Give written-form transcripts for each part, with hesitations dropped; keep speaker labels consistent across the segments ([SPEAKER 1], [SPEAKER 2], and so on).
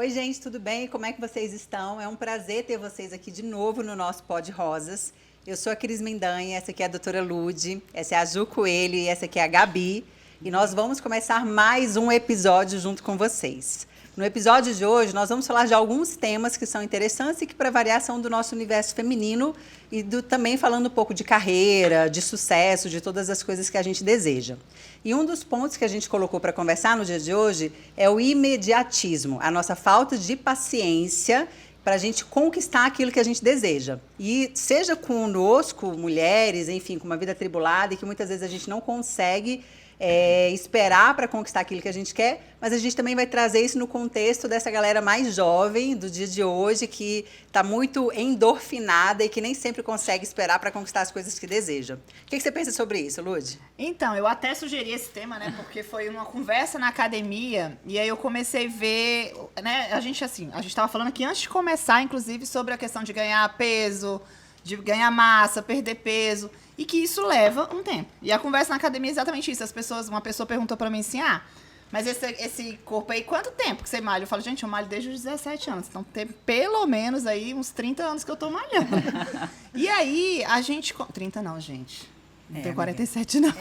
[SPEAKER 1] Oi, gente, tudo bem? Como é que vocês estão? É um prazer ter vocês aqui de novo no nosso Pod Rosas. Eu sou a Cris Mendanha, essa aqui é a doutora Lude, essa é a Ju Coelho e essa aqui é a Gabi. E nós vamos começar mais um episódio junto com vocês. No episódio de hoje, nós vamos falar de alguns temas que são interessantes e que, para variar, são do nosso universo feminino e também falando um pouco de carreira, de sucesso, de todas as coisas que a gente deseja. E um dos pontos que a gente colocou para conversar no dia de hoje é o imediatismo, a nossa falta de paciência para a gente conquistar aquilo que a gente deseja. E seja conosco, mulheres, enfim, com uma vida atribulada e que muitas vezes a gente não consegue esperar para conquistar aquilo que a gente quer, mas a gente também vai trazer isso no contexto dessa galera mais jovem do dia de hoje, que está muito endorfinada e que nem sempre consegue esperar para conquistar as coisas que deseja. O que você pensa sobre isso, Lude?
[SPEAKER 2] Então, eu até sugeri esse tema, né, porque foi uma conversa na academia, e aí eu comecei a ver, né, a gente estava falando aqui antes de começar, inclusive, sobre a questão de ganhar peso, de ganhar massa, perder peso, e que isso leva um tempo. E a conversa na academia é exatamente isso. Uma pessoa perguntou pra mim assim, mas esse corpo aí, quanto tempo que você malha? Eu falo, gente, eu malho desde os 17 anos. Então, tem pelo menos aí uns 30 anos que eu tô malhando. E aí, a gente... 30 não, gente. Não tenho 47, não.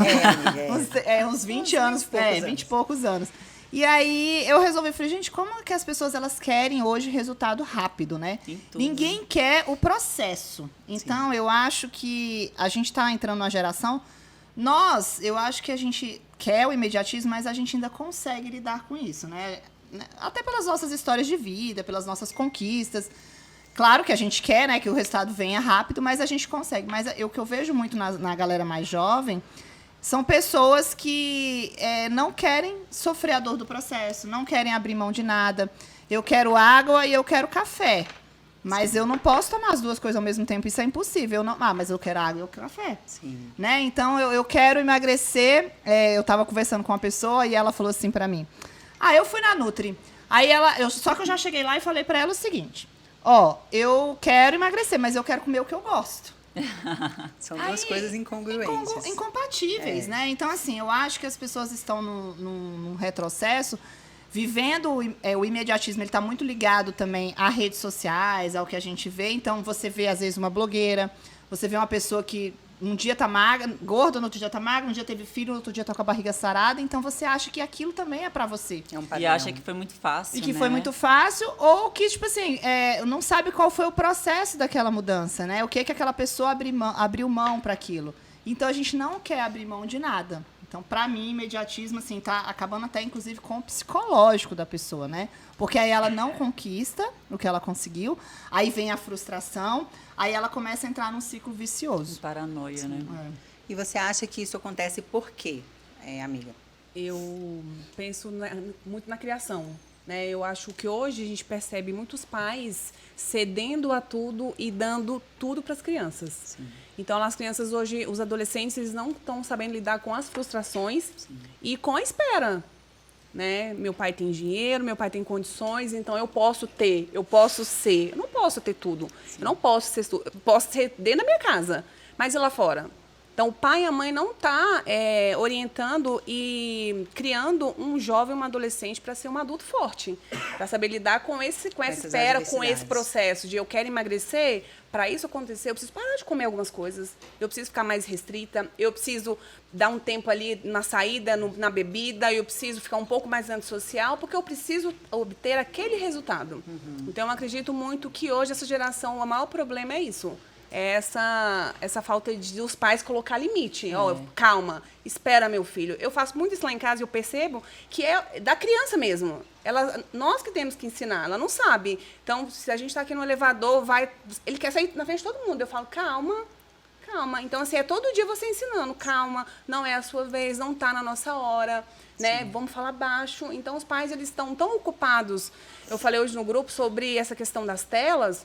[SPEAKER 2] Uns 20 anos. 20 e poucos anos. E aí, eu falei, gente, como que as pessoas elas querem hoje resultado rápido, né? Ninguém quer o processo. Então, sim, eu acho que a gente está entrando numa geração... eu acho que a gente quer o imediatismo, mas a gente ainda consegue lidar com isso, né? Até pelas nossas histórias de vida, pelas nossas conquistas. Claro que a gente quer, né, que o resultado venha rápido, mas a gente consegue. Mas o que eu vejo muito na galera mais jovem... são pessoas que não querem sofrer a dor do processo, não querem abrir mão de nada. Eu quero água e eu quero café. Mas sim, eu não posso tomar as duas coisas ao mesmo tempo, isso é impossível. Mas eu quero água e eu quero café. Sim. Né? Então, eu quero emagrecer. Eu estava conversando com uma pessoa e ela falou assim para mim. Eu fui na Nutri. Aí só que eu já cheguei lá e falei para ela o seguinte. Eu quero emagrecer, mas eu quero comer o que eu gosto.
[SPEAKER 1] São duas coisas incongruentes.
[SPEAKER 2] Incompatíveis, né? Então, assim, eu acho que as pessoas estão num retrocesso, vivendo o imediatismo, ele está muito ligado também a redes sociais, ao que a gente vê. Então, você vê, às vezes, uma blogueira, você vê uma pessoa que um dia tá magra, gorda, no outro dia tá magra, um dia teve filho, no outro dia tá com a barriga sarada, então você acha que aquilo também é pra você.
[SPEAKER 3] E acha que foi muito fácil,
[SPEAKER 2] E que foi muito fácil, ou que, tipo assim, não sabe qual foi o processo daquela mudança, né? O que aquela pessoa abriu mão para aquilo. Então, a gente não quer abrir mão de nada. Então, para mim, imediatismo, assim, tá acabando até, inclusive, com o psicológico da pessoa, né? Porque aí ela não conquista o que ela conseguiu, aí vem a frustração, aí ela começa a entrar num ciclo vicioso.
[SPEAKER 3] Paranoia, sim, né?
[SPEAKER 1] E você acha que isso acontece por quê, amiga?
[SPEAKER 4] Eu penso muito na criação, né? Eu acho que hoje a gente percebe muitos pais cedendo a tudo e dando tudo para as crianças. Sim. Então, as crianças hoje, os adolescentes, eles não estão sabendo lidar com as frustrações, sim, e com a espera, né? Meu pai tem dinheiro, meu pai tem condições, então eu posso ter, eu posso ser. Eu não posso ter tudo. Sim. Eu não posso ser tudo. Eu posso ser dentro da minha casa, mas e lá fora? Então, o pai e a mãe não estão orientando e criando um jovem, uma adolescente para ser um adulto forte, para saber lidar com essa espera, com esse processo de eu quero emagrecer. Para isso acontecer, eu preciso parar de comer algumas coisas, eu preciso ficar mais restrita, eu preciso dar um tempo ali na saída, na bebida, eu preciso ficar um pouco mais antissocial, porque eu preciso obter aquele resultado. Uhum. Então, eu acredito muito que hoje essa geração, o maior problema é isso. Essa falta de os pais colocar limite. Calma, espera, meu filho. Eu faço muito isso lá em casa e eu percebo que é da criança mesmo. Nós que temos que ensinar, ela não sabe. Então, se a gente está aqui no elevador, ele quer sair na frente de todo mundo. Eu falo, calma. Então, assim, todo dia você ensinando, calma, não é a sua vez, não está na nossa hora, né? Sim. Vamos falar baixo. Então, os pais, eles estão tão ocupados. Eu falei hoje no grupo sobre essa questão das telas.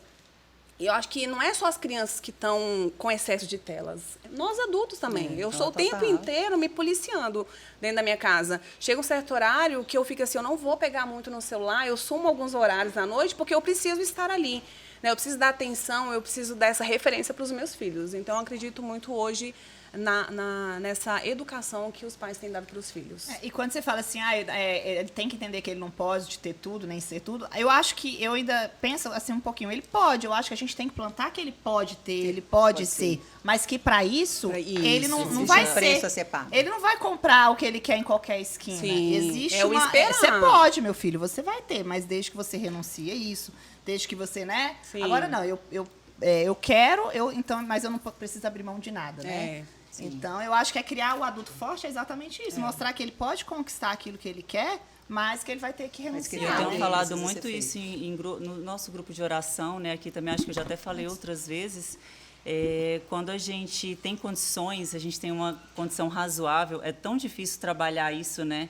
[SPEAKER 4] E eu acho que não é só as crianças que estão com excesso de telas. Nós adultos também. Eu sou o tempo inteiro me policiando dentro da minha casa. Chega um certo horário que eu fico assim, eu não vou pegar muito no celular, eu sumo alguns horários à noite porque eu preciso estar ali. Né? Eu preciso dar atenção, eu preciso dar essa referência para os meus filhos. Então, eu acredito muito hoje nessa educação que os pais têm dado para os filhos.
[SPEAKER 2] E quando você fala assim, ele tem que entender que ele não pode ter tudo, nem ser tudo, eu acho que eu ainda penso assim um pouquinho, ele pode, eu acho que a gente tem que plantar que ele pode ter, ele pode ser, mas que para isso, ele não vai
[SPEAKER 1] um preço a ser pago.
[SPEAKER 2] Ele não vai comprar o que ele quer em qualquer esquina.
[SPEAKER 4] Sim,
[SPEAKER 2] Existe
[SPEAKER 4] o esperar.
[SPEAKER 2] Você pode, meu filho, você vai ter, mas desde que você renuncie a isso, desde que você, né?
[SPEAKER 4] Sim.
[SPEAKER 2] Agora não, eu quero, então, mas eu não preciso abrir mão de nada, né? Então, eu acho que criar o adulto forte é exatamente isso. Mostrar que ele pode conquistar aquilo que ele quer, mas que ele vai ter que renunciar.
[SPEAKER 3] Eu tenho falado
[SPEAKER 1] precisa
[SPEAKER 3] muito
[SPEAKER 1] ser
[SPEAKER 3] isso no nosso grupo de oração, né? Aqui também acho que eu já até falei outras vezes. Quando a gente tem condições, a gente tem uma condição razoável, é tão difícil trabalhar isso, né?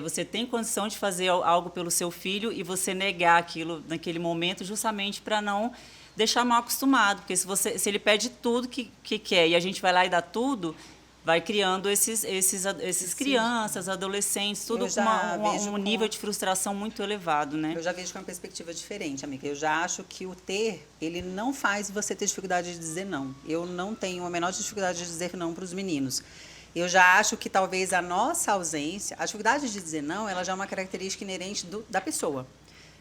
[SPEAKER 3] Você tem condição de fazer algo pelo seu filho e você negar aquilo naquele momento justamente para não deixar mal acostumado, porque se ele pede tudo que quer e a gente vai lá e dá tudo, vai criando esses crianças, adolescentes, tudo com um nível de frustração muito elevado, né?
[SPEAKER 1] Eu já vejo com uma perspectiva diferente, amiga. Eu já acho que o ter, ele não faz você ter dificuldade de dizer não. Eu não tenho a menor dificuldade de dizer não para os meninos. Eu já acho que talvez a nossa ausência, a dificuldade de dizer não, ela já é uma característica inerente da pessoa.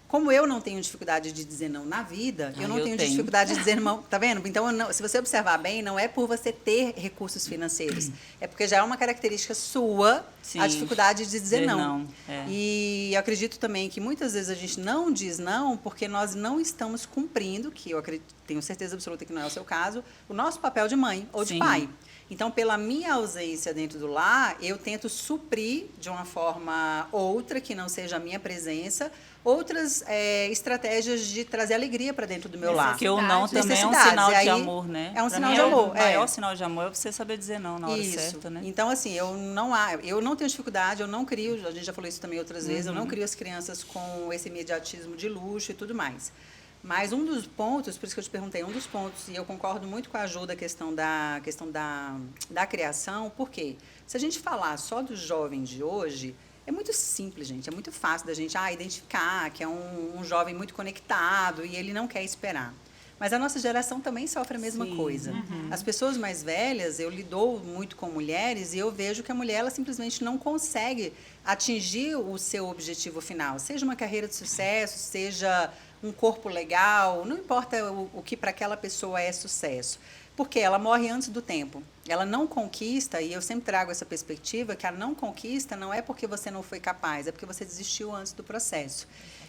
[SPEAKER 1] Como eu não tenho dificuldade de dizer não na vida, eu não tenho dificuldade de dizer não, tá vendo? Então, se você observar bem, não é por você ter recursos financeiros, é porque já é uma característica sua, a dificuldade de dizer não. E eu acredito também que muitas vezes a gente não diz não porque nós não estamos cumprindo, que eu tenho certeza absoluta que não é o seu caso, o nosso papel de mãe ou de pai. Então, pela minha ausência dentro do lar, eu tento suprir de uma forma outra, que não seja a minha presença, outras estratégias de trazer alegria para dentro do meu lar.
[SPEAKER 3] Porque o não também é um sinal de amor, né?
[SPEAKER 1] É um sinal de amor.
[SPEAKER 3] O maior sinal de amor é você saber dizer não na hora certa, né?
[SPEAKER 1] Então, assim, eu não tenho dificuldade, eu não crio, a gente já falou isso também outras vezes, eu não crio as crianças com esse imediatismo de luxo e tudo mais. Mas um dos pontos, por isso que eu te perguntei, um dos pontos, e eu concordo muito com a Ju da questão da criação, porque se a gente falar só dos jovens de hoje, é muito simples, gente, é muito fácil da gente identificar que é um jovem muito conectado e ele não quer esperar. Mas a nossa geração também sofre a mesma coisa. As pessoas mais velhas, eu lido muito com mulheres e eu vejo que a mulher ela simplesmente não consegue atingir o seu objetivo final, seja uma carreira de sucesso, seja um corpo legal, não importa o que para aquela pessoa é sucesso. Porque ela morre antes do tempo. Ela não conquista, e eu sempre trago essa perspectiva, que a não conquista não é porque você não foi capaz, é porque você desistiu antes do processo.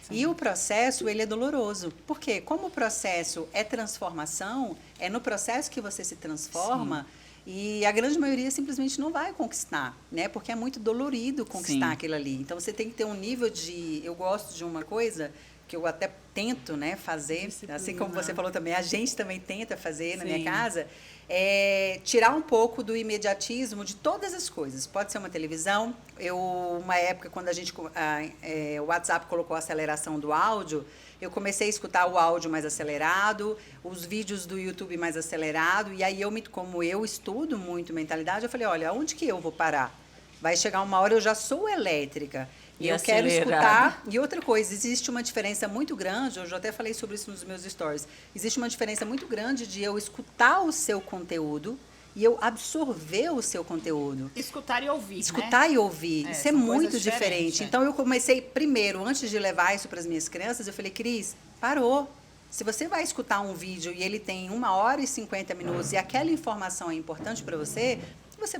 [SPEAKER 1] E o processo, ele é doloroso. Por quê? Como o processo é transformação, é no processo que você se transforma, e a grande maioria simplesmente não vai conquistar, né? Porque é muito dolorido conquistar aquilo ali. Então, você tem que ter um nível de... Eu gosto de uma coisa que eu até tento, né, fazer, assim como você falou também, a gente também tenta fazer na minha casa, tirar um pouco do imediatismo de todas as coisas. Pode ser uma televisão. Uma época, quando o WhatsApp colocou a aceleração do áudio, eu comecei a escutar o áudio mais acelerado, os vídeos do YouTube mais acelerado, e aí como eu estudo muito mentalidade, eu falei, olha, onde que eu vou parar? Vai chegar uma hora, eu já sou elétrica, e eu quero escutar. E outra coisa, existe uma diferença muito grande, eu já até falei sobre isso nos meus stories, existe uma diferença muito grande de eu escutar o seu conteúdo e eu absorver o seu conteúdo.
[SPEAKER 2] Escutar e ouvir,
[SPEAKER 1] Escutar e ouvir, isso é muito diferente. Então, eu comecei primeiro, antes de levar isso para as minhas crianças, eu falei, Cris, parou. Se você vai escutar um vídeo e ele tem 1h50 e aquela informação é importante para você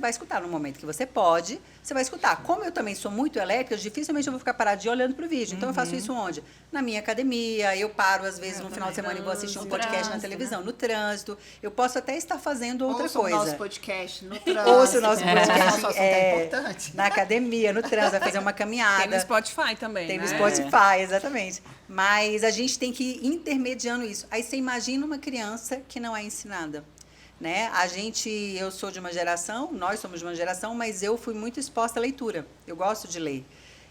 [SPEAKER 1] vai escutar no momento que você pode, você vai escutar. Como eu também sou muito elétrica, dificilmente eu vou ficar paradinha olhando para o vídeo. Então, eu faço isso onde? Na minha academia, eu paro, às vezes, no final de semana e vou assistir um podcast na televisão, no trânsito. Eu posso até estar fazendo outra coisa.
[SPEAKER 2] Ouça o nosso podcast no trânsito.
[SPEAKER 1] Ouça o nosso podcast
[SPEAKER 2] Nosso assunto é importante.
[SPEAKER 1] na academia, no trânsito, vai fazer uma caminhada.
[SPEAKER 4] Tem no Spotify também,
[SPEAKER 1] Tem
[SPEAKER 4] né?
[SPEAKER 1] no Spotify, exatamente. Mas a gente tem que ir intermediando isso. Aí você imagina uma criança que não é ensinada. Né? Eu sou de uma geração, nós somos de uma geração, mas eu fui muito exposta à leitura. Eu gosto de ler.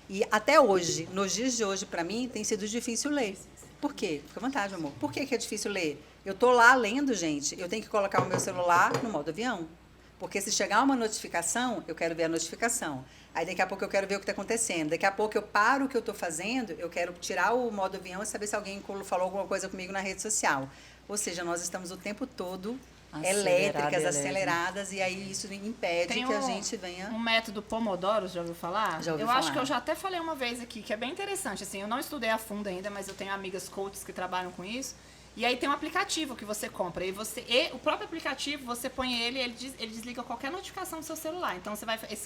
[SPEAKER 1] E até hoje, nos dias de hoje, para mim, tem sido difícil ler. Por quê? Fica à vontade, amor. Por que é difícil ler? Eu tô lá lendo, gente, eu tenho que colocar o meu celular no modo avião. Porque se chegar uma notificação, eu quero ver a notificação. Aí daqui a pouco eu quero ver o que está acontecendo. Daqui a pouco eu paro o que eu estou fazendo, eu quero tirar o modo avião e saber se alguém falou alguma coisa comigo na rede social. Ou seja, nós estamos o tempo todo elétricas, aceleradas, e aí isso impede
[SPEAKER 2] Tem
[SPEAKER 1] que a gente venha...
[SPEAKER 2] um método Pomodoro, já ouviu falar?
[SPEAKER 1] Já ouvi
[SPEAKER 2] eu
[SPEAKER 1] falar.
[SPEAKER 2] acho que eu já até falei uma vez aqui, que é bem interessante. Assim, eu não estudei a fundo ainda, mas eu tenho amigas coaches que trabalham com isso. E aí tem um aplicativo que você compra. E o próprio aplicativo, você põe ele desliga qualquer notificação do seu celular. Então,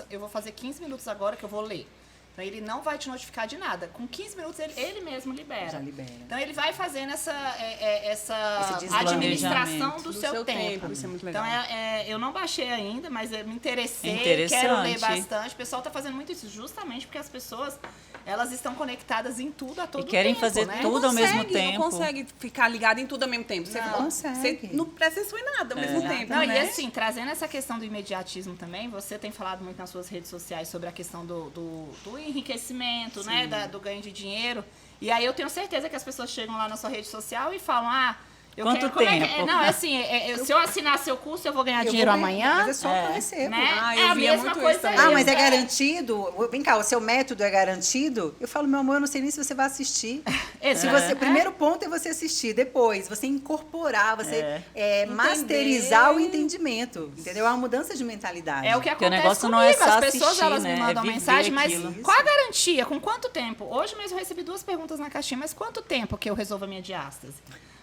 [SPEAKER 2] eu vou fazer 15 minutos agora que eu vou ler. Então, ele não vai te notificar de nada. Com 15 minutos, ele mesmo libera.
[SPEAKER 1] Já libera.
[SPEAKER 2] Então, ele vai fazendo essa
[SPEAKER 1] Esse
[SPEAKER 2] administração do
[SPEAKER 4] do
[SPEAKER 2] seu tempo.
[SPEAKER 4] Isso é muito legal.
[SPEAKER 2] Então, eu não baixei ainda, mas eu me interessei,
[SPEAKER 3] Interessante.
[SPEAKER 2] quero ler bastante. O pessoal está fazendo muito isso justamente porque as pessoas, elas estão conectadas em tudo a todo tempo.
[SPEAKER 3] E querem fazer
[SPEAKER 2] né?
[SPEAKER 3] tudo ao mesmo
[SPEAKER 4] Não
[SPEAKER 3] tempo.
[SPEAKER 4] consegue ficar ligado em tudo ao mesmo tempo. Você
[SPEAKER 1] Não consegue.
[SPEAKER 4] Você não presta atenção em nada ao mesmo tempo,
[SPEAKER 2] Não,
[SPEAKER 4] né?
[SPEAKER 2] e assim, trazendo essa questão do imediatismo também, você tem falado muito nas suas redes sociais sobre a questão do enriquecimento, né? Do ganho de dinheiro. E aí eu tenho certeza que as pessoas chegam lá na sua rede social e falam,
[SPEAKER 3] Quanto
[SPEAKER 2] como é que
[SPEAKER 3] tempo?
[SPEAKER 2] não, é assim, se eu assinar seu curso, eu vou ganhar
[SPEAKER 1] Eu
[SPEAKER 2] dinheiro
[SPEAKER 1] vou ganhar,
[SPEAKER 2] amanhã.
[SPEAKER 1] Mas é só que eu recebo.
[SPEAKER 2] Né?
[SPEAKER 4] Ah,
[SPEAKER 2] É
[SPEAKER 4] eu
[SPEAKER 2] a
[SPEAKER 4] via
[SPEAKER 2] mesma
[SPEAKER 4] muito
[SPEAKER 2] coisa
[SPEAKER 4] isso também.
[SPEAKER 1] Ah, mas é
[SPEAKER 2] eu-
[SPEAKER 1] garantido? Vem cá, o seu método é garantido? Eu falo, meu amor, eu não sei nem se você vai assistir.
[SPEAKER 2] Esse
[SPEAKER 1] O primeiro ponto é você assistir, depois você incorporar, você masterizar o entendimento, entendeu? É uma mudança de mentalidade.
[SPEAKER 2] É o que
[SPEAKER 3] Porque o
[SPEAKER 2] acontece
[SPEAKER 3] negócio
[SPEAKER 2] comigo.
[SPEAKER 3] não é só
[SPEAKER 2] As pessoas
[SPEAKER 3] assistir,
[SPEAKER 2] elas
[SPEAKER 3] né?
[SPEAKER 2] me mandam
[SPEAKER 3] É viver
[SPEAKER 2] mensagem, mas
[SPEAKER 3] aquilo.
[SPEAKER 2] qual a garantia? Com quanto tempo? Hoje mesmo eu recebi 2 perguntas na caixinha, mas quanto tempo que eu resolvo a minha diástase?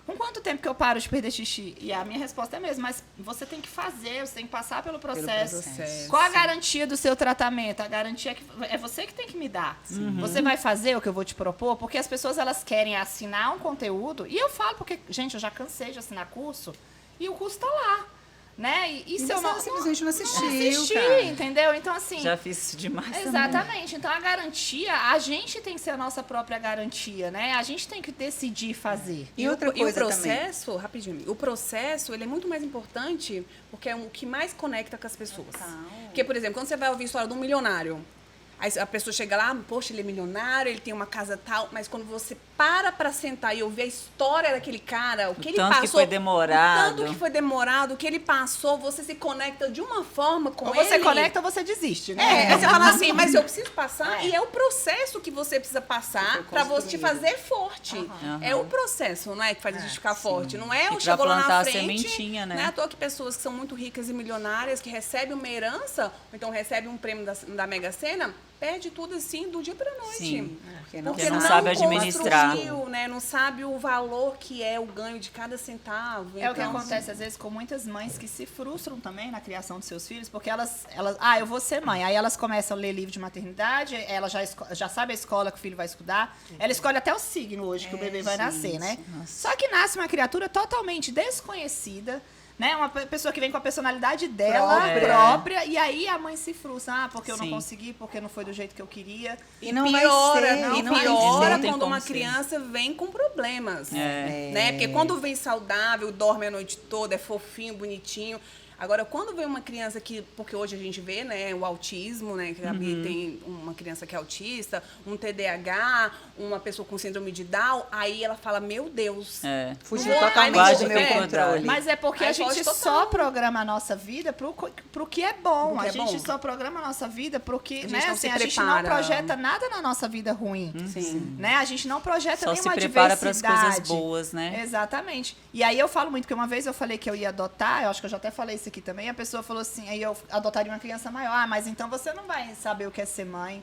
[SPEAKER 2] Com quanto tempo que eu paro de perder xixi? E a minha resposta é a mesma, mas você tem que fazer, você tem que passar pelo processo.
[SPEAKER 4] processo.
[SPEAKER 2] Qual a garantia do seu tratamento? A garantia é você que tem que me dar. Você vai fazer o que eu vou te propor? Porque as pessoas elas querem assinar um conteúdo, e eu falo porque, gente, eu já cansei de assinar curso, e o curso tá lá. Né? E se eu
[SPEAKER 1] você
[SPEAKER 2] não
[SPEAKER 1] simplesmente não assistiu,
[SPEAKER 2] assisti,
[SPEAKER 1] cara.
[SPEAKER 2] entendeu? Então, assim.
[SPEAKER 3] Já fiz isso demais também.
[SPEAKER 2] Exatamente. Então, a garantia, a gente tem que ser a nossa própria garantia, né? A gente tem que decidir fazer.
[SPEAKER 1] E outra coisa
[SPEAKER 4] o processo, rapidinho, o processo, ele é muito mais importante porque é o que mais conecta com as pessoas. Porque, por exemplo, quando você vai ouvir a história de um milionário, aí a pessoa chega lá, poxa, ele é milionário, ele tem uma casa tal, mas quando você para sentar e ouvir a história daquele cara, o que ele
[SPEAKER 3] tanto
[SPEAKER 4] passou,
[SPEAKER 3] que foi demorado.
[SPEAKER 4] o tanto que foi demorado, o que ele passou, você se conecta de uma forma com
[SPEAKER 2] Ou
[SPEAKER 4] ele.
[SPEAKER 2] você conecta ou você desiste, né?
[SPEAKER 4] Aí você fala assim, mas eu preciso passar, e é o processo que você precisa passar para você te fazer forte. É o processo, não é, que faz a gente ficar forte. Não é
[SPEAKER 3] E
[SPEAKER 4] o
[SPEAKER 3] pra
[SPEAKER 4] chegou lá
[SPEAKER 3] plantar
[SPEAKER 4] na
[SPEAKER 3] a
[SPEAKER 4] frente.
[SPEAKER 3] sementinha, né?
[SPEAKER 4] Não é à toa que pessoas que são muito ricas e milionárias, que recebem uma herança, ou então recebem um prêmio da Mega Sena, perde tudo assim do dia para noite.
[SPEAKER 3] Sim,
[SPEAKER 1] Porque
[SPEAKER 3] não sabe administrar.
[SPEAKER 4] construiu, né? Não sabe o valor que é o ganho de cada centavo.
[SPEAKER 2] É o que
[SPEAKER 4] Então,
[SPEAKER 2] acontece, às vezes, com muitas mães que se frustram também na criação dos seus filhos, porque elas eu vou ser mãe. Aí elas começam a ler livro de maternidade, ela já sabe a escola que o filho vai estudar, ela escolhe até o signo hoje que o bebê vai nascer, né? Só que nasce uma criatura totalmente desconhecida, né? Uma pessoa que vem com a personalidade dela própria, e aí a mãe se frustra, porque eu não
[SPEAKER 3] Sim.
[SPEAKER 2] consegui, porque não foi do jeito que eu queria.
[SPEAKER 1] E não
[SPEAKER 4] piora,
[SPEAKER 1] vai ser,
[SPEAKER 4] e
[SPEAKER 1] não vai
[SPEAKER 4] piora
[SPEAKER 1] ser.
[SPEAKER 3] tem
[SPEAKER 4] quando
[SPEAKER 3] como
[SPEAKER 4] uma
[SPEAKER 3] ser.
[SPEAKER 4] criança vem com problemas.
[SPEAKER 3] É.
[SPEAKER 4] Né? Porque quando vem saudável, dorme a noite toda, é fofinho, bonitinho. Agora, quando vem uma criança que, porque hoje a gente vê, né, o autismo, né, que a Gabi tem uma criança que é autista, um TDAH, uma pessoa com síndrome de Down, aí ela fala, meu Deus.
[SPEAKER 1] Fugiu
[SPEAKER 4] Não,
[SPEAKER 1] totalmente
[SPEAKER 3] quase
[SPEAKER 1] do meu
[SPEAKER 3] tem
[SPEAKER 1] controle.
[SPEAKER 2] Mas é porque
[SPEAKER 4] Aí
[SPEAKER 2] a gente
[SPEAKER 4] foge total.
[SPEAKER 2] só programa a nossa vida pro que é bom.
[SPEAKER 4] Pro que
[SPEAKER 2] A
[SPEAKER 4] é
[SPEAKER 2] gente
[SPEAKER 4] bom.
[SPEAKER 2] só programa a nossa vida pro que,
[SPEAKER 4] gente
[SPEAKER 2] né?
[SPEAKER 4] não
[SPEAKER 2] Assim,
[SPEAKER 4] se
[SPEAKER 2] a gente não
[SPEAKER 4] prepara.
[SPEAKER 2] projeta nada na nossa vida ruim.
[SPEAKER 4] Sim.
[SPEAKER 2] Né? A gente não projeta
[SPEAKER 3] Só se
[SPEAKER 2] nenhuma
[SPEAKER 3] prepara para as
[SPEAKER 2] adversidade.
[SPEAKER 3] coisas boas, né?
[SPEAKER 2] Exatamente. E aí eu falo muito, que uma vez eu falei que eu ia adotar, eu acho que eu já até falei isso aqui também, a pessoa falou assim, aí eu adotaria uma criança maior. Ah, mas então você não vai saber o que é ser mãe.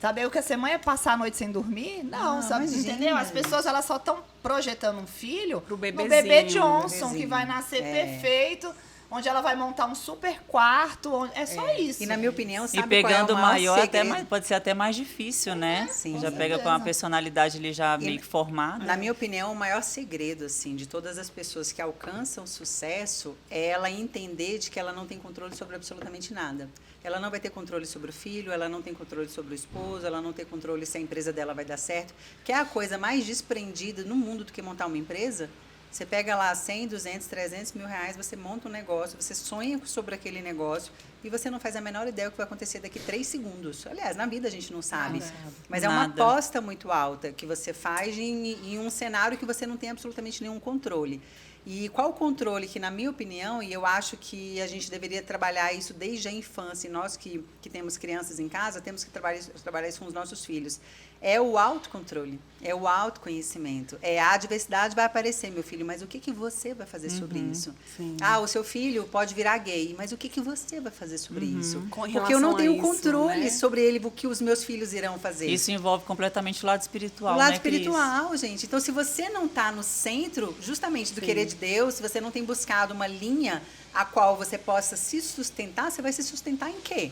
[SPEAKER 2] Saber o que é ser mãe é passar a noite sem dormir? Não, sabe?
[SPEAKER 1] imagina.
[SPEAKER 2] Entendeu? As pessoas, elas só estão projetando um filho
[SPEAKER 4] Pro
[SPEAKER 2] no bebê
[SPEAKER 4] bebezinho,
[SPEAKER 2] Johnson, que vai nascer perfeito, onde ela vai montar um super quarto. É só isso.
[SPEAKER 1] E na minha opinião, sabe
[SPEAKER 3] E pegando
[SPEAKER 1] qual é o
[SPEAKER 3] maior, até
[SPEAKER 1] segredo?
[SPEAKER 3] mais, pode ser até mais difícil, né?
[SPEAKER 1] Sim.
[SPEAKER 3] Já
[SPEAKER 1] Com
[SPEAKER 3] pega com
[SPEAKER 2] certeza.
[SPEAKER 3] uma personalidade ali já meio que formada.
[SPEAKER 1] Na minha opinião, o maior segredo, assim, de todas as pessoas que alcançam sucesso é ela entender de que ela não tem controle sobre absolutamente nada. Ela não vai ter controle sobre o filho, ela não tem controle sobre o esposo, ela não tem controle se a empresa dela vai dar certo. Que é a coisa mais desprendida no mundo do que montar uma empresa. Você pega lá 100, 200, 300 mil reais, você monta um negócio, você sonha sobre aquele negócio, e você não faz a menor ideia do que vai acontecer daqui 3 segundos. Aliás, na vida a gente não sabe. Mas é uma
[SPEAKER 3] Nada.
[SPEAKER 1] aposta muito alta que você faz em um cenário que você não tem absolutamente nenhum controle. E qual o controle que, na minha opinião, e eu acho que a gente deveria trabalhar isso desde a infância, e nós que temos crianças em casa, temos que trabalhar isso com os nossos filhos, é o autocontrole, é o autoconhecimento. A adversidade vai aparecer, meu filho, mas o que você vai fazer sobre isso?
[SPEAKER 4] sim.
[SPEAKER 1] O seu filho pode virar gay, mas o que você vai fazer sobre isso?
[SPEAKER 4] Com
[SPEAKER 1] Porque eu não
[SPEAKER 4] relação a
[SPEAKER 1] tenho
[SPEAKER 4] isso,
[SPEAKER 1] controle
[SPEAKER 4] né?
[SPEAKER 1] sobre ele, o que os meus filhos irão fazer.
[SPEAKER 3] Isso envolve completamente o lado espiritual,
[SPEAKER 1] O lado
[SPEAKER 3] né, Cris?
[SPEAKER 1] espiritual, gente. Então, se você não está no centro, justamente, do querer de Deus, se você não tem buscado uma linha a qual você possa se sustentar, você vai se sustentar em quê?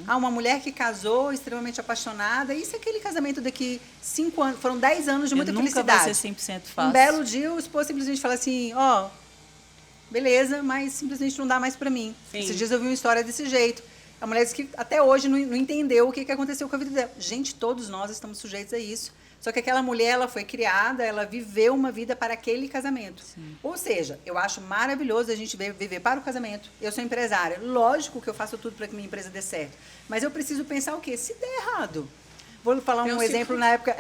[SPEAKER 1] Uma mulher que casou, extremamente apaixonada, isso é aquele casamento daqui 5 anos, foram 10 anos de muita
[SPEAKER 3] Nunca
[SPEAKER 1] felicidade.
[SPEAKER 3] vai ser 100% fácil.
[SPEAKER 1] Um belo dia, o esposo simplesmente fala assim, beleza, mas simplesmente não dá mais pra mim.
[SPEAKER 4] Sim.
[SPEAKER 1] Esses dias eu vi uma história desse jeito. A mulher disse que até hoje não entendeu o que aconteceu com a vida dela. Gente, todos nós estamos sujeitos a isso. Só que aquela mulher, ela foi criada, ela viveu uma vida para aquele casamento. Ou seja, eu acho maravilhoso a gente viver para o casamento. Eu sou empresária. Lógico que eu faço tudo para que minha empresa dê certo. Mas eu preciso pensar o quê? Se der errado. Vou falar um exemplo na época.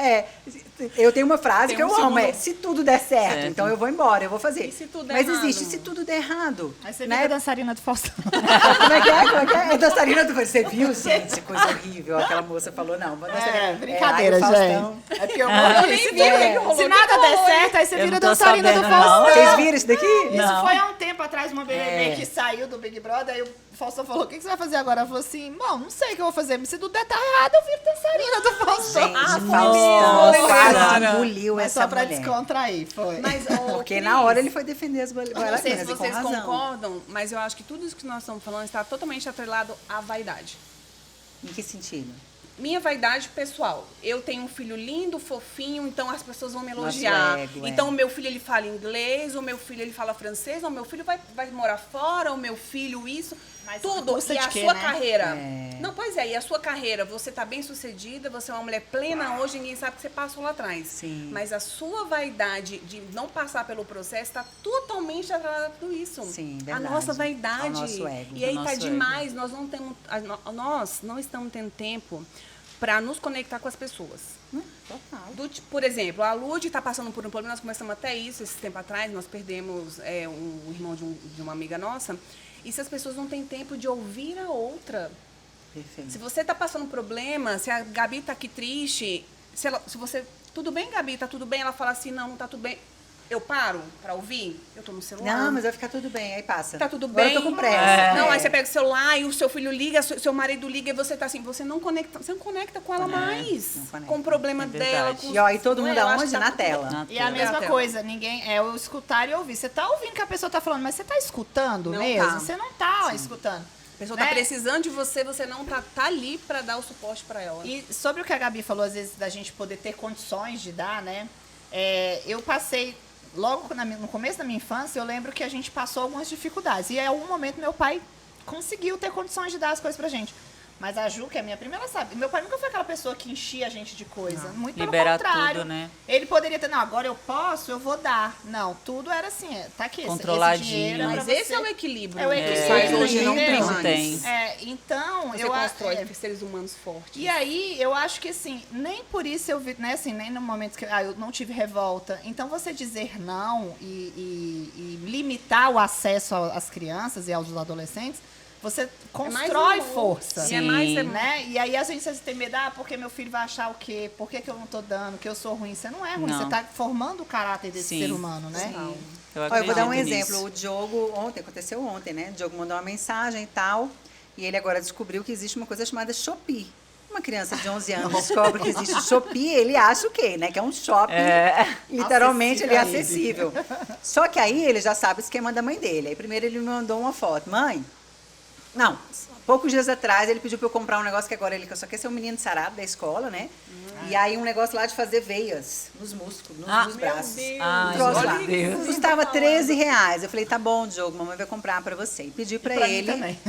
[SPEAKER 1] Eu tenho uma frase que eu amo, se tudo der certo, então eu vou embora, eu vou fazer.
[SPEAKER 4] E se tudo der
[SPEAKER 1] Mas
[SPEAKER 4] errado?
[SPEAKER 1] existe se tudo der errado.
[SPEAKER 2] Aí você
[SPEAKER 1] né?
[SPEAKER 2] vira dançarina do Faustão.
[SPEAKER 1] Como é que é? Como é que é? É dançarina do... Você viu, gente? Coisa horrível. Aquela moça falou, não.
[SPEAKER 2] Brincadeira,
[SPEAKER 1] aí o Faustão-
[SPEAKER 2] gente. É porque eu vou
[SPEAKER 4] nem vi,
[SPEAKER 2] Se nada der certo, aí você
[SPEAKER 3] Eu
[SPEAKER 2] vira
[SPEAKER 3] não tô
[SPEAKER 2] dançarina do
[SPEAKER 3] sabendo, não.
[SPEAKER 2] Faustão.
[SPEAKER 1] Vocês viram isso daqui?
[SPEAKER 2] Isso
[SPEAKER 3] Não.
[SPEAKER 2] foi há um tempo atrás, uma BBB que saiu do Big Brother, aí o Faustão falou, o que você vai fazer agora? Ela falou assim, bom, não sei o que eu vou fazer, mas se tudo der tá errado, eu viro dançarina do Faustão.
[SPEAKER 1] Gente,
[SPEAKER 3] Faustão,
[SPEAKER 1] Faustão quase
[SPEAKER 3] cara.
[SPEAKER 1] engoliu
[SPEAKER 2] Mas
[SPEAKER 1] essa
[SPEAKER 2] só pra
[SPEAKER 1] mulher.
[SPEAKER 2] descontrair, foi.
[SPEAKER 4] Mas,
[SPEAKER 1] Porque na hora ele foi defender as
[SPEAKER 4] Não sei se
[SPEAKER 1] bailarinas, e com
[SPEAKER 4] vocês
[SPEAKER 1] razão.
[SPEAKER 4] concordam, mas eu acho que tudo isso que nós estamos falando está totalmente atrelado à vaidade.
[SPEAKER 1] Em que sentido?
[SPEAKER 4] Minha vaidade pessoal. Eu tenho um filho lindo, fofinho, então as pessoas vão me
[SPEAKER 1] Nosso
[SPEAKER 4] elogiar.
[SPEAKER 1] ego,
[SPEAKER 4] Então o meu filho ele fala inglês, o meu filho ele fala francês, o meu filho vai morar fora, o meu filho isso,
[SPEAKER 2] Mas
[SPEAKER 4] tudo.
[SPEAKER 2] custa
[SPEAKER 4] E
[SPEAKER 2] de
[SPEAKER 4] a
[SPEAKER 2] quê,
[SPEAKER 4] sua
[SPEAKER 2] né?
[SPEAKER 4] carreira. Não, pois é, e a sua carreira, você tá bem sucedida, você é uma mulher plena hoje, ninguém sabe que você passou lá atrás.
[SPEAKER 1] Sim.
[SPEAKER 4] Mas a sua vaidade de não passar pelo processo está totalmente atrelada a tudo isso.
[SPEAKER 1] Sim,
[SPEAKER 4] A
[SPEAKER 1] verdade.
[SPEAKER 4] nossa vaidade.
[SPEAKER 1] Ao nosso ego.
[SPEAKER 4] E aí
[SPEAKER 3] Ao
[SPEAKER 4] tá
[SPEAKER 3] nosso
[SPEAKER 4] demais, nós não estamos tendo tempo para nos conectar com as pessoas.
[SPEAKER 1] Total.
[SPEAKER 4] Por exemplo, a Lud está passando por um problema, nós começamos até isso esse tempo atrás, nós perdemos um irmão de uma amiga nossa, e se as pessoas não têm tempo de ouvir a outra.
[SPEAKER 1] Perfeito.
[SPEAKER 4] Se você está passando um problema, se a Gabi está aqui triste, se você... Tudo bem, Gabi? Está tudo bem? Ela fala assim, não está tudo bem. Eu paro para ouvir? Eu estou no celular.
[SPEAKER 1] Não, mas vai ficar tudo bem, aí passa.
[SPEAKER 4] Tá tudo
[SPEAKER 1] Agora
[SPEAKER 4] bem?
[SPEAKER 1] eu tô com pressa.
[SPEAKER 4] Não, aí você pega o celular e o seu filho liga, seu marido liga e você tá assim, você não conecta com ela mais.
[SPEAKER 1] não conecta.
[SPEAKER 4] Com o problema
[SPEAKER 3] É
[SPEAKER 4] dela.
[SPEAKER 3] verdade.
[SPEAKER 4] Com,
[SPEAKER 1] E todo
[SPEAKER 4] não é?
[SPEAKER 1] mundo
[SPEAKER 4] Eu acho
[SPEAKER 1] aonde?
[SPEAKER 4] que tá
[SPEAKER 1] Na
[SPEAKER 4] tudo-
[SPEAKER 1] tela.
[SPEAKER 3] Na
[SPEAKER 2] E a
[SPEAKER 3] tela.
[SPEAKER 2] mesma
[SPEAKER 4] Tela.
[SPEAKER 2] coisa, ninguém é o escutar e ouvir. Você tá ouvindo o que a pessoa tá falando, mas você tá escutando
[SPEAKER 4] Não
[SPEAKER 2] mesmo?
[SPEAKER 4] tá.
[SPEAKER 2] Você não tá escutando.
[SPEAKER 4] A pessoa
[SPEAKER 2] né?
[SPEAKER 4] tá precisando de você, você não tá ali pra dar o suporte pra ela.
[SPEAKER 2] E sobre o que a Gabi falou, às vezes, da gente poder ter condições de dar, né? Eu passei, logo no começo da minha infância, eu lembro que a gente passou algumas dificuldades. E em algum momento meu pai conseguiu ter condições de dar as coisas pra gente. Mas a Ju, que é minha prima, ela sabe. Meu pai nunca foi aquela pessoa que enchia a gente de coisa. Muito pelo
[SPEAKER 3] Libera
[SPEAKER 2] contrário.
[SPEAKER 3] tudo, né?
[SPEAKER 2] Ele poderia ter, não, agora eu posso, eu vou dar. Não, tudo era assim, tá aqui.
[SPEAKER 3] Controladinho.
[SPEAKER 2] Esse dinheiro é pra
[SPEAKER 4] Mas esse
[SPEAKER 2] você.
[SPEAKER 4] é o equilíbrio.
[SPEAKER 2] É o
[SPEAKER 4] né?
[SPEAKER 2] equilíbrio.
[SPEAKER 1] Mas hoje não
[SPEAKER 2] entendeu?
[SPEAKER 1] tem.
[SPEAKER 3] tem.
[SPEAKER 2] Então,
[SPEAKER 4] Você
[SPEAKER 2] eu
[SPEAKER 4] constrói seres humanos fortes.
[SPEAKER 2] e aí, eu acho que assim, nem por isso eu vi, né, assim, nem no momento que eu não tive revolta. Então, você dizer não e limitar o acesso às crianças e aos adolescentes, você constrói
[SPEAKER 4] amor.
[SPEAKER 2] força.
[SPEAKER 4] E é mais
[SPEAKER 3] Sim.
[SPEAKER 2] Né? E aí, às vezes, você tem medo, porque meu filho vai achar o quê? Por que eu não tô dando? Que eu sou ruim. Você não é ruim,
[SPEAKER 3] Não.
[SPEAKER 2] você tá formando o caráter desse
[SPEAKER 3] Sim.
[SPEAKER 2] ser humano, né?
[SPEAKER 4] Sim.
[SPEAKER 1] Olha, eu vou dar um
[SPEAKER 3] acredito
[SPEAKER 1] exemplo.
[SPEAKER 3] nisso.
[SPEAKER 1] O Diogo, aconteceu ontem, né? O Diogo mandou uma mensagem e tal, e ele agora descobriu que existe uma coisa chamada Shopee. Uma criança de 11 anos descobre que existe Shopee, ele acha o quê, né? Que é um shopping, literalmente ele é acessível. Só que aí ele já sabe o esquema da mãe dele. Aí primeiro ele me mandou uma foto. Mãe, não, poucos dias atrás ele pediu para eu comprar um negócio que agora ele só quer ser um menino sarado da escola, né? E aí um negócio lá de fazer veias nos músculos, nos braços.
[SPEAKER 3] Ai,
[SPEAKER 1] Troço
[SPEAKER 3] meu
[SPEAKER 1] lá.
[SPEAKER 3] Deus.
[SPEAKER 1] Custava R$13. Eu falei, tá bom, Diogo, mamãe vai comprar pra você. E pedi pra
[SPEAKER 2] pra mim
[SPEAKER 1] ele.
[SPEAKER 2] também.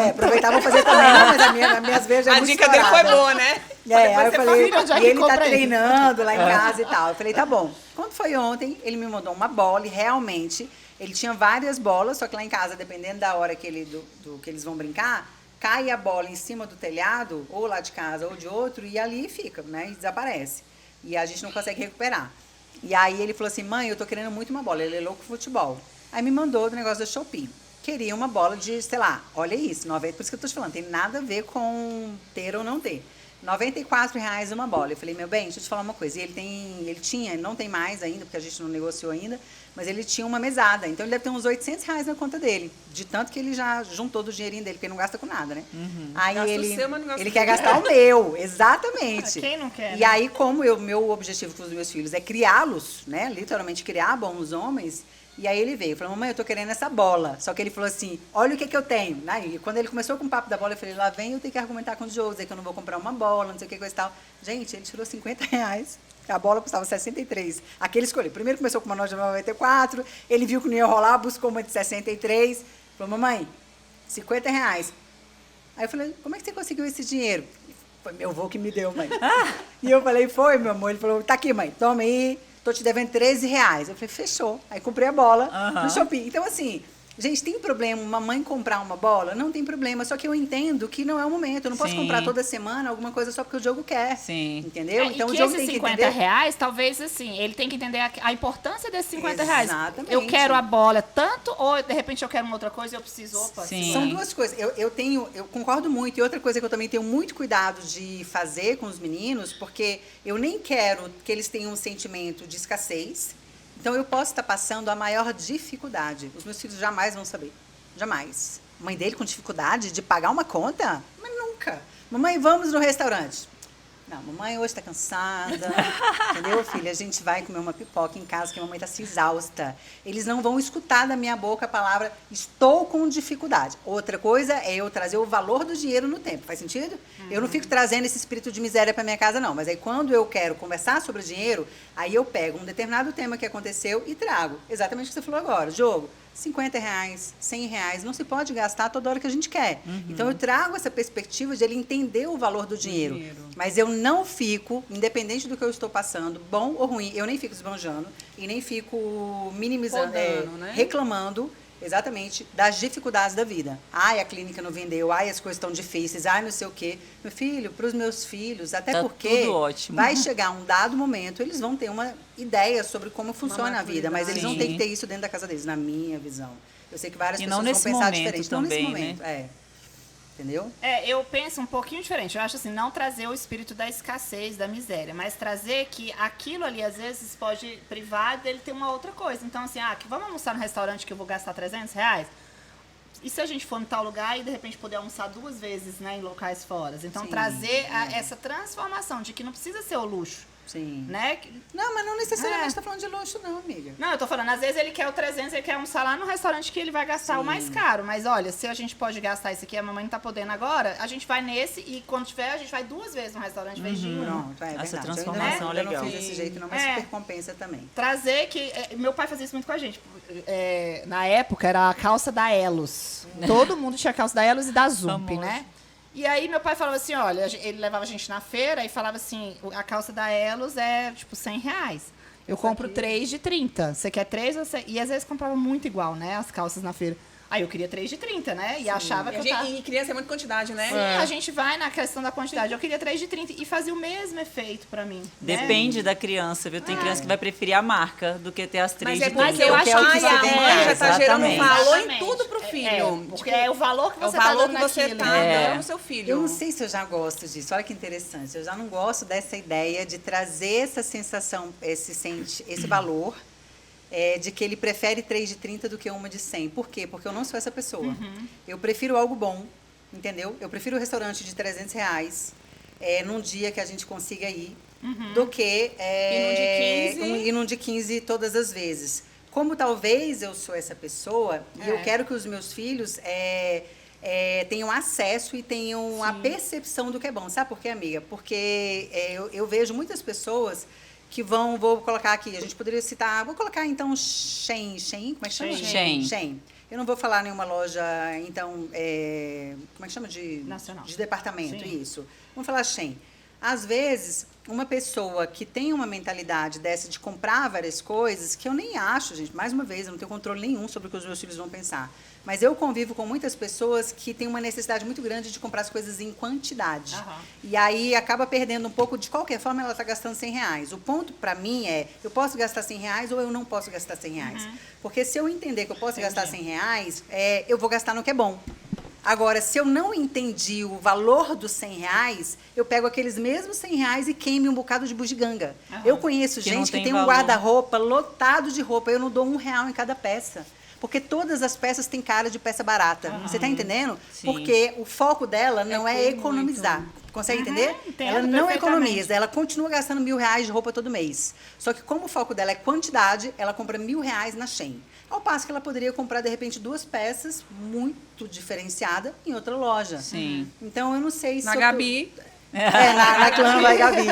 [SPEAKER 1] Aproveitar vou fazer também, não, mas as minhas veias já é
[SPEAKER 4] A
[SPEAKER 1] muito
[SPEAKER 4] dica dele foi
[SPEAKER 1] estourada.
[SPEAKER 4] boa, né?
[SPEAKER 1] Aí eu
[SPEAKER 2] você
[SPEAKER 1] falei,
[SPEAKER 2] família, onde é
[SPEAKER 1] e
[SPEAKER 2] que
[SPEAKER 1] ele tá
[SPEAKER 2] compra isso?
[SPEAKER 1] treinando lá em casa e tal. Eu falei, tá bom. Quando foi ontem, ele me mandou uma bola e realmente ele tinha várias bolas, só que lá em casa, dependendo da hora que eles vão brincar, cai a bola em cima do telhado, ou lá de casa, ou de outro, e ali fica, né? E desaparece. E a gente não consegue recuperar. E aí ele falou assim, mãe, eu tô querendo muito uma bola. Ele é louco por futebol. Aí me mandou do negócio da Shopee. Queria uma bola de, sei lá, olha isso, 90, por isso que eu tô te falando, tem nada a ver com ter ou não ter. R$ 94 uma bola. Eu falei, meu bem, deixa eu te falar uma coisa. E ele não tem mais ainda, porque a gente não negociou ainda, mas ele tinha uma mesada. Então ele deve ter uns R$ 800 na conta dele. De tanto que ele já juntou do dinheirinho dele, porque ele não gasta com nada, né? Aí
[SPEAKER 4] Gasta o
[SPEAKER 1] ele,
[SPEAKER 4] seu, mas não gasta
[SPEAKER 1] ele
[SPEAKER 4] o
[SPEAKER 1] quer
[SPEAKER 4] dele.
[SPEAKER 1] gastar o meu, exatamente.
[SPEAKER 2] Quem não quer,
[SPEAKER 1] E
[SPEAKER 2] né?
[SPEAKER 1] aí, como meu objetivo com os meus filhos é criá-los, né? Literalmente criar bons homens. E aí ele veio, falou, mamãe, eu tô querendo essa bola. Só que ele falou assim, olha o que eu tenho. E quando ele começou com o papo da bola, eu falei, lá vem eu tenho que argumentar com o Joe, dizer que eu não vou comprar uma bola, não sei o que, coisa e tal. Gente, ele tirou R$ 50. A bola custava 63. Aquele escolheu. Primeiro começou com uma nota de 94, ele viu que não ia rolar, buscou uma de 63. Falou, mamãe, R$ 50. Aí eu falei, como é que você conseguiu esse dinheiro? Foi meu avô que me deu, mãe. E eu falei, foi, meu amor. Ele falou, tá aqui, mãe, toma aí. Tô te devendo R$ 13. Eu falei, fechou. Aí comprei a bola no Shopee. Então, assim, gente, tem problema uma mãe comprar uma bola? Não tem problema. Só que eu entendo que não é o momento. Eu não posso
[SPEAKER 3] Sim.
[SPEAKER 1] comprar toda semana alguma coisa só porque o Diogo quer.
[SPEAKER 3] Sim.
[SPEAKER 1] Entendeu?
[SPEAKER 2] Então,
[SPEAKER 1] o
[SPEAKER 2] e que
[SPEAKER 1] Diogo
[SPEAKER 2] esses
[SPEAKER 1] tem que
[SPEAKER 2] R$ 50,
[SPEAKER 1] entender.
[SPEAKER 2] talvez assim, ele tem que entender a importância desses R$ 50.
[SPEAKER 1] Exatamente.
[SPEAKER 2] Eu quero a bola tanto, ou de repente eu quero uma outra coisa e eu preciso, opa,
[SPEAKER 3] Sim.
[SPEAKER 1] São duas coisas. Eu concordo muito. E outra coisa que eu também tenho muito cuidado de fazer com os meninos, porque eu nem quero que eles tenham um sentimento de escassez. Então, eu posso estar passando a maior dificuldade. Os meus filhos jamais vão saber. Jamais. Mãe dele com dificuldade de pagar uma conta? Mas nunca. Mamãe, vamos no restaurante. Não, mamãe hoje está cansada. Entendeu, filha? A gente vai comer uma pipoca em casa, que a mamãe está se exausta. Eles não vão escutar da minha boca a palavra estou com dificuldade. Outra coisa é eu trazer o valor do dinheiro no tempo. Faz sentido? Eu não fico trazendo esse espírito de miséria para minha casa, não. Mas aí quando eu quero conversar sobre o dinheiro, aí eu pego um determinado tema que aconteceu e trago. Exatamente o que você falou agora. Jogo. R$ 50, R$ 100, não se pode gastar toda hora que a gente quer. Então, eu trago essa perspectiva de ele entender o valor do dinheiro. Mas eu não fico, independente do que eu estou passando, bom ou ruim, eu nem fico esbanjando e nem fico minimizando,
[SPEAKER 4] Podando, né?
[SPEAKER 1] reclamando, exatamente, das dificuldades da vida. Ai, a clínica não vendeu, ai, as coisas estão difíceis, ai, não sei o quê. Meu filho, para os meus filhos, até
[SPEAKER 3] Tá
[SPEAKER 1] porque
[SPEAKER 3] tudo ótimo.
[SPEAKER 1] vai chegar um dado momento, eles vão ter uma ideia sobre como funciona a vida, mas eles vão ter que
[SPEAKER 3] Sim.
[SPEAKER 1] ter isso dentro da casa deles, na minha visão. Eu sei que várias
[SPEAKER 3] E
[SPEAKER 1] pessoas
[SPEAKER 3] não
[SPEAKER 1] vão
[SPEAKER 3] nesse
[SPEAKER 1] pensar
[SPEAKER 3] momento
[SPEAKER 1] diferente. Não nesse
[SPEAKER 3] também,
[SPEAKER 1] momento, Entendeu?
[SPEAKER 2] eu penso um pouquinho diferente. Eu acho assim, não trazer o espírito da escassez, da miséria, mas trazer que aquilo ali, às vezes, pode privar dele ter uma outra coisa. Então, assim, que vamos almoçar no restaurante que eu vou gastar R$ 300? E se a gente for em tal lugar e, de repente, poder almoçar 2 vezes, né, em locais fora? Então,
[SPEAKER 1] Sim,
[SPEAKER 2] trazer essa transformação de que não precisa ser o luxo,
[SPEAKER 1] Sim.
[SPEAKER 2] né?
[SPEAKER 1] Não, mas não necessariamente está falando de luxo, não, amiga.
[SPEAKER 2] Não, eu tô falando, às vezes ele quer o 300, ele quer almoçar lá no restaurante que ele vai gastar o mais caro. Mas olha, se a gente pode gastar isso aqui, a mamãe não tá podendo agora, a gente vai nesse e quando tiver, a gente vai 2 vezes no restaurante, em vez de uma.
[SPEAKER 1] Pronto, é
[SPEAKER 3] Essa
[SPEAKER 1] verdade.
[SPEAKER 3] transformação
[SPEAKER 1] eu ainda
[SPEAKER 3] legal.
[SPEAKER 1] não fiz desse jeito, não, mas
[SPEAKER 2] É.
[SPEAKER 1] super compensa também.
[SPEAKER 2] Trazer que... meu pai fazia isso muito com a gente. Na época, era a calça da Elos. Todo mundo tinha a calça da Elos e da Zump,
[SPEAKER 3] Famoso.
[SPEAKER 2] né? E aí meu pai falava assim, olha, ele levava a gente na feira e falava assim, a calça da Elos é tipo R$ 100. Eu compro 3 de 30. Você quer 3? E às vezes comprava muito igual, né? As calças na feira. Aí eu queria 3 de 30, né? E achava que eu tava...
[SPEAKER 4] E criança é muita quantidade, né?
[SPEAKER 2] Sim, a gente vai na questão da quantidade. Eu queria 3 de 30 e fazia o mesmo efeito pra mim. né?
[SPEAKER 3] Depende da criança, viu? Tem criança que vai preferir a marca do que ter as 3
[SPEAKER 4] Mas é
[SPEAKER 3] de
[SPEAKER 4] porque
[SPEAKER 3] 30.
[SPEAKER 4] o
[SPEAKER 1] Porque é o que
[SPEAKER 4] pai e
[SPEAKER 1] você
[SPEAKER 4] a
[SPEAKER 1] vem em
[SPEAKER 4] mãe já
[SPEAKER 1] casa,
[SPEAKER 4] tá gerando
[SPEAKER 3] exatamente.
[SPEAKER 4] valor em
[SPEAKER 2] Exatamente.
[SPEAKER 4] tudo pro filho.
[SPEAKER 2] Porque é o valor que
[SPEAKER 4] É o
[SPEAKER 2] você tá
[SPEAKER 4] valor
[SPEAKER 2] dando
[SPEAKER 4] que você
[SPEAKER 2] naquilo.
[SPEAKER 4] tá
[SPEAKER 3] É.
[SPEAKER 4] dando no seu filho.
[SPEAKER 1] Eu não sei se eu já gosto disso. Olha que interessante. Eu já não gosto dessa ideia de trazer essa sensação, esse valor de que ele prefere 3 de 30 do que uma de 100. Por quê? Porque eu não sou essa pessoa. Eu prefiro algo bom, entendeu? Eu prefiro um restaurante de R$ 300 num dia que a gente consiga ir do que ir num de 15 todas as vezes. Como talvez eu sou essa pessoa e eu quero que os meus filhos tenham acesso e tenham a percepção do que é bom. Sabe por quê, amiga? Porque eu vejo muitas pessoas que vou colocar aqui, a gente poderia citar, vou colocar então Shein, como é que chama?
[SPEAKER 3] Shein.
[SPEAKER 1] Eu não vou falar nenhuma loja, então, como é que chama?
[SPEAKER 2] Nacional.
[SPEAKER 1] De departamento,
[SPEAKER 2] Sim.
[SPEAKER 1] isso. Vamos falar Shein. Às vezes, uma pessoa que tem uma mentalidade dessa de comprar várias coisas, que eu nem acho, gente, mais uma vez, eu não tenho controle nenhum sobre o que os meus filhos vão pensar. Mas eu convivo com muitas pessoas que têm uma necessidade muito grande de comprar as coisas em quantidade. E aí acaba perdendo um pouco, de qualquer forma, ela está gastando R$100. O ponto para mim é, eu posso gastar R$100 ou eu não posso gastar R$100. Porque se eu entender que eu posso gastar R$100, eu vou gastar no que é bom. Agora, se eu não entendi o valor dos R$100, eu pego aqueles mesmos R$100 e queime um bocado de bugiganga. Eu conheço
[SPEAKER 3] Que não
[SPEAKER 1] gente que
[SPEAKER 3] tem
[SPEAKER 1] tem um
[SPEAKER 3] valor.
[SPEAKER 1] guarda-roupa lotado de roupa, eu não dou R$1 em cada peça. Porque todas as peças têm cara de peça barata. Você está entendendo?
[SPEAKER 3] Sim.
[SPEAKER 1] Porque o foco dela não é
[SPEAKER 4] ter
[SPEAKER 1] economizar. Consegue entender?
[SPEAKER 2] entendo
[SPEAKER 1] Ela não
[SPEAKER 2] perfeitamente.
[SPEAKER 1] economiza, ela continua gastando R$1.000 de roupa todo mês. Só que como o foco dela é quantidade, ela compra R$1.000 na Shein. Ao passo que ela poderia comprar, de repente, 2 peças muito diferenciadas em outra loja.
[SPEAKER 3] Sim.
[SPEAKER 1] Então, eu não sei se...
[SPEAKER 4] Na
[SPEAKER 1] eu-
[SPEAKER 4] Gabi,
[SPEAKER 1] na clã vai Gabi.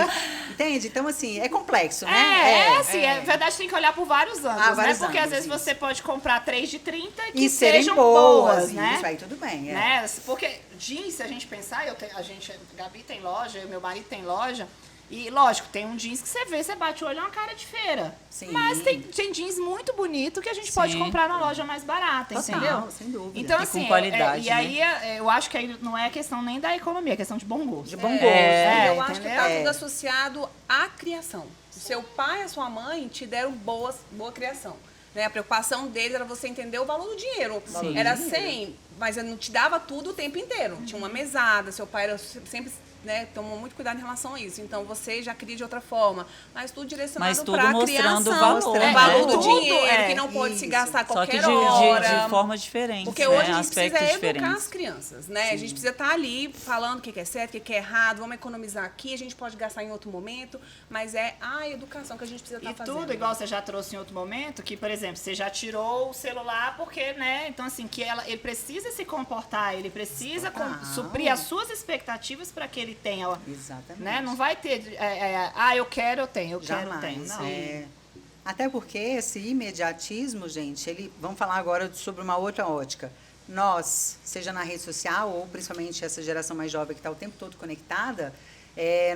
[SPEAKER 1] Entende? Então, assim, é complexo, né?
[SPEAKER 2] É verdade, tem que olhar por vários ângulos,
[SPEAKER 1] vários
[SPEAKER 2] né? Porque às
[SPEAKER 1] ângulos,
[SPEAKER 2] vezes você pode comprar 3 de 30 que
[SPEAKER 1] E serem
[SPEAKER 2] sejam
[SPEAKER 1] boas,
[SPEAKER 2] né?
[SPEAKER 1] isso aí tudo bem. É.
[SPEAKER 2] Né? Porque jeans, se a gente pensar, a Gabi tem loja, meu marido tem loja, e lógico, tem um jeans que você vê, você bate o olho, é uma cara de feira.
[SPEAKER 1] Sim.
[SPEAKER 2] Mas tem jeans muito bonito que a gente pode
[SPEAKER 3] Sim.
[SPEAKER 2] comprar na loja mais barata,
[SPEAKER 1] Total,
[SPEAKER 2] entendeu?
[SPEAKER 1] sem dúvida.
[SPEAKER 2] Então,
[SPEAKER 3] E com
[SPEAKER 2] assim,
[SPEAKER 3] qualidade,
[SPEAKER 2] e aí eu acho que aí não é questão nem da economia, é questão de bom gosto.
[SPEAKER 1] De bom gosto.
[SPEAKER 4] eu acho que
[SPEAKER 2] entendeu?
[SPEAKER 4] está
[SPEAKER 1] É.
[SPEAKER 4] tudo associado à criação. O seu pai e a sua mãe te deram boa criação. Né? A preocupação deles era você entender o valor do dinheiro.
[SPEAKER 3] Sim.
[SPEAKER 4] Era 100, mas eu não te dava tudo o tempo inteiro. Tinha uma mesada, seu pai era sempre, né, tomou muito cuidado em relação a isso. Então você já queria de outra forma. Mas tudo
[SPEAKER 3] Mas
[SPEAKER 4] direcionado
[SPEAKER 3] tudo
[SPEAKER 4] para a
[SPEAKER 3] mostrando
[SPEAKER 4] criação.
[SPEAKER 3] o valor,
[SPEAKER 4] O valor
[SPEAKER 3] né?
[SPEAKER 4] do
[SPEAKER 2] Tudo,
[SPEAKER 4] dinheiro, que não pode se
[SPEAKER 1] isso.
[SPEAKER 4] gastar a
[SPEAKER 3] Só que
[SPEAKER 4] qualquer hora.
[SPEAKER 3] de forma diferente,
[SPEAKER 4] Porque
[SPEAKER 3] né?
[SPEAKER 4] hoje a gente precisa
[SPEAKER 3] Aspectos
[SPEAKER 4] educar
[SPEAKER 3] diferentes.
[SPEAKER 4] as crianças, né? A gente precisa estar ali falando o que é certo, o que é errado, vamos economizar aqui, a gente pode gastar em outro momento, mas é a educação que a gente precisa estar
[SPEAKER 2] E
[SPEAKER 4] fazendo.
[SPEAKER 2] tudo, igual você já trouxe em outro momento, que, por exemplo, você já tirou o celular porque, né? Então, assim, que ele precisa se comportar, ele precisa
[SPEAKER 1] Total.
[SPEAKER 2] suprir as suas expectativas para que ele tenha,
[SPEAKER 1] Exatamente.
[SPEAKER 2] né? Não vai ter, eu quero, eu tenho, eu quero, eu tenho.
[SPEAKER 1] Jamais.
[SPEAKER 2] Não.
[SPEAKER 1] É. Até porque esse imediatismo, gente, vamos falar agora sobre uma outra ótica. Nós, seja na rede social ou principalmente essa geração mais jovem que está o tempo todo conectada,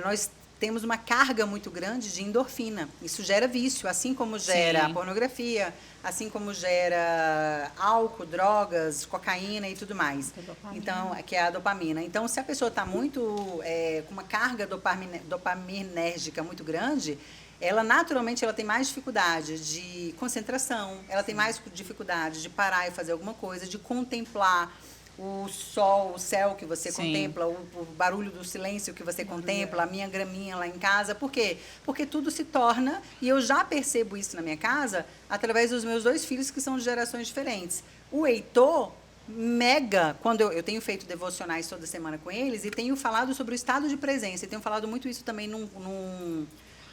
[SPEAKER 1] nós temos uma carga muito grande de endorfina. Isso gera vício, assim como gera
[SPEAKER 3] Sim.
[SPEAKER 1] a pornografia, assim como gera álcool, drogas, cocaína e tudo mais. Então, que é a dopamina. Então, se a pessoa está muito com uma carga dopaminérgica muito grande, ela naturalmente ela tem mais dificuldade de concentração, ela tem mais dificuldade de parar e fazer alguma coisa, de contemplar o sol, o céu que você
[SPEAKER 3] Sim.
[SPEAKER 1] contempla, o barulho do silêncio que você contempla, a minha graminha lá em casa. Por quê? Porque tudo se torna, e eu já percebo isso na minha casa, através dos meus 2 filhos que são de gerações diferentes. O Heitor, quando eu tenho feito devocionais toda semana com eles e tenho falado sobre o estado de presença, e tenho falado muito isso também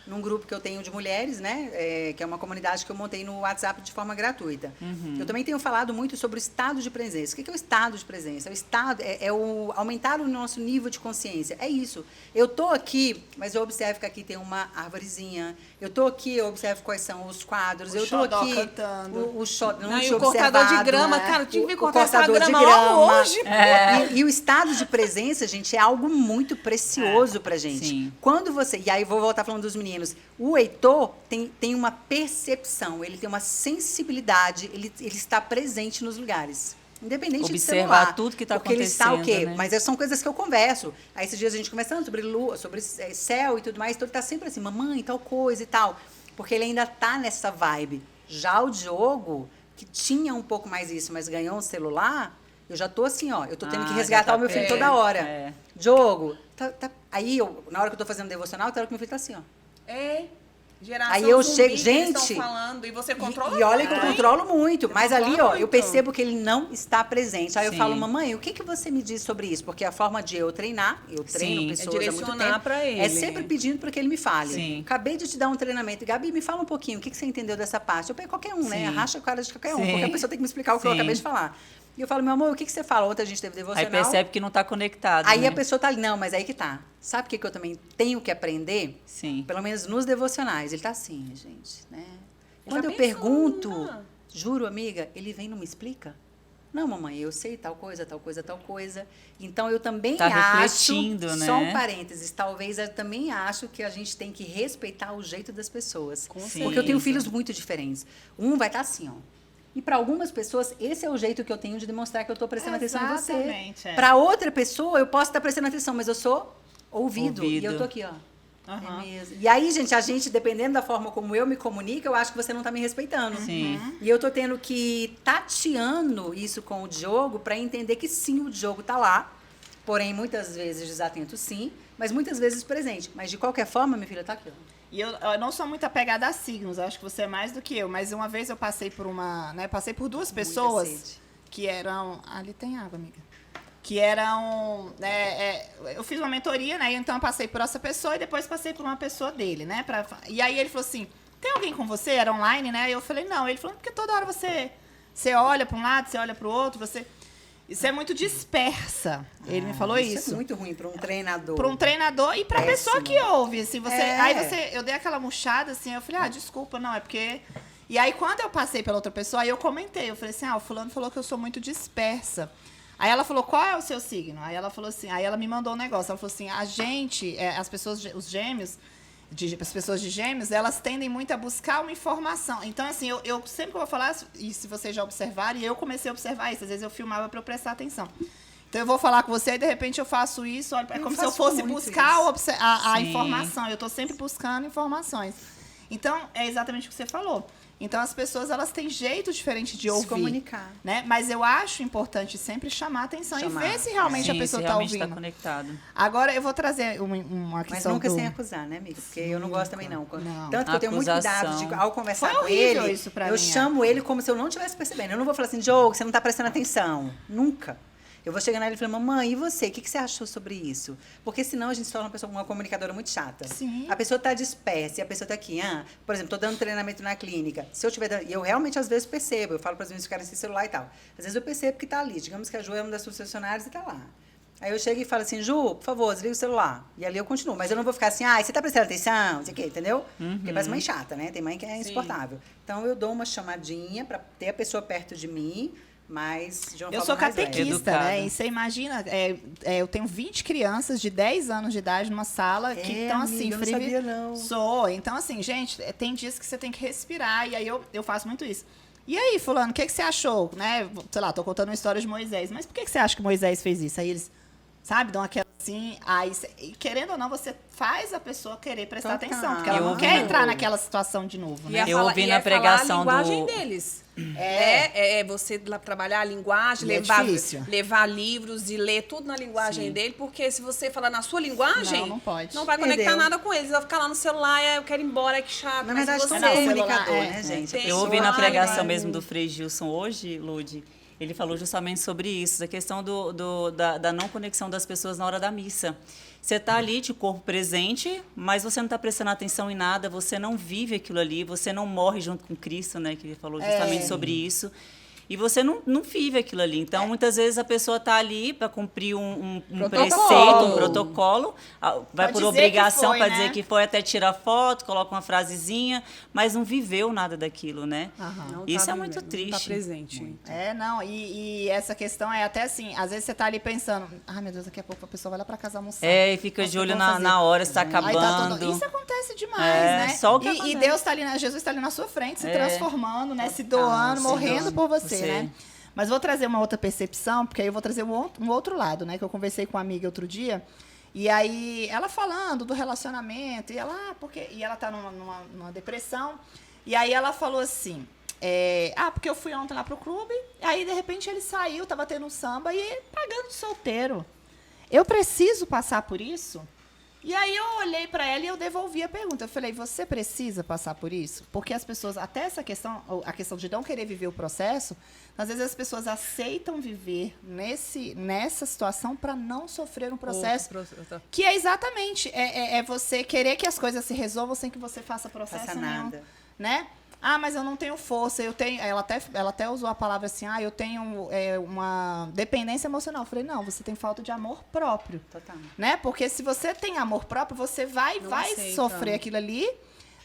[SPEAKER 1] num grupo que eu tenho de mulheres, né? Que é uma comunidade que eu montei no WhatsApp de forma gratuita. Eu também tenho falado muito sobre o estado de presença. O que é o estado de presença? O estado é o aumentar o nosso nível de consciência. É isso. Eu estou aqui, mas eu observo que aqui tem uma arvorezinha. Eu estou aqui, eu observo quais são os quadros.
[SPEAKER 2] O
[SPEAKER 1] eu estou
[SPEAKER 2] xodó
[SPEAKER 1] aqui.
[SPEAKER 2] cantando.
[SPEAKER 1] O xodó, não
[SPEAKER 4] Não, e
[SPEAKER 1] tinha
[SPEAKER 4] o cortador de
[SPEAKER 1] observado,
[SPEAKER 4] grama,
[SPEAKER 1] né?
[SPEAKER 4] cara, eu tive que
[SPEAKER 1] O
[SPEAKER 4] cortar essa
[SPEAKER 1] cortador de
[SPEAKER 4] grama logo hoje.
[SPEAKER 1] E o estado de presença, gente, é algo muito precioso pra gente.
[SPEAKER 3] Sim.
[SPEAKER 1] Quando você. E aí vou voltar falando dos meninos. O Heitor tem uma percepção, ele tem uma sensibilidade, ele está presente nos lugares. Independente de
[SPEAKER 3] Observar
[SPEAKER 1] celular.
[SPEAKER 3] tudo que está
[SPEAKER 1] porque ele está o quê?
[SPEAKER 3] acontecendo, né?
[SPEAKER 1] Mas são coisas que eu converso. Aí esses dias a gente conversando sobre lua, sobre céu e tudo mais, então ele está sempre assim, mamãe, tal coisa e tal. Porque ele ainda está nessa vibe. Já o Diogo, que tinha um pouco mais isso, mas ganhou um celular, eu já tô assim, ó, eu tô tendo que
[SPEAKER 3] já
[SPEAKER 1] resgatar
[SPEAKER 3] tá
[SPEAKER 1] o meu filho
[SPEAKER 3] perto.
[SPEAKER 1] toda hora.
[SPEAKER 3] É.
[SPEAKER 1] Diogo, aí na hora que eu tô fazendo devocional, tem hora que meu filho tá assim, ó.
[SPEAKER 4] Geração
[SPEAKER 1] Aí eu
[SPEAKER 4] zumbi
[SPEAKER 1] chego,
[SPEAKER 4] que eles
[SPEAKER 1] gente,
[SPEAKER 4] estão falando, e você controla
[SPEAKER 1] E olha que eu
[SPEAKER 4] também.
[SPEAKER 1] controlo muito, mas ali, ó,
[SPEAKER 4] controla
[SPEAKER 1] eu
[SPEAKER 4] muito.
[SPEAKER 1] percebo que ele não está presente. Aí eu
[SPEAKER 3] Sim.
[SPEAKER 1] falo, mamãe, o que você me diz sobre isso? Porque a forma de eu treinar, eu treino
[SPEAKER 3] Sim.
[SPEAKER 1] pessoas
[SPEAKER 4] É
[SPEAKER 1] há muito
[SPEAKER 4] direcionar
[SPEAKER 1] tempo,
[SPEAKER 4] pra ele.
[SPEAKER 1] é sempre pedindo para que ele me fale.
[SPEAKER 3] Sim.
[SPEAKER 1] Acabei de te dar um treinamento. Gabi, me fala um pouquinho, o que você entendeu dessa parte? Eu pego qualquer um, né?
[SPEAKER 3] Sim.
[SPEAKER 1] Arracha a cara de qualquer um,
[SPEAKER 3] Sim.
[SPEAKER 1] porque a pessoa tem que me explicar o que eu
[SPEAKER 3] Sim.
[SPEAKER 1] acabei de falar. E eu falo, meu amor, o que você fala? Ontem a gente teve
[SPEAKER 3] Aí
[SPEAKER 1] devocional.
[SPEAKER 3] percebe que não está conectado,
[SPEAKER 1] Aí
[SPEAKER 3] né?
[SPEAKER 1] a pessoa tá ali, não, mas aí que tá. Sabe o que eu também tenho que aprender?
[SPEAKER 3] Sim.
[SPEAKER 1] Pelo menos nos devocionais. Ele tá assim, gente, né?
[SPEAKER 4] Já
[SPEAKER 1] Quando eu
[SPEAKER 4] pensou,
[SPEAKER 1] pergunto,
[SPEAKER 4] nunca?
[SPEAKER 1] juro, amiga, ele vem e não me explica? Não, mamãe, eu sei tal coisa, tal coisa, tal coisa. Então, eu também
[SPEAKER 3] Tá
[SPEAKER 1] acho,
[SPEAKER 3] refletindo, né?
[SPEAKER 1] só um parênteses, talvez eu também acho que a gente tem que respeitar o jeito das pessoas. Porque eu tenho filhos muito diferentes. Um vai estar assim, ó. E para algumas pessoas, esse é o jeito que eu tenho de demonstrar que eu estou prestando atenção em você.
[SPEAKER 2] Exatamente,
[SPEAKER 1] Para outra pessoa, eu posso estar prestando atenção, mas eu sou ouvido. E eu tô aqui, ó.
[SPEAKER 2] Aham.
[SPEAKER 1] É mesmo. E aí, gente, dependendo da forma como eu me comunico, eu acho que você não tá me respeitando.
[SPEAKER 3] Sim.
[SPEAKER 1] E eu tô tendo que tateando isso com o Diogo para entender que sim, o Diogo tá lá. Porém, muitas vezes desatento, sim. Mas muitas vezes presente. Mas de qualquer forma, minha filha tá aqui, ó.
[SPEAKER 2] E eu não sou muito apegada a signos, acho que você é mais do que eu. Mas uma vez eu passei por passei por duas
[SPEAKER 1] Muita
[SPEAKER 2] pessoas
[SPEAKER 1] sede.
[SPEAKER 2] que eram... Ali tem água, amiga. Que eram... eu fiz uma mentoria, né? Então eu passei por essa pessoa e depois passei por uma pessoa dele, né? E aí ele falou assim, tem alguém com você? Era online, né? E eu falei, não. Ele falou, porque toda hora você olha para um lado, você olha para o outro, Isso é muito dispersa. Ele me falou isso.
[SPEAKER 1] É muito ruim para um treinador.
[SPEAKER 2] Para um treinador e para a pessoa que ouve. Assim,
[SPEAKER 1] É.
[SPEAKER 2] eu dei aquela murchada, assim, eu falei, desculpa, não, é porque... E aí, quando eu passei pela outra pessoa, aí eu comentei, eu falei assim, o fulano falou que eu sou muito dispersa. Aí ela falou, qual é o seu signo? Aí ela falou assim, aí ela me mandou um negócio, ela falou assim, a gente, as pessoas, os gêmeos, as pessoas de gêmeos, elas tendem muito a buscar uma informação. Então, assim, eu sempre que eu vou falar, e se vocês já observarem, eu comecei a observar isso, às vezes eu filmava para eu prestar atenção. Então, eu vou falar com você e, de repente, eu faço isso, olha, é como se eu fosse buscar a informação. Eu estou sempre buscando informações. Então, é exatamente o que você falou. Então, as pessoas, elas têm jeito diferente de ouvir.
[SPEAKER 1] Se comunicar.
[SPEAKER 2] Né? Mas eu acho importante sempre chamar a atenção e ver se realmente a pessoa está ouvindo.
[SPEAKER 3] Está conectado.
[SPEAKER 2] Agora, eu vou trazer uma questão.
[SPEAKER 1] Mas nunca sem acusar, né, amiga? Porque eu não gosto também, não.
[SPEAKER 2] Não.
[SPEAKER 1] Tanto que eu tenho muito cuidado de, ao conversar
[SPEAKER 2] Foi
[SPEAKER 1] com
[SPEAKER 2] horrível
[SPEAKER 1] ele,
[SPEAKER 2] isso pra
[SPEAKER 1] eu
[SPEAKER 2] mim,
[SPEAKER 1] chamo ele como se eu não estivesse percebendo. Eu não vou falar assim, Diogo, você não está prestando atenção. Nunca. Eu vou chegar nele e falar, mamãe, e você? O que você achou sobre isso? Porque senão a gente se torna uma comunicadora muito chata.
[SPEAKER 2] Sim.
[SPEAKER 1] A pessoa está dispersa e a pessoa está aqui. Por exemplo, estou dando treinamento na clínica. Se eu tiver dando, e eu realmente às vezes percebo, eu falo para os meninos ficarem sem celular e tal. Às vezes eu percebo que está ali. Digamos que a Ju é uma das suas funcionárias e está lá. Aí eu chego e falo assim, Ju, por favor, desliga o celular. E ali eu continuo. Mas eu não vou ficar assim, você está prestando atenção? Não sei o quê, entendeu? Porque parece mãe chata, né? Tem mãe que é insuportável. Então eu dou uma chamadinha para ter a pessoa perto de mim. Mas de uma
[SPEAKER 2] eu
[SPEAKER 1] forma
[SPEAKER 2] sou
[SPEAKER 1] mais leve.
[SPEAKER 2] catequista, né? E você imagina, eu tenho 20 crianças de 10 anos de idade numa sala que estão assim,
[SPEAKER 1] eu não sabia, não.
[SPEAKER 2] Sou. Então, assim, gente, tem dias que você tem que respirar, e aí eu faço muito isso. E aí, fulano, o que você achou? Né? Sei lá, tô contando uma história de Moisés, mas por que você acha que Moisés fez isso? Aí eles, sabe, dão aquela assim, querendo ou não, você faz a pessoa querer prestar atenção, porque ela não quer entrar naquela situação de novo, né?
[SPEAKER 3] Eu ouvi na pregação
[SPEAKER 4] a linguagem deles. Você lá trabalhar a linguagem, levar livros e ler tudo na linguagem dele, porque se você falar na sua linguagem,
[SPEAKER 2] não pode.
[SPEAKER 4] Não vai conectar nada com eles. Vai ficar lá no celular, eu quero ir embora, que chato.
[SPEAKER 1] Na verdade,
[SPEAKER 4] você
[SPEAKER 1] você é comunicador, né, gente?
[SPEAKER 3] Eu ouvi na pregação mesmo do Frei Gilson hoje, Lude, ele falou justamente sobre isso, a questão da não conexão das pessoas na hora da missa. Você está ali de corpo presente, mas você não está prestando atenção em nada, você não vive aquilo ali, você não morre junto com Cristo, né? Que ele falou justamente sobre isso. E você não vive aquilo ali. Então, muitas vezes, a pessoa está ali para cumprir um preceito, um protocolo, vai por obrigação para dizer que foi, até tira foto, coloca uma frasezinha, mas não viveu nada daquilo, né? Isso é muito triste.
[SPEAKER 4] Não está presente.
[SPEAKER 1] Muito.
[SPEAKER 2] E essa questão é até assim, às vezes você está ali pensando, meu Deus, daqui a pouco a pessoa vai lá para casa almoçar.
[SPEAKER 3] E fica de olho na hora, está acabando.
[SPEAKER 2] Isso acontece demais, né?
[SPEAKER 3] Só o que acontece.
[SPEAKER 2] E Deus está ali, Jesus está ali na sua frente, se transformando, né? Se doando, morrendo por você. Né? Mas vou trazer uma outra percepção, porque aí eu vou trazer um outro lado, né? Que eu conversei com uma amiga outro dia, e aí ela falando do relacionamento, e ela tá numa depressão, e aí ela falou assim, porque eu fui ontem lá pro clube, aí de repente ele saiu, tava tendo um samba, e pagando de solteiro. Eu preciso passar por isso? E aí eu olhei para ela e eu devolvi a pergunta. Eu falei, você precisa passar por isso? Porque as pessoas, até essa questão, a questão de não querer viver o processo, às vezes as pessoas aceitam viver nessa situação para não sofrer um processo. Que é exatamente, você querer que as coisas se resolvam sem que você faça processo nenhum.
[SPEAKER 1] Nada.
[SPEAKER 2] Né? Mas eu não tenho força, ela até usou a palavra assim, eu tenho uma dependência emocional. Eu falei, não, você tem falta de amor próprio.
[SPEAKER 1] Total.
[SPEAKER 2] Né? Porque se você tem amor próprio, você vai sofrer aquilo ali,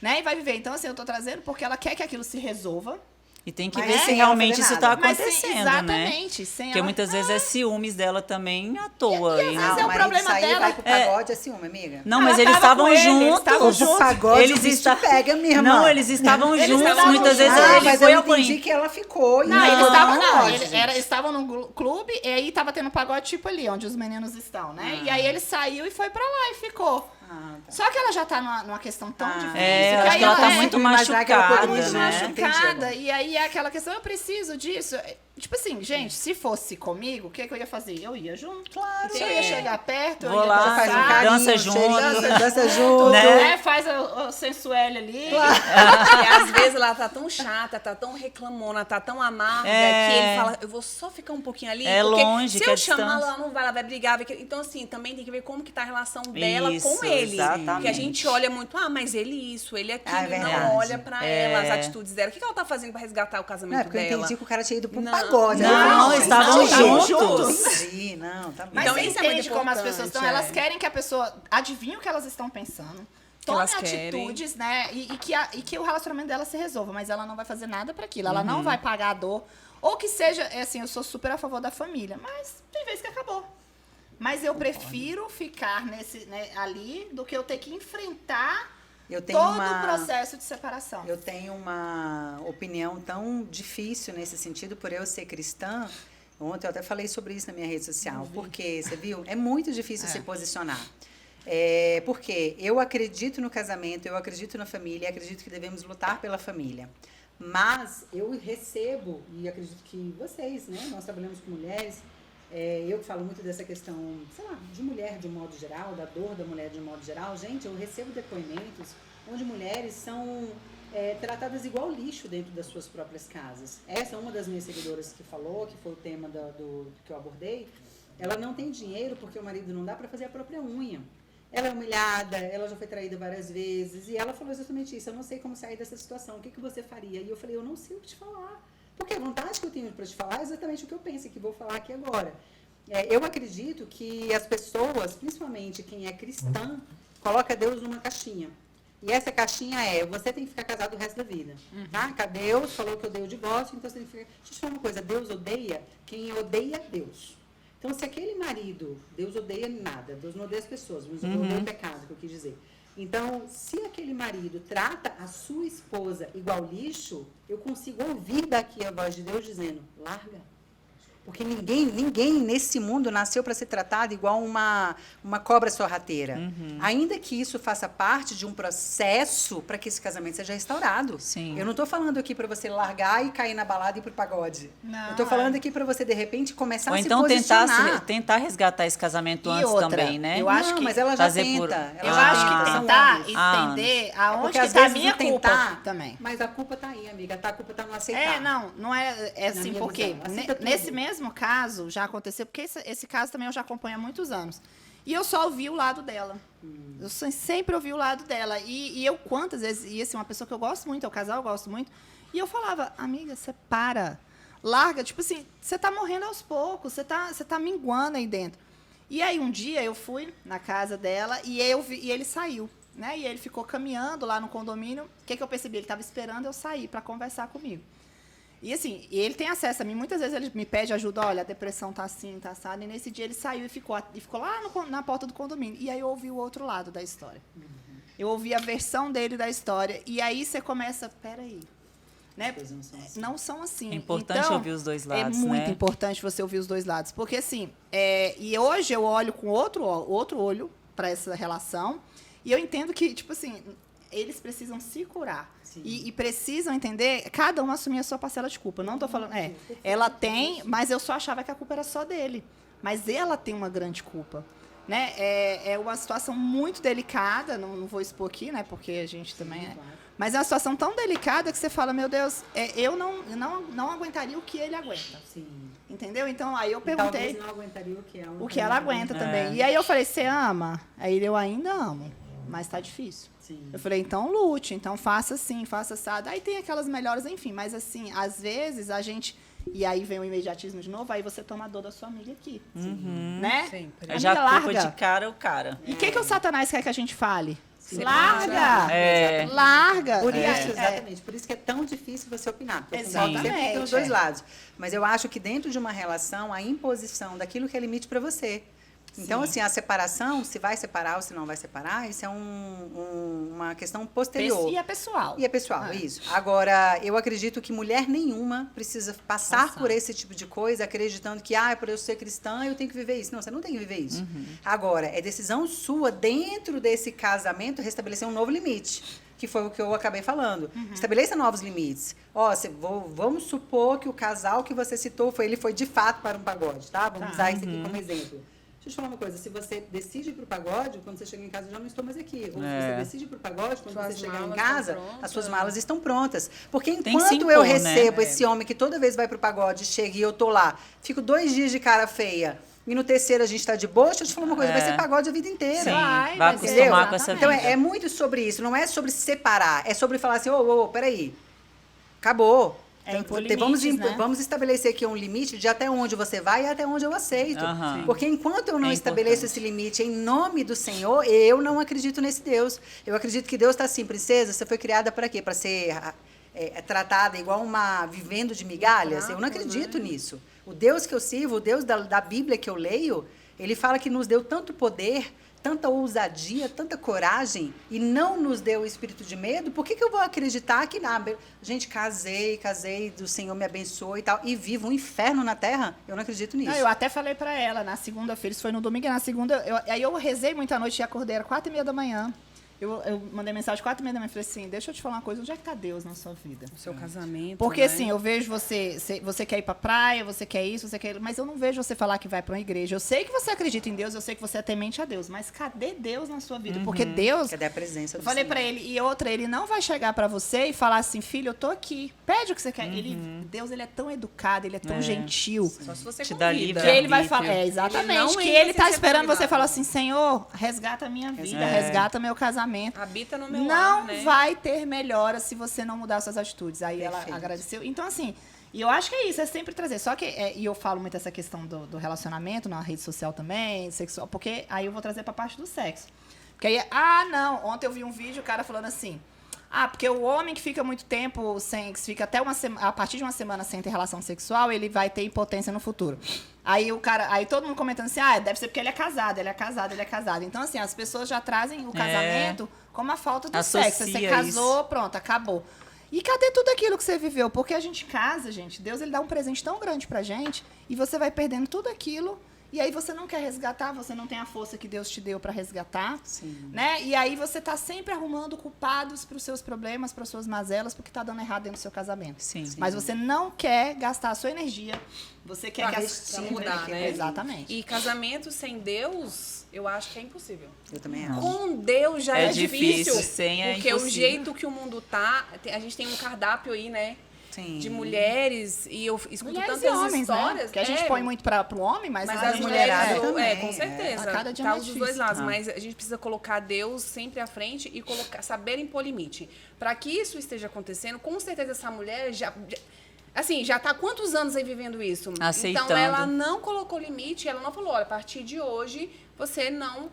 [SPEAKER 2] né? E vai viver. Então, assim, eu tô trazendo porque ela quer que aquilo se resolva.
[SPEAKER 3] E tem que
[SPEAKER 1] Mas
[SPEAKER 3] ver se
[SPEAKER 1] sem ela
[SPEAKER 3] realmente
[SPEAKER 1] fazer
[SPEAKER 3] isso
[SPEAKER 1] nada.
[SPEAKER 3] está
[SPEAKER 2] Mas sim,
[SPEAKER 3] acontecendo, né?
[SPEAKER 2] exatamente, sem
[SPEAKER 3] Porque
[SPEAKER 2] ela-
[SPEAKER 3] muitas vezes é ciúmes dela também à toa.
[SPEAKER 2] E às
[SPEAKER 3] e
[SPEAKER 2] vezes
[SPEAKER 3] não-
[SPEAKER 2] é o
[SPEAKER 1] o marido
[SPEAKER 2] problema
[SPEAKER 1] sair
[SPEAKER 2] dela.
[SPEAKER 1] vai pro pagode, é ciúme, amiga.
[SPEAKER 3] Não, mas
[SPEAKER 2] Ela
[SPEAKER 3] eles
[SPEAKER 2] tava
[SPEAKER 3] estavam
[SPEAKER 2] com ele, eles
[SPEAKER 3] juntos.
[SPEAKER 2] estavam
[SPEAKER 1] O
[SPEAKER 2] juntos.
[SPEAKER 1] pagode,
[SPEAKER 3] Eles
[SPEAKER 1] o bicho
[SPEAKER 3] está-
[SPEAKER 1] pega, minha irmã.
[SPEAKER 3] Não, eles estavam
[SPEAKER 2] Eles
[SPEAKER 3] juntos.
[SPEAKER 2] estavam
[SPEAKER 3] Muitas vezes
[SPEAKER 2] juntos.
[SPEAKER 3] ele
[SPEAKER 1] mas
[SPEAKER 3] foi
[SPEAKER 1] eu
[SPEAKER 3] ao
[SPEAKER 1] entendi
[SPEAKER 3] banheiro.
[SPEAKER 1] que ela ficou.
[SPEAKER 2] Não, eles
[SPEAKER 1] não,
[SPEAKER 2] estavam, não,
[SPEAKER 1] pode,
[SPEAKER 2] eles
[SPEAKER 1] gente.
[SPEAKER 2] estavam num clube e aí tava tendo um pagode tipo ali, onde os meninos estão, né? E aí ele saiu e foi pra lá e ficou.
[SPEAKER 1] Ah, tá.
[SPEAKER 2] Só que ela já tá numa questão tão difícil.
[SPEAKER 3] É, eu
[SPEAKER 2] que
[SPEAKER 3] acho
[SPEAKER 2] aí
[SPEAKER 3] que ela tá
[SPEAKER 2] é
[SPEAKER 3] muito
[SPEAKER 1] imaginar que ela
[SPEAKER 3] machucada,
[SPEAKER 1] poderia
[SPEAKER 2] muito
[SPEAKER 3] né?
[SPEAKER 1] Entendi
[SPEAKER 2] machucada.
[SPEAKER 1] agora.
[SPEAKER 2] E aí é aquela questão, eu preciso disso. Tipo assim, gente, se fosse comigo, o que, que eu ia fazer? Eu ia junto.
[SPEAKER 1] Claro.
[SPEAKER 2] Eu ia chegar perto, eu
[SPEAKER 3] Vou
[SPEAKER 2] ia
[SPEAKER 3] lá,
[SPEAKER 2] dançar,
[SPEAKER 1] Faz um carinho,
[SPEAKER 3] dança
[SPEAKER 1] cheirinho,
[SPEAKER 3] junto.
[SPEAKER 1] dança junto.
[SPEAKER 3] Né?
[SPEAKER 2] faz o sensuelle ali.
[SPEAKER 4] E às vezes ela tá tão chata, tá tão reclamona, tá tão amarga,
[SPEAKER 3] É.
[SPEAKER 4] que ele fala, eu vou só ficar um pouquinho ali.
[SPEAKER 3] É
[SPEAKER 4] porque
[SPEAKER 3] longe,
[SPEAKER 4] se
[SPEAKER 3] que
[SPEAKER 4] eu
[SPEAKER 3] é
[SPEAKER 4] chamar
[SPEAKER 3] distância.
[SPEAKER 4] ela não vai, ela vai brigar. Então, assim, também tem que ver como que tá a relação dela
[SPEAKER 3] Isso,
[SPEAKER 4] com ele.
[SPEAKER 3] exatamente.
[SPEAKER 4] Porque a gente olha muito, mas ele isso, ele aquilo,
[SPEAKER 1] Ah, é verdade.
[SPEAKER 4] não olha pra
[SPEAKER 3] É.
[SPEAKER 4] ela, as atitudes dela. O que ela tá fazendo pra resgatar o casamento
[SPEAKER 1] Não, é porque eu
[SPEAKER 4] dela?
[SPEAKER 1] entendi que o cara tinha ido pro
[SPEAKER 4] Não.
[SPEAKER 1] pagode.
[SPEAKER 3] Não,
[SPEAKER 1] Aí eu falei,
[SPEAKER 3] estavam
[SPEAKER 1] gente,
[SPEAKER 3] juntos.
[SPEAKER 1] Entendi, não, tá bom.
[SPEAKER 2] Mas
[SPEAKER 4] Então,
[SPEAKER 2] você
[SPEAKER 4] isso é muito
[SPEAKER 2] entende como as pessoas estão?
[SPEAKER 4] importante,
[SPEAKER 2] Elas
[SPEAKER 4] é.
[SPEAKER 2] querem que a pessoa adivinhe o que elas estão pensando. Tome
[SPEAKER 4] elas querem.
[SPEAKER 2] atitudes, né? E que o relacionamento dela se resolva. Mas ela não vai fazer nada pra aquilo. Ela não vai pagar a dor. Ou que seja, assim, eu sou super a favor da família. Mas tem vezes que acabou. Mas eu prefiro ficar ali do que eu ter que enfrentar
[SPEAKER 1] Eu tenho
[SPEAKER 2] todo
[SPEAKER 1] uma...
[SPEAKER 2] o processo de separação.
[SPEAKER 1] Eu tenho uma opinião tão difícil nesse sentido, por eu ser cristã. Ontem eu até falei sobre isso na minha rede social. Porque, você viu? É muito difícil se posicionar. Porque eu acredito no casamento, eu acredito na família, acredito que devemos lutar pela família. Mas eu recebo, e acredito que vocês, né? Nós trabalhamos com mulheres, eu que falo muito dessa questão, sei lá, de mulher de um modo geral, da dor da mulher de um modo geral. Gente, eu recebo depoimentos onde mulheres são tratadas igual lixo dentro das suas próprias casas. Essa é uma das minhas seguidoras que falou, que foi o tema que eu abordei. Ela não tem dinheiro porque o marido não dá para fazer a própria unha. Ela é humilhada, ela já foi traída várias vezes. E ela falou exatamente isso. Eu não sei como sair dessa situação. O que você faria? E eu falei, eu não sei o que te falar. Porque a vontade que eu tenho para te falar é exatamente o que eu penso e que vou falar aqui agora. Eu acredito que as pessoas, principalmente quem é cristã, coloca Deus numa caixinha. E essa caixinha você tem que ficar casado o resto da vida. Tá? Deus falou que odeia o divórcio, então você tem que ficar... Deixa eu te falar uma coisa, Deus odeia quem odeia Deus. Então, se aquele marido, Deus odeia nada, Deus não odeia as pessoas, mas odeia o pecado, que eu quis dizer. Então, se aquele marido trata a sua esposa igual lixo, eu consigo ouvir daqui a voz de Deus dizendo, larga. Porque ninguém nesse mundo nasceu para ser tratado igual uma cobra sorrateira. Ainda que isso faça parte de um processo para que esse casamento seja restaurado.
[SPEAKER 3] Sim.
[SPEAKER 1] Eu não estou falando aqui para você largar e cair na balada e ir pro pagode.
[SPEAKER 2] Não,
[SPEAKER 1] eu estou falando aqui para você, de repente, começar
[SPEAKER 3] Ou
[SPEAKER 1] a se
[SPEAKER 3] então
[SPEAKER 1] posicionar.
[SPEAKER 3] tentar resgatar esse casamento
[SPEAKER 2] E
[SPEAKER 3] antes
[SPEAKER 2] outra,
[SPEAKER 3] também, né?
[SPEAKER 2] eu acho que
[SPEAKER 1] mas ela já
[SPEAKER 3] fazer
[SPEAKER 1] tenta.
[SPEAKER 3] por-
[SPEAKER 1] ela
[SPEAKER 2] Eu
[SPEAKER 1] já
[SPEAKER 2] acho
[SPEAKER 1] tenta,
[SPEAKER 2] que
[SPEAKER 1] são
[SPEAKER 2] tentar
[SPEAKER 1] homens.
[SPEAKER 2] entender aonde
[SPEAKER 1] Porque
[SPEAKER 2] que
[SPEAKER 1] às
[SPEAKER 2] tá a
[SPEAKER 1] vezes
[SPEAKER 2] minha
[SPEAKER 1] o tentar,
[SPEAKER 2] culpa também.
[SPEAKER 1] Mas a culpa tá aí, amiga. A culpa tá no aceitar.
[SPEAKER 2] Não é assim,
[SPEAKER 1] minha
[SPEAKER 2] porque
[SPEAKER 1] visão, aceita tudo.
[SPEAKER 2] nesse mesmo caso já aconteceu, porque esse caso também eu já acompanho há muitos anos. E eu só ouvi o lado dela. Eu sempre ouvi o lado dela. E eu, quantas vezes, e assim, uma pessoa que eu gosto muito, é o casal, eu gosto muito, e eu falava, amiga, você para, larga, tipo assim, você tá morrendo aos poucos, você tá minguando aí dentro. E aí um dia eu fui na casa dela e ele saiu. Né? E ele ficou caminhando lá no condomínio. O que eu percebi? Ele estava esperando eu sair para conversar comigo. E assim, ele tem acesso a mim. Muitas vezes ele me pede ajuda. Olha, a depressão tá assim, tá assada. E nesse dia ele saiu e ficou lá na porta do condomínio. E aí eu ouvi o outro lado da história. Eu ouvi a versão dele da história. E aí você começa, peraí. Né? Não são assim.
[SPEAKER 3] É importante
[SPEAKER 2] então,
[SPEAKER 3] ouvir os dois lados,
[SPEAKER 2] é muito
[SPEAKER 3] né?
[SPEAKER 2] importante você ouvir os dois lados. Porque assim, e hoje eu olho com outro olho para essa relação. E eu entendo que, tipo assim, eles precisam se curar. E precisam entender, cada um assumir a sua parcela de culpa. Não estou falando, ela tem, mas eu só achava que a culpa era só dele. Mas ela tem uma grande culpa. Né? É uma situação muito delicada, não vou expor aqui, né? Porque a gente também Mas é uma situação tão delicada que você fala, meu Deus, eu não aguentaria o que ele aguenta.
[SPEAKER 1] Sim.
[SPEAKER 2] Entendeu? Então, aí eu
[SPEAKER 1] E
[SPEAKER 2] perguntei...
[SPEAKER 1] talvez não aguentaria
[SPEAKER 2] o que ela aguenta também. E aí eu falei, você ama? Aí eu ainda amo, mas tá difícil.
[SPEAKER 1] Sim.
[SPEAKER 2] Eu falei, então lute, então faça assim, faça assado. Aí tem aquelas melhores, enfim, mas assim, às vezes a gente... E aí vem o imediatismo de novo, aí você toma a dor da sua amiga aqui. Né?
[SPEAKER 4] Sempre.
[SPEAKER 2] Amiga,
[SPEAKER 3] Já culpa
[SPEAKER 2] larga.
[SPEAKER 3] de cara o cara.
[SPEAKER 2] E o que o Satanás quer que a gente fale? Larga!
[SPEAKER 3] É.
[SPEAKER 2] Larga!
[SPEAKER 1] Por
[SPEAKER 2] É.
[SPEAKER 1] isso, exatamente. Por isso que é tão difícil você opinar. Porque eu
[SPEAKER 2] Exatamente.
[SPEAKER 1] concordo sempre pelos dois lados. Mas eu acho que dentro de uma relação, a imposição daquilo que é limite para você. Então, assim, a separação, se vai separar ou se não vai separar, isso é uma questão posterior.
[SPEAKER 2] E é pessoal.
[SPEAKER 1] E é pessoal, isso. Agora, eu acredito que mulher nenhuma precisa passar por esse tipo de coisa acreditando que, por eu ser cristã, eu tenho que viver isso. Não, você não tem que viver isso. Agora, é decisão sua, dentro desse casamento, restabelecer um novo limite, que foi o que eu acabei falando. Estabeleça novos limites. Vamos supor que o casal que você citou, ele foi de fato para um pagode, tá? Vamos usar isso aqui como exemplo. Deixa eu te falar uma coisa, se você decide ir pro pagode, quando você chega em casa, eu já não estou mais aqui. Ou se você decide ir pro pagode, quando você chegar em casa, as suas malas estão prontas. Porque enquanto eu recebo esse homem que toda vez vai pro pagode, chega e eu tô lá, fico 2 dias de cara feia, e no terceiro a gente tá de boa, deixa eu te falar uma coisa, vai ser pagode a vida inteira.
[SPEAKER 3] Sim,
[SPEAKER 2] Vai
[SPEAKER 3] vai
[SPEAKER 2] ser,
[SPEAKER 3] acostumar com essa
[SPEAKER 1] Então,
[SPEAKER 3] vida.
[SPEAKER 1] é muito sobre isso, não é sobre separar, é sobre falar assim, peraí, acabou.
[SPEAKER 2] Impor
[SPEAKER 1] Então,
[SPEAKER 2] limites, né?
[SPEAKER 1] vamos estabelecer aqui um limite de até onde você vai e até onde eu aceito. Porque enquanto eu não estabeleço esse limite em nome do Senhor, eu não acredito nesse Deus. Eu acredito que Deus está assim, princesa, você foi criada para quê? Para ser tratada igual vivendo de migalhas? Eu não acredito nisso. O Deus que eu sirvo, o Deus da Bíblia que eu leio, ele fala que nos deu tanto poder, tanta ousadia, tanta coragem, e não nos deu o espírito de medo. Por que eu vou acreditar que, gente, casei, do Senhor me abençoou e tal, e vivo um inferno na terra? Eu não acredito nisso.
[SPEAKER 2] Não, eu até falei pra ela na segunda-feira, isso foi no domingo, e na segunda, aí eu rezei muita noite e acordei, era 4h30 da manhã. Eu mandei mensagem 4h30 da manhã e falei assim, deixa eu te falar uma coisa, onde é que tá Deus na sua vida?
[SPEAKER 4] O seu casamento,
[SPEAKER 2] Porque
[SPEAKER 4] né?
[SPEAKER 2] assim, eu vejo você quer ir pra praia, você quer isso, você quer... Mas eu não vejo você falar que vai pra uma igreja. Eu sei que você acredita em Deus, eu sei que você é temente a Deus, mas cadê Deus na sua vida? Porque Deus...
[SPEAKER 1] Cadê a presença do
[SPEAKER 2] Eu falei
[SPEAKER 1] Senhor?
[SPEAKER 2] pra ele, ele não vai chegar pra você e falar assim, filho, eu tô aqui, pede o que você quer. Deus, ele é tão educado, ele é tão gentil.
[SPEAKER 4] Só se você
[SPEAKER 3] Te dá
[SPEAKER 4] convida.
[SPEAKER 3] livre
[SPEAKER 2] Que ele vai
[SPEAKER 3] arbítrio.
[SPEAKER 2] falar,
[SPEAKER 4] Ele
[SPEAKER 2] exatamente,
[SPEAKER 4] não
[SPEAKER 2] que
[SPEAKER 4] entra
[SPEAKER 2] ele
[SPEAKER 4] sem
[SPEAKER 2] tá
[SPEAKER 4] ser
[SPEAKER 2] esperando você
[SPEAKER 4] convidado.
[SPEAKER 2] falar assim, Senhor, resgata a minha vida, resgata meu casamento.
[SPEAKER 4] Habita no meu
[SPEAKER 2] Não
[SPEAKER 4] lar, né?
[SPEAKER 2] vai ter melhora se você não mudar suas atitudes. Aí ela
[SPEAKER 1] Perfeito.
[SPEAKER 2] agradeceu. Então, assim, e eu acho que é isso, é sempre trazer. Só que, e eu falo muito essa questão do relacionamento, na rede social também, sexual, porque aí eu vou trazer pra parte do sexo. Porque aí, não, ontem eu vi um vídeo, o cara falando assim, porque o homem que fica muito tempo sem, que fica até a partir de uma semana sem ter relação sexual, ele vai ter impotência no futuro. Aí todo mundo comentando assim, deve ser porque ele é casado, ele é casado, ele é casado. Então, assim, as pessoas já trazem o casamento como a falta do sexo. Você casou, pronto, acabou. E cadê tudo aquilo que você viveu? Porque a gente casa, gente, Deus ele dá um presente tão grande pra gente, e você vai perdendo tudo aquilo. E aí você não quer resgatar, você não tem a força que Deus te deu para resgatar, né? E aí você tá sempre arrumando culpados para os seus problemas, para as suas mazelas, porque tá dando errado dentro do seu casamento.
[SPEAKER 3] Sim.
[SPEAKER 2] Mas você não quer gastar a sua energia, você quer
[SPEAKER 4] Pra mudar, né?
[SPEAKER 2] Exatamente.
[SPEAKER 4] E casamento sem Deus, eu acho que é impossível.
[SPEAKER 1] Eu também acho.
[SPEAKER 4] Com Deus já
[SPEAKER 3] É
[SPEAKER 4] é
[SPEAKER 3] difícil,
[SPEAKER 4] difícil.
[SPEAKER 3] sem é
[SPEAKER 4] porque o
[SPEAKER 3] impossível.
[SPEAKER 4] jeito que o mundo tá, a gente tem um cardápio aí, né?
[SPEAKER 1] Sim.
[SPEAKER 4] De mulheres, e eu escuto
[SPEAKER 2] Mulheres
[SPEAKER 4] tantas
[SPEAKER 2] e homens,
[SPEAKER 4] histórias.
[SPEAKER 2] né? Que a gente põe muito para o homem, mas
[SPEAKER 4] Mas
[SPEAKER 2] as
[SPEAKER 4] as
[SPEAKER 2] mulheres
[SPEAKER 4] mulheres,
[SPEAKER 1] também,
[SPEAKER 4] com certeza.
[SPEAKER 2] A cada dia
[SPEAKER 4] Tá
[SPEAKER 2] mais
[SPEAKER 4] dos dois
[SPEAKER 2] difícil.
[SPEAKER 4] lados, mas a gente precisa colocar Deus sempre à frente e saber impor limite. Para que isso esteja acontecendo, com certeza essa mulher já tá há quantos anos aí vivendo isso?
[SPEAKER 3] Aceitando.
[SPEAKER 4] Então ela não colocou limite, ela não falou, olha, a partir de hoje você não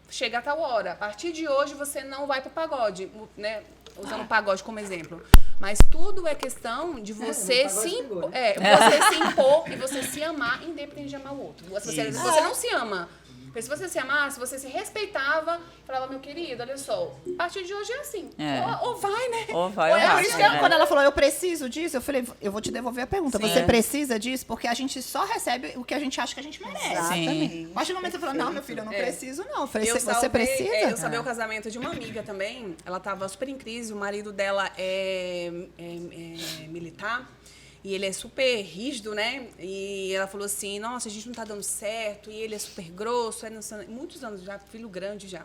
[SPEAKER 4] chega a tal hora. A partir de hoje você não vai pro pagode, né? Usando o pagode como exemplo. Mas tudo é questão de você você se impor e você se amar, independente de amar o outro. Você não se ama. Porque se você se amasse, você se respeitava, falava, meu querido, olha só, a partir de hoje é assim. Ou vai, né?
[SPEAKER 3] Ou vai, ou
[SPEAKER 2] Por
[SPEAKER 3] racha,
[SPEAKER 2] isso que
[SPEAKER 3] né?
[SPEAKER 2] quando ela falou, eu preciso disso, eu falei, eu vou te devolver a pergunta.
[SPEAKER 3] Sim.
[SPEAKER 2] Você precisa disso? Porque a gente só recebe o que a gente acha que a gente merece.
[SPEAKER 1] Exatamente.
[SPEAKER 2] A partir do momento que você falou, não, meu filho, eu não preciso, não. Eu falei,
[SPEAKER 4] Eu
[SPEAKER 2] você precisa?
[SPEAKER 4] Eu salvei o casamento de uma amiga também. Ela estava super em crise. O marido dela é militar. E ele é super rígido, né? E ela falou assim, nossa, a gente não tá dando certo. E ele é super grosso. Muitos anos já, filho grande já.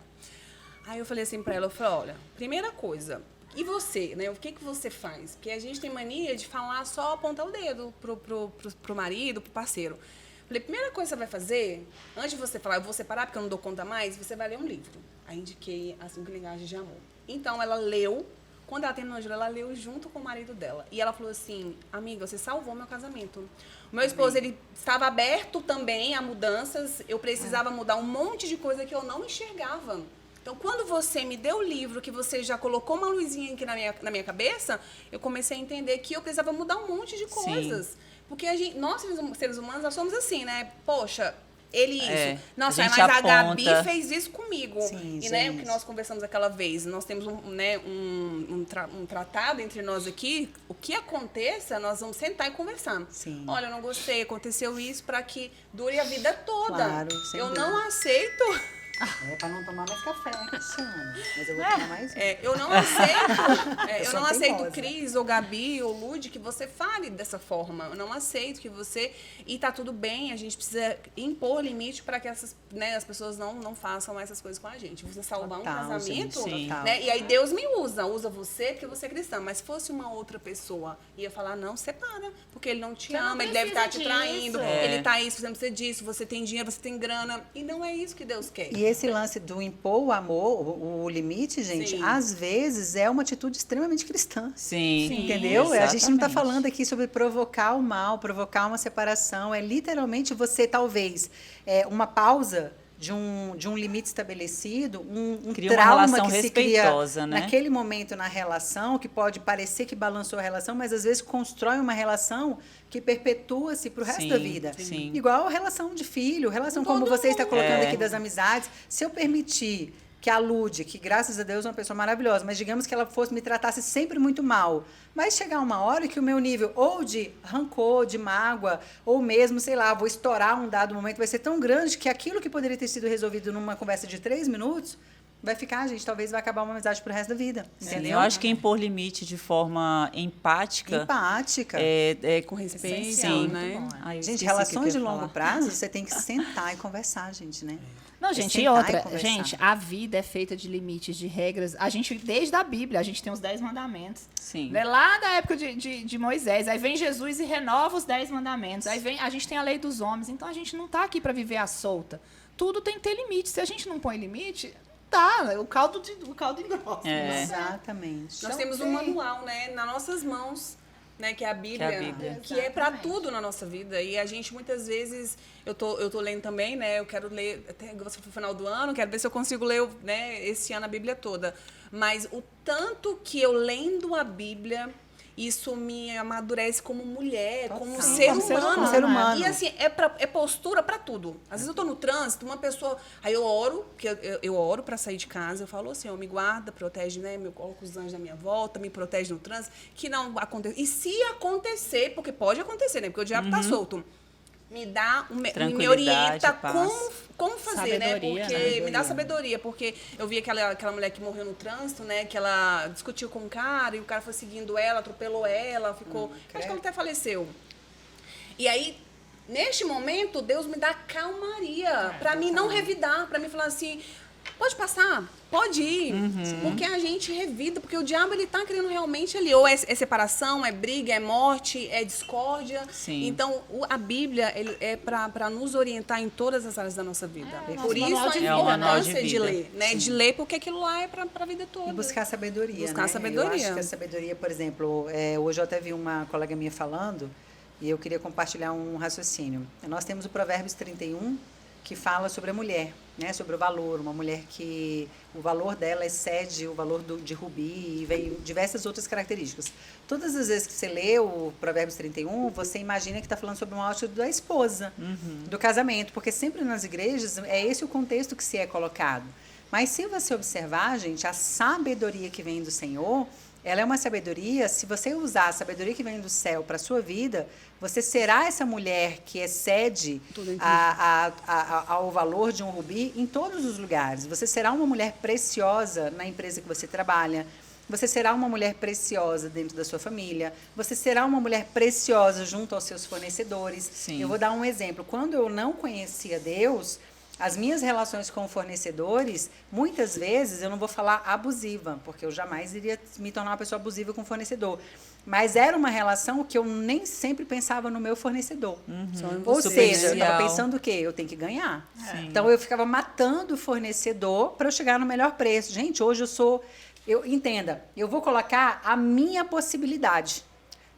[SPEAKER 4] Aí eu falei assim pra ela, eu falei, olha, primeira coisa, e você, né? O que você faz? Porque a gente tem mania de falar só apontar o dedo pro marido, pro parceiro. Falei, primeira coisa que você vai fazer, antes de você falar, eu vou separar porque eu não dou conta mais, você vai ler um livro. Aí indiquei As 5 Linguagens de Amor. Então, ela leu. Quando ela terminou de ler, ela leu junto com o marido dela. E ela falou assim, amiga, você salvou meu casamento. O meu esposo, ele estava aberto também a mudanças. Eu precisava mudar um monte de coisa que eu não enxergava. Então, quando você me deu o livro, que você já colocou uma luzinha aqui na minha cabeça, eu comecei a entender que eu precisava mudar um monte de coisas. Porque nós, seres humanos, nós somos assim, né? Poxa, ele isso. Nossa,
[SPEAKER 3] a
[SPEAKER 4] mas
[SPEAKER 3] gente
[SPEAKER 4] a Gabi
[SPEAKER 3] aponta.
[SPEAKER 4] fez isso comigo.
[SPEAKER 1] Sim,
[SPEAKER 4] e, né, o
[SPEAKER 1] gente.
[SPEAKER 4] que nós conversamos aquela vez, nós temos um tratado entre nós aqui, o que aconteça, nós vamos sentar e conversar.
[SPEAKER 1] Sim.
[SPEAKER 4] Olha, eu não gostei, aconteceu isso para que dure a vida toda.
[SPEAKER 1] Claro, sem
[SPEAKER 4] eu
[SPEAKER 1] dúvida.
[SPEAKER 4] não aceito.
[SPEAKER 1] É para não tomar mais café, Cristiana. Mas eu vou tomar mais um.
[SPEAKER 4] Eu não aceito. Eu
[SPEAKER 1] sou
[SPEAKER 4] não aceito,
[SPEAKER 1] teimosa.
[SPEAKER 4] Cris, ou Gabi, ou Lud, que você fale dessa forma. Eu não aceito que você... E tá tudo bem, a gente precisa impor limite para que as pessoas não façam essas coisas com a gente. Você salvar
[SPEAKER 1] Total,
[SPEAKER 4] um casamento,
[SPEAKER 1] gente, total.
[SPEAKER 4] né? E aí Deus me usa você porque você é cristã. Mas se fosse uma outra pessoa, ia falar, não, separa, porque ele não te
[SPEAKER 2] Você não
[SPEAKER 4] ama, ele deve estar te
[SPEAKER 2] precisa
[SPEAKER 4] traindo,
[SPEAKER 2] disso.
[SPEAKER 4] ele tá isso, você não precisa disso, você tem dinheiro, você tem grana. E não é isso que Deus quer.
[SPEAKER 1] E esse lance do impor o amor, o limite, gente,
[SPEAKER 4] Sim.
[SPEAKER 1] às vezes é uma atitude extremamente cristã.
[SPEAKER 3] Sim.
[SPEAKER 1] Entendeu? A gente não está
[SPEAKER 3] exatamente.
[SPEAKER 1] falando aqui sobre provocar o mal, provocar uma separação. É literalmente você, talvez, uma pausa de um limite estabelecido, um
[SPEAKER 3] Cria uma
[SPEAKER 1] trauma
[SPEAKER 3] relação
[SPEAKER 1] que se cria
[SPEAKER 3] respeitosa, né?
[SPEAKER 1] naquele momento na relação, que pode parecer que balançou a relação, mas às vezes constrói uma relação que perpetua-se para o resto
[SPEAKER 3] Sim,
[SPEAKER 1] da vida.
[SPEAKER 3] sim.
[SPEAKER 1] Igual a relação de filho, relação como você está colocando aqui das amizades. Se eu permitir que a Lud, que graças a Deus é uma pessoa maravilhosa, mas digamos que ela me tratasse sempre muito mal, vai chegar uma hora que o meu nível ou de rancor, de mágoa, ou mesmo, sei lá, vou estourar um dado momento, vai ser tão grande que aquilo que poderia ter sido resolvido numa conversa de 3 minutos, vai ficar, gente, talvez vai acabar uma amizade pro resto da vida,
[SPEAKER 3] Sim,
[SPEAKER 1] entendeu?
[SPEAKER 3] eu acho que impor limite de forma empática
[SPEAKER 1] Empática.
[SPEAKER 3] com
[SPEAKER 4] respeito,
[SPEAKER 3] sim.
[SPEAKER 4] né?
[SPEAKER 3] Ai, eu
[SPEAKER 1] Gente,
[SPEAKER 3] esqueci o que
[SPEAKER 1] relações
[SPEAKER 3] eu
[SPEAKER 1] de
[SPEAKER 3] ia
[SPEAKER 1] longo
[SPEAKER 3] falar.
[SPEAKER 1] prazo, você tem que sentar e conversar, gente, né?
[SPEAKER 2] Não,
[SPEAKER 1] É
[SPEAKER 2] gente, e
[SPEAKER 1] sentar e
[SPEAKER 2] outra,
[SPEAKER 1] conversar.
[SPEAKER 2] gente, a vida é feita de limites, de regras. A gente, desde a Bíblia, a gente tem os 10 mandamentos.
[SPEAKER 3] Sim.
[SPEAKER 2] Né? Lá da época de Moisés. Aí vem Jesus e renova os 10 mandamentos. Aí vem, a gente tem a lei dos homens. Então a gente não tá aqui para viver à solta. Tudo tem que ter limite. Se a gente não põe limite, tá. O caldo engrossa.
[SPEAKER 3] É.
[SPEAKER 1] Exatamente.
[SPEAKER 4] Nós
[SPEAKER 2] Então,
[SPEAKER 4] temos um
[SPEAKER 2] sim.
[SPEAKER 4] manual, né, nas nossas mãos, né, que é a Bíblia,
[SPEAKER 3] Bíblia.
[SPEAKER 4] que é para
[SPEAKER 2] Exatamente.
[SPEAKER 4] tudo na nossa vida. E a gente muitas vezes, eu tô lendo também, né, eu quero ler até você pro final do ano, quero ver se eu consigo ler, né, esse ano a Bíblia toda. Mas o tanto que eu lendo a Bíblia, isso me amadurece como mulher, como
[SPEAKER 1] Total.
[SPEAKER 4] ser
[SPEAKER 2] Como ser
[SPEAKER 4] humano.
[SPEAKER 2] humano,
[SPEAKER 1] ser humano.
[SPEAKER 4] E assim, é postura para tudo. Às vezes eu tô no trânsito, uma pessoa. Aí eu oro, que eu oro para sair de casa, eu falo assim, me guarda, protege, né? Me coloca os anjos na minha volta, me protege no trânsito, que não aconteça. E se acontecer, porque pode acontecer, né? Porque o diabo tá solto. Me dá, me
[SPEAKER 3] Tranquilidade,
[SPEAKER 4] orienta
[SPEAKER 3] paz.
[SPEAKER 4] como fazer, né?
[SPEAKER 2] Sabedoria,
[SPEAKER 4] Porque
[SPEAKER 2] né?
[SPEAKER 4] me dá sabedoria, porque eu vi aquela mulher que morreu no trânsito, né? Que ela discutiu com um cara e o cara foi seguindo ela, atropelou ela, ficou. Acho que ela até faleceu. E aí, neste momento, Deus me dá calmaria para mim não revidar, para mim falar assim, pode passar, pode ir, porque a gente revida, porque o diabo ele tá querendo realmente ali, ou é separação, é briga, é morte, é discórdia.
[SPEAKER 3] Sim.
[SPEAKER 4] Então, a Bíblia ele é para nos orientar em todas as áreas da nossa vida. Por
[SPEAKER 2] nosso manual
[SPEAKER 4] isso
[SPEAKER 2] de
[SPEAKER 4] a
[SPEAKER 2] vida,
[SPEAKER 4] importância
[SPEAKER 3] né?
[SPEAKER 4] de ler, né? De ler, porque aquilo lá é para a vida toda.
[SPEAKER 1] E buscar sabedoria,
[SPEAKER 4] Buscar
[SPEAKER 1] né?
[SPEAKER 4] sabedoria.
[SPEAKER 1] Eu acho que a sabedoria, por exemplo, hoje eu até vi uma colega minha falando e eu queria compartilhar um raciocínio. Nós temos o Provérbios 31, que fala sobre a mulher, né? Sobre o valor. Uma mulher que o valor dela excede o valor de rubi e vem diversas outras características. Todas as vezes que você lê o Provérbios 31, você imagina que está falando sobre uma ótica da esposa, do casamento, porque sempre nas igrejas é esse o contexto que se é colocado. Mas se você observar, gente, a sabedoria que vem do Senhor, ela é uma sabedoria, se você usar a sabedoria que vem do céu para a sua vida, você será essa mulher que excede ao valor de um rubi em todos os lugares. Você será uma mulher preciosa na empresa que você trabalha. Você será uma mulher preciosa dentro da sua família. Você será uma mulher preciosa junto aos seus fornecedores.
[SPEAKER 3] Sim.
[SPEAKER 1] Eu vou dar um exemplo. Quando eu não conhecia Deus, as minhas relações com fornecedores, muitas vezes, eu não vou falar abusiva, porque eu jamais iria me tornar uma pessoa abusiva com fornecedor. Mas era uma relação que eu nem sempre pensava no meu fornecedor. Ou seja, eu estava
[SPEAKER 3] Superficial.
[SPEAKER 1] pensando o quê? Eu tenho que ganhar. Então, eu ficava matando o fornecedor para eu chegar no melhor preço. Gente, hoje entenda, eu vou colocar a minha possibilidade.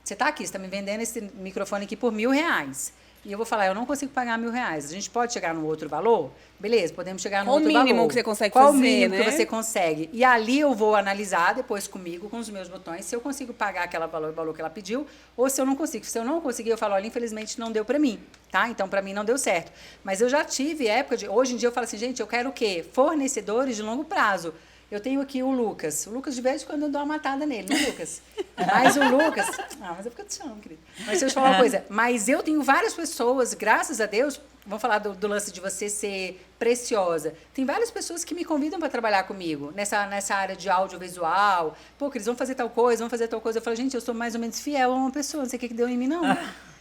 [SPEAKER 1] Você está aqui, você está me vendendo esse microfone aqui por R$1.000. e eu vou falar, eu não consigo pagar R$1.000. A gente pode chegar no outro valor? Beleza, podemos chegar no
[SPEAKER 4] Qual
[SPEAKER 1] outro
[SPEAKER 4] o mínimo
[SPEAKER 1] valor.
[SPEAKER 4] que você consegue
[SPEAKER 1] Qual
[SPEAKER 4] fazer,
[SPEAKER 1] o mínimo
[SPEAKER 4] né?
[SPEAKER 1] que você consegue? E ali eu vou analisar depois comigo, com os meus botões, se eu consigo pagar aquele valor que ela pediu, ou se eu não consigo. Se eu não conseguir, eu falo, olha, infelizmente não deu para mim, tá? Então, para mim não deu certo. Mas eu já tive época de... Hoje em dia eu falo assim, gente, eu quero o quê? Fornecedores de longo prazo. Eu tenho aqui o Lucas. O Lucas, de vez em quando, eu dou uma matada nele, né, Lucas? Mas o Lucas... Ah, mas é porque eu te amo, querido. Mas deixa eu te falar uma coisa. Mas eu tenho várias pessoas, graças a Deus, vamos falar do lance de você ser preciosa. Tem várias pessoas que me convidam para trabalhar comigo, nessa área de audiovisual. Pô, Cris, vamos fazer tal coisa, vamos fazer tal coisa. Eu falo, gente, eu sou mais ou menos fiel a uma pessoa, não sei o que deu em mim, não.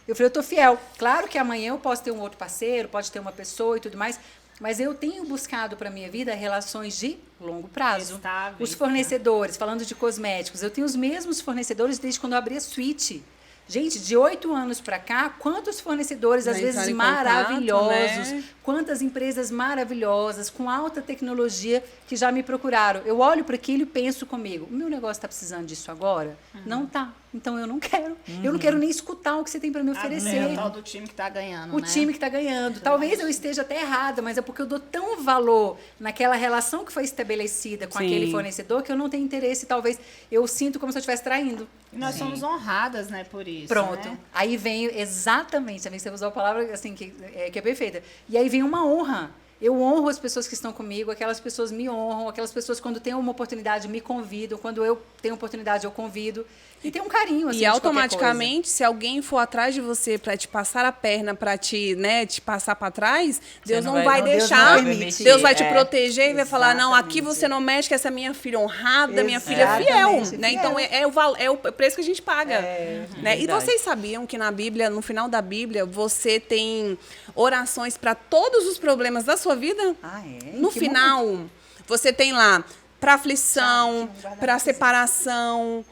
[SPEAKER 1] Eu falei, eu tô fiel. Claro que amanhã eu posso ter um outro parceiro, pode ter uma pessoa e tudo mais, mas eu tenho buscado para a minha vida relações de longo prazo.
[SPEAKER 2] Estáveis,
[SPEAKER 1] Os fornecedores, falando de cosméticos, eu tenho os mesmos fornecedores desde quando eu abri a Switch. Gente, de 8 anos para cá, quantos fornecedores, às
[SPEAKER 4] Já
[SPEAKER 1] vezes,
[SPEAKER 4] entraram em contato,
[SPEAKER 1] maravilhosos,
[SPEAKER 4] né?
[SPEAKER 1] quantas empresas maravilhosas, com alta tecnologia, que já me procuraram. Eu olho para aquilo e penso comigo, o meu negócio está precisando disso agora? Não tá. Então, eu não quero. Eu não quero nem escutar o que você tem para me oferecer.
[SPEAKER 2] O tal do time que tá ganhando,
[SPEAKER 1] O
[SPEAKER 2] né?
[SPEAKER 1] time que está ganhando. Talvez eu esteja até errada, mas é porque eu dou tão valor naquela relação que foi estabelecida com
[SPEAKER 4] Sim.
[SPEAKER 1] aquele fornecedor que eu não tenho interesse. Talvez eu sinto como se eu estivesse traindo.
[SPEAKER 2] E nós somos honradas, né, por isso,
[SPEAKER 1] Pronto.
[SPEAKER 2] né?
[SPEAKER 1] Aí vem exatamente, também você usou a palavra assim, que é perfeita. E aí vem uma honra. Eu honro as pessoas que estão comigo, aquelas pessoas me honram, aquelas pessoas, quando têm uma oportunidade, me convidam, quando eu tenho oportunidade, eu convido. E tem um carinho, assim,
[SPEAKER 4] E
[SPEAKER 1] de qualquer
[SPEAKER 4] automaticamente, se alguém for atrás de você para te passar a perna, para te, né, te passar para trás, Deus não vai
[SPEAKER 1] Deus
[SPEAKER 4] deixar.
[SPEAKER 1] não vai permitir,
[SPEAKER 4] Deus vai te proteger e vai falar: não, aqui
[SPEAKER 1] Exatamente.
[SPEAKER 4] você não mexe, que essa é minha filha honrada, minha filha fiel.
[SPEAKER 1] Exatamente,
[SPEAKER 4] Né?
[SPEAKER 1] fiel.
[SPEAKER 4] Então é o preço que a gente paga. Né? E
[SPEAKER 3] verdade.
[SPEAKER 4] vocês sabiam que na Bíblia, no final da Bíblia, você tem orações para todos os problemas da sua vida?
[SPEAKER 1] Ah, é?
[SPEAKER 4] No
[SPEAKER 1] Em que
[SPEAKER 4] final, você tem lá para aflição, para separação,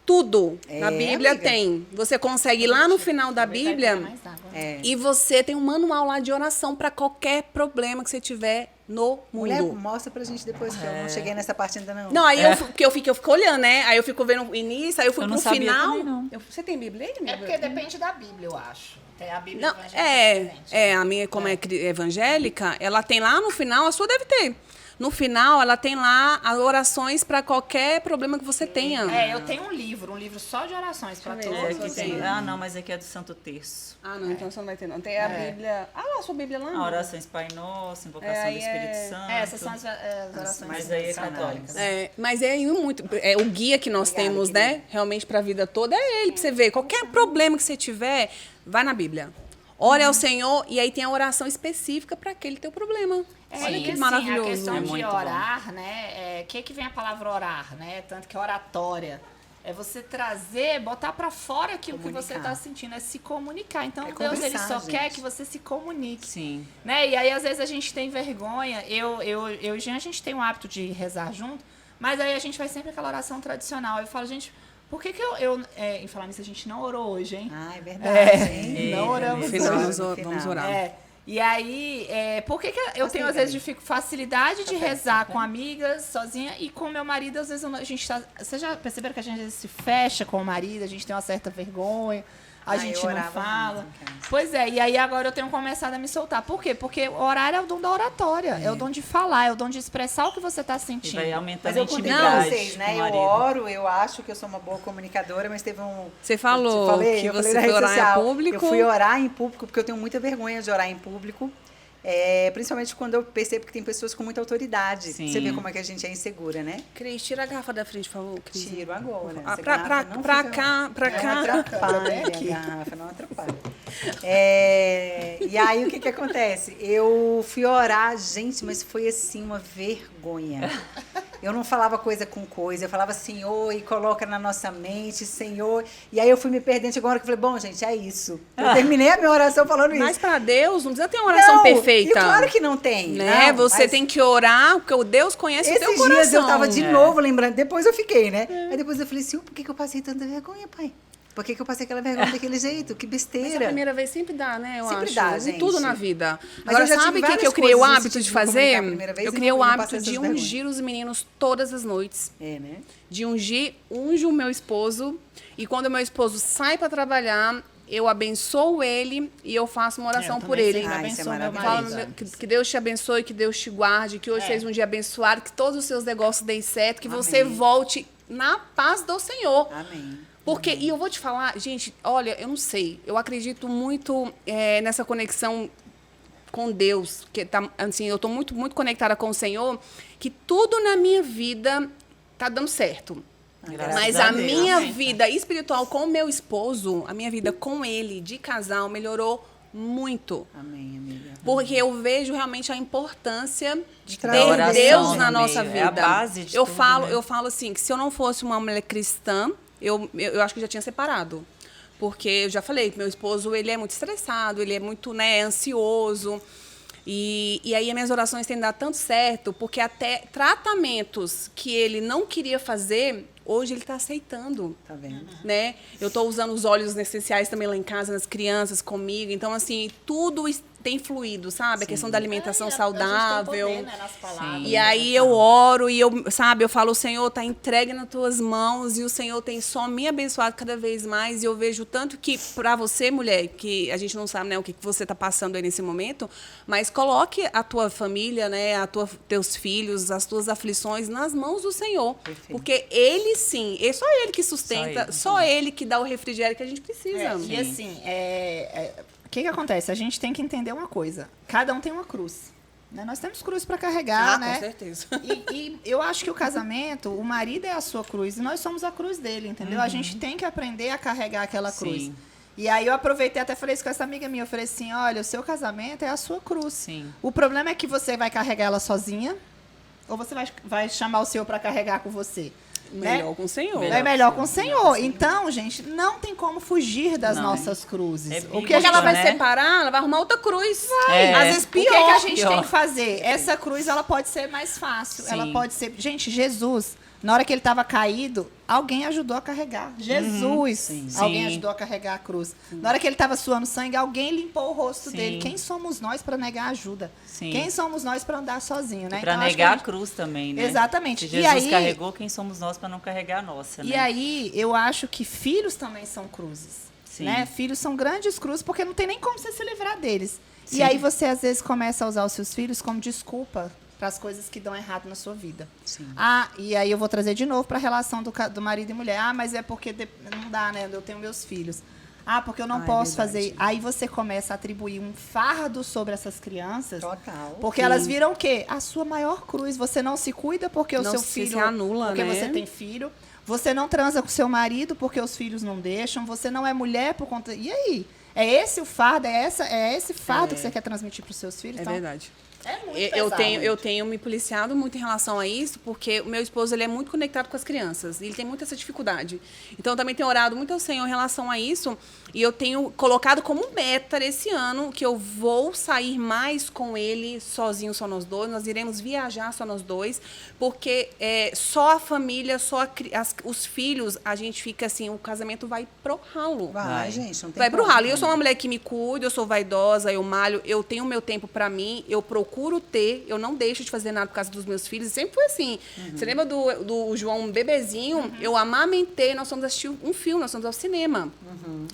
[SPEAKER 4] tudo. Na Bíblia
[SPEAKER 1] amiga.
[SPEAKER 4] tem. Você consegue ir lá no final da Bíblia
[SPEAKER 2] Mais água, né?
[SPEAKER 4] e você tem um manual lá de oração para qualquer problema que você tiver no
[SPEAKER 1] Mulher,
[SPEAKER 4] mundo.
[SPEAKER 1] mostra pra gente depois, que eu não cheguei nessa parte ainda não.
[SPEAKER 4] Não, aí eu fico olhando, né? Aí eu fico vendo o início, aí eu fui
[SPEAKER 3] Eu
[SPEAKER 4] pro
[SPEAKER 3] não sabia
[SPEAKER 4] final.
[SPEAKER 3] também, não.
[SPEAKER 4] Você tem Bíblia aí?
[SPEAKER 2] É porque depende da Bíblia, eu acho. Tem a Bíblia
[SPEAKER 4] Não,
[SPEAKER 2] evangélica diferente.
[SPEAKER 4] a minha, como é evangélica, ela tem lá no final, a sua deve ter. No final, ela tem lá as orações para qualquer problema que você tenha.
[SPEAKER 2] Eu tenho um livro só de orações para
[SPEAKER 4] Deixa eu ver.
[SPEAKER 2] todos
[SPEAKER 3] Aqui
[SPEAKER 2] os
[SPEAKER 3] tem.
[SPEAKER 2] dias.
[SPEAKER 3] Ah, não, mas aqui é do Santo Terço.
[SPEAKER 4] Ah, não, então você não vai ter, não. Tem a Bíblia. Ah, lá, a sua Bíblia lá.
[SPEAKER 3] A orações Pai Nosso, invocação
[SPEAKER 4] aí
[SPEAKER 3] do Espírito
[SPEAKER 4] é-
[SPEAKER 3] Santo.
[SPEAKER 2] Essas são as orações.
[SPEAKER 3] Mas aí é
[SPEAKER 2] católicas.
[SPEAKER 3] católica.
[SPEAKER 4] Mas é muito. O guia que nós temos, né? Realmente para a vida toda é ele, para você ver. Qualquer problema que você tiver, vai na Bíblia. Ore ao Senhor e aí tem a oração específica para aquele teu problema. Olha
[SPEAKER 2] E
[SPEAKER 4] que
[SPEAKER 2] assim,
[SPEAKER 4] maravilhoso.
[SPEAKER 2] a questão
[SPEAKER 3] É
[SPEAKER 2] de
[SPEAKER 3] muito bom.
[SPEAKER 2] orar, né? O que vem a palavra orar, né? Tanto que oratória é você trazer, botar pra fora aquilo que você
[SPEAKER 1] Comunicar.
[SPEAKER 2] tá sentindo, é se comunicar. Então
[SPEAKER 1] É
[SPEAKER 2] Deus ele
[SPEAKER 1] conversar,
[SPEAKER 2] só
[SPEAKER 1] gente.
[SPEAKER 2] quer que você se comunique.
[SPEAKER 3] Sim.
[SPEAKER 2] Né? E aí, às vezes, a gente tem vergonha. Eu e o Jean, a gente tem o hábito de rezar junto, mas aí a gente faz sempre aquela oração tradicional. Eu falo, gente, por que em falar nisso, a gente não orou hoje, hein?
[SPEAKER 1] Ah, é verdade, hein?
[SPEAKER 2] Não oramos
[SPEAKER 4] No final,
[SPEAKER 2] hoje.
[SPEAKER 4] nós
[SPEAKER 1] No
[SPEAKER 4] vamos
[SPEAKER 1] final.
[SPEAKER 4] orar.
[SPEAKER 2] E aí, por que eu tenho, às vezes, facilidade de rezar com amigas, sozinha, e com meu marido, às vezes, a gente tá... Vocês já perceberam que a gente às vezes se fecha com o marido, a gente tem uma certa vergonha, a gente
[SPEAKER 1] eu
[SPEAKER 2] não
[SPEAKER 1] orava
[SPEAKER 2] fala.
[SPEAKER 1] muito em casa.
[SPEAKER 2] Pois é, e aí agora eu tenho começado a me soltar. Por quê? Porque orar é o dom da oratória, é o dom de falar, é o dom de expressar o que você tá
[SPEAKER 3] E
[SPEAKER 2] sentindo.
[SPEAKER 3] vai aumentando
[SPEAKER 1] Mas
[SPEAKER 3] a
[SPEAKER 1] eu contei pra
[SPEAKER 3] intimidade
[SPEAKER 1] vocês,
[SPEAKER 3] com
[SPEAKER 1] né?
[SPEAKER 3] o
[SPEAKER 1] Eu
[SPEAKER 3] marido.
[SPEAKER 1] oro, eu acho que eu sou uma boa comunicadora, mas teve um...
[SPEAKER 4] Você falou
[SPEAKER 1] Eu falei
[SPEAKER 4] que
[SPEAKER 1] na
[SPEAKER 4] você
[SPEAKER 1] rede
[SPEAKER 4] foi orar
[SPEAKER 1] social.
[SPEAKER 4] em público.
[SPEAKER 1] Eu fui orar em público, porque eu tenho muita vergonha de orar em público. Principalmente quando eu percebo que tem pessoas com muita autoridade.
[SPEAKER 3] Sim.
[SPEAKER 1] Você vê como é que a gente é insegura, né?
[SPEAKER 4] Cris, tira a garrafa da frente, por favor, Cris.
[SPEAKER 1] Tiro agora.
[SPEAKER 4] Ah,
[SPEAKER 1] Essa
[SPEAKER 4] pra
[SPEAKER 1] garrafa não
[SPEAKER 4] cá,
[SPEAKER 1] fica-
[SPEAKER 4] pra
[SPEAKER 1] Não
[SPEAKER 4] cá.
[SPEAKER 1] atrapalha, a garrafa não atrapalha. E aí, o que acontece? Eu fui orar, gente, mas foi assim, uma vergonha. Eu não falava coisa com coisa, eu falava Senhor e coloca na nossa mente, Senhor. E aí eu fui me perdendo, chegou uma hora que eu falei, bom, gente, é isso. Eu terminei a minha oração falando isso.
[SPEAKER 4] Mas para Deus, não precisa ter uma oração
[SPEAKER 1] Não,
[SPEAKER 4] perfeita.
[SPEAKER 1] E claro que não tem.
[SPEAKER 4] Né?
[SPEAKER 1] Não,
[SPEAKER 4] Você
[SPEAKER 1] mas
[SPEAKER 4] tem que orar, porque o Deus conhece o teu
[SPEAKER 1] esses
[SPEAKER 4] coração.
[SPEAKER 1] dias eu tava de novo lembrando, depois eu fiquei, né? Aí depois eu falei, Senhor, por que eu passei tanta vergonha, pai? Por que eu passei aquela vergonha daquele jeito? Que
[SPEAKER 4] Mas a
[SPEAKER 1] besteira.
[SPEAKER 4] primeira vez sempre dá, né? Eu
[SPEAKER 1] Sempre
[SPEAKER 4] acho.
[SPEAKER 1] dá,
[SPEAKER 4] Em
[SPEAKER 1] gente.
[SPEAKER 4] tudo na vida.
[SPEAKER 1] Mas
[SPEAKER 4] Agora,
[SPEAKER 1] eu já tive
[SPEAKER 4] sabe o que
[SPEAKER 1] várias
[SPEAKER 4] eu criei o
[SPEAKER 1] coisas no
[SPEAKER 4] hábito
[SPEAKER 1] sentido
[SPEAKER 4] de
[SPEAKER 1] de
[SPEAKER 4] fazer?
[SPEAKER 1] comunicar a primeira vez
[SPEAKER 4] Eu
[SPEAKER 1] e
[SPEAKER 4] criei o
[SPEAKER 1] não
[SPEAKER 4] hábito
[SPEAKER 1] passei
[SPEAKER 4] de
[SPEAKER 1] essas vergonhas.
[SPEAKER 4] ungir os meninos todas as noites.
[SPEAKER 1] É, né?
[SPEAKER 4] De unjo o meu esposo. E quando o meu esposo sai para trabalhar, eu abençoo ele e eu faço uma oração por ele.
[SPEAKER 1] sempre abençoo
[SPEAKER 2] Isso é
[SPEAKER 1] meu
[SPEAKER 2] maravilhoso.
[SPEAKER 1] marido.
[SPEAKER 4] Que Deus te abençoe, que Deus te guarde, que hoje seja um dia abençoado, que todos os seus negócios deem certo, que você
[SPEAKER 1] Amém.
[SPEAKER 4] volte na paz do Senhor.
[SPEAKER 1] Amém.
[SPEAKER 4] Porque, e eu vou te falar, gente, olha, eu não sei, eu acredito muito nessa conexão com Deus, que tá, assim, eu estou muito, muito conectada com o Senhor, que tudo na minha vida tá dando certo.
[SPEAKER 3] Graças
[SPEAKER 4] Mas
[SPEAKER 3] a
[SPEAKER 4] a
[SPEAKER 3] Deus.
[SPEAKER 4] minha
[SPEAKER 3] Amém.
[SPEAKER 4] vida espiritual com o meu esposo, a minha vida com ele, de casal, melhorou muito.
[SPEAKER 1] Amém, amiga.
[SPEAKER 4] Porque eu vejo realmente a importância de ter
[SPEAKER 1] Da oração
[SPEAKER 4] Deus
[SPEAKER 3] no
[SPEAKER 4] na nossa
[SPEAKER 3] meio,
[SPEAKER 4] vida.
[SPEAKER 3] é a base de
[SPEAKER 4] eu
[SPEAKER 3] tudo,
[SPEAKER 4] falo,
[SPEAKER 3] né?
[SPEAKER 4] eu falo assim, que se eu não fosse uma mulher cristã, eu acho que eu já tinha separado. Porque eu já falei, meu esposo, ele é muito estressado, ele é muito, né, ansioso. E aí as minhas orações têm dado tanto certo, porque até tratamentos que ele não queria fazer, hoje ele está aceitando.
[SPEAKER 1] Tá vendo?
[SPEAKER 4] Né? Eu estou usando os óleos essenciais também lá em casa, nas crianças, comigo. Então, assim, tudo tem fluído, sabe? A questão da alimentação saudável.
[SPEAKER 2] A gente tem poder, né, nas palavras.
[SPEAKER 4] E aí eu oro e eu falo, o Senhor está entregue nas tuas mãos e o Senhor tem só me abençoado cada vez mais. E eu vejo tanto que para você, mulher, que a gente não sabe, né, o que você está passando aí nesse momento, mas coloque a tua família, né, teus filhos, as tuas aflições nas mãos do Senhor.
[SPEAKER 1] Perfeito.
[SPEAKER 4] Porque Ele sim, é só Ele que sustenta, só Ele que dá o refrigério que a gente precisa.
[SPEAKER 2] E assim, o que acontece? A gente tem que entender uma coisa. Cada um tem uma cruz. Né? Nós temos cruz para carregar, né?
[SPEAKER 4] Com certeza.
[SPEAKER 2] E eu acho que o casamento, o marido é a sua cruz e nós somos a cruz dele, entendeu? A gente tem que aprender a carregar aquela cruz.
[SPEAKER 3] Sim.
[SPEAKER 2] E aí eu aproveitei até falei isso com essa amiga minha. Eu falei assim, olha, o seu casamento é a sua cruz.
[SPEAKER 3] Sim.
[SPEAKER 2] O problema é que você vai carregar ela sozinha ou você vai chamar o Senhor para carregar com você.
[SPEAKER 4] Melhor
[SPEAKER 2] Né?
[SPEAKER 4] com o Senhor.
[SPEAKER 2] É melhor com o Senhor. Então, gente, não tem como fugir das
[SPEAKER 3] Não.
[SPEAKER 2] nossas cruzes.
[SPEAKER 3] É
[SPEAKER 2] O que
[SPEAKER 4] Porque
[SPEAKER 2] a gente
[SPEAKER 4] ela vai
[SPEAKER 3] né?
[SPEAKER 4] separar, ela vai arrumar outra cruz.
[SPEAKER 3] É.
[SPEAKER 4] Às vezes
[SPEAKER 2] O que,
[SPEAKER 4] pior.
[SPEAKER 2] que a gente
[SPEAKER 3] pior.
[SPEAKER 2] tem que fazer? Essa cruz, ela pode ser mais fácil.
[SPEAKER 3] Sim.
[SPEAKER 2] Ela pode ser... Gente, Jesus, na hora que ele estava caído, alguém ajudou a carregar. Jesus,
[SPEAKER 3] Sim.
[SPEAKER 2] alguém
[SPEAKER 3] Sim.
[SPEAKER 2] ajudou a carregar a cruz. Na hora que ele estava suando sangue, alguém limpou o rosto
[SPEAKER 3] Sim.
[SPEAKER 2] dele. Quem somos nós para negar ajuda?
[SPEAKER 3] Sim.
[SPEAKER 2] Quem somos nós para andar sozinho, né?
[SPEAKER 3] Para
[SPEAKER 2] Então, acho que
[SPEAKER 3] negar
[SPEAKER 2] a
[SPEAKER 3] a
[SPEAKER 2] gente-
[SPEAKER 3] cruz também, né?
[SPEAKER 2] Exatamente.
[SPEAKER 3] Se
[SPEAKER 2] E
[SPEAKER 3] Jesus
[SPEAKER 2] aí-
[SPEAKER 3] carregou, quem somos nós para não carregar a nossa, né?
[SPEAKER 2] E aí, eu acho que filhos também são cruzes.
[SPEAKER 3] Sim.
[SPEAKER 2] Né? Filhos são grandes cruzes, porque não tem nem como você se livrar deles.
[SPEAKER 3] Sim.
[SPEAKER 2] E aí você, às vezes, começa a usar os seus filhos como desculpa para as coisas que dão errado na sua vida.
[SPEAKER 1] Sim.
[SPEAKER 2] Ah, e aí eu vou trazer de novo para a relação do marido e mulher. Ah, mas é porque não dá, né? Eu tenho meus filhos. Ah, porque eu não
[SPEAKER 1] é
[SPEAKER 2] posso
[SPEAKER 1] verdade.
[SPEAKER 2] fazer. Aí você começa a atribuir um fardo sobre essas crianças.
[SPEAKER 1] Total.
[SPEAKER 2] Porque elas viram o quê? A sua maior cruz. Você não se cuida porque o
[SPEAKER 4] Não
[SPEAKER 2] seu
[SPEAKER 4] se
[SPEAKER 2] filho...
[SPEAKER 4] anula,
[SPEAKER 2] porque
[SPEAKER 4] né?
[SPEAKER 2] você tem filho. Você não transa com seu marido porque os filhos não deixam. Você não é mulher por conta... E aí? É esse o fardo? É esse fardo que você quer transmitir para os seus filhos?
[SPEAKER 4] É
[SPEAKER 2] Então,
[SPEAKER 4] verdade.
[SPEAKER 2] é muito
[SPEAKER 4] Eu
[SPEAKER 2] pesado,
[SPEAKER 4] tenho, eu
[SPEAKER 2] gente.
[SPEAKER 4] tenho me policiado muito em relação a isso, porque o meu esposo ele é muito conectado com as crianças. E ele tem muita essa dificuldade. Então, eu também tenho orado muito ao Senhor em relação a isso. E eu tenho colocado como meta esse ano que eu vou sair mais com ele sozinho, só nós dois. Nós iremos viajar só nós dois. Porque só a família, os filhos, a gente fica assim, o casamento vai pro ralo.
[SPEAKER 1] Vai, gente, não tem
[SPEAKER 4] Vai pro
[SPEAKER 1] como.
[SPEAKER 4] ralo. E eu sou uma mulher que me cuida, eu sou vaidosa, eu malho, eu tenho o meu tempo pra mim, eu procuro ter, eu não deixo de fazer nada por causa dos meus filhos. Sempre foi assim. Você lembra do João, um bebezinho? Eu amamentei, nós fomos assistir um filme, nós fomos ao cinema.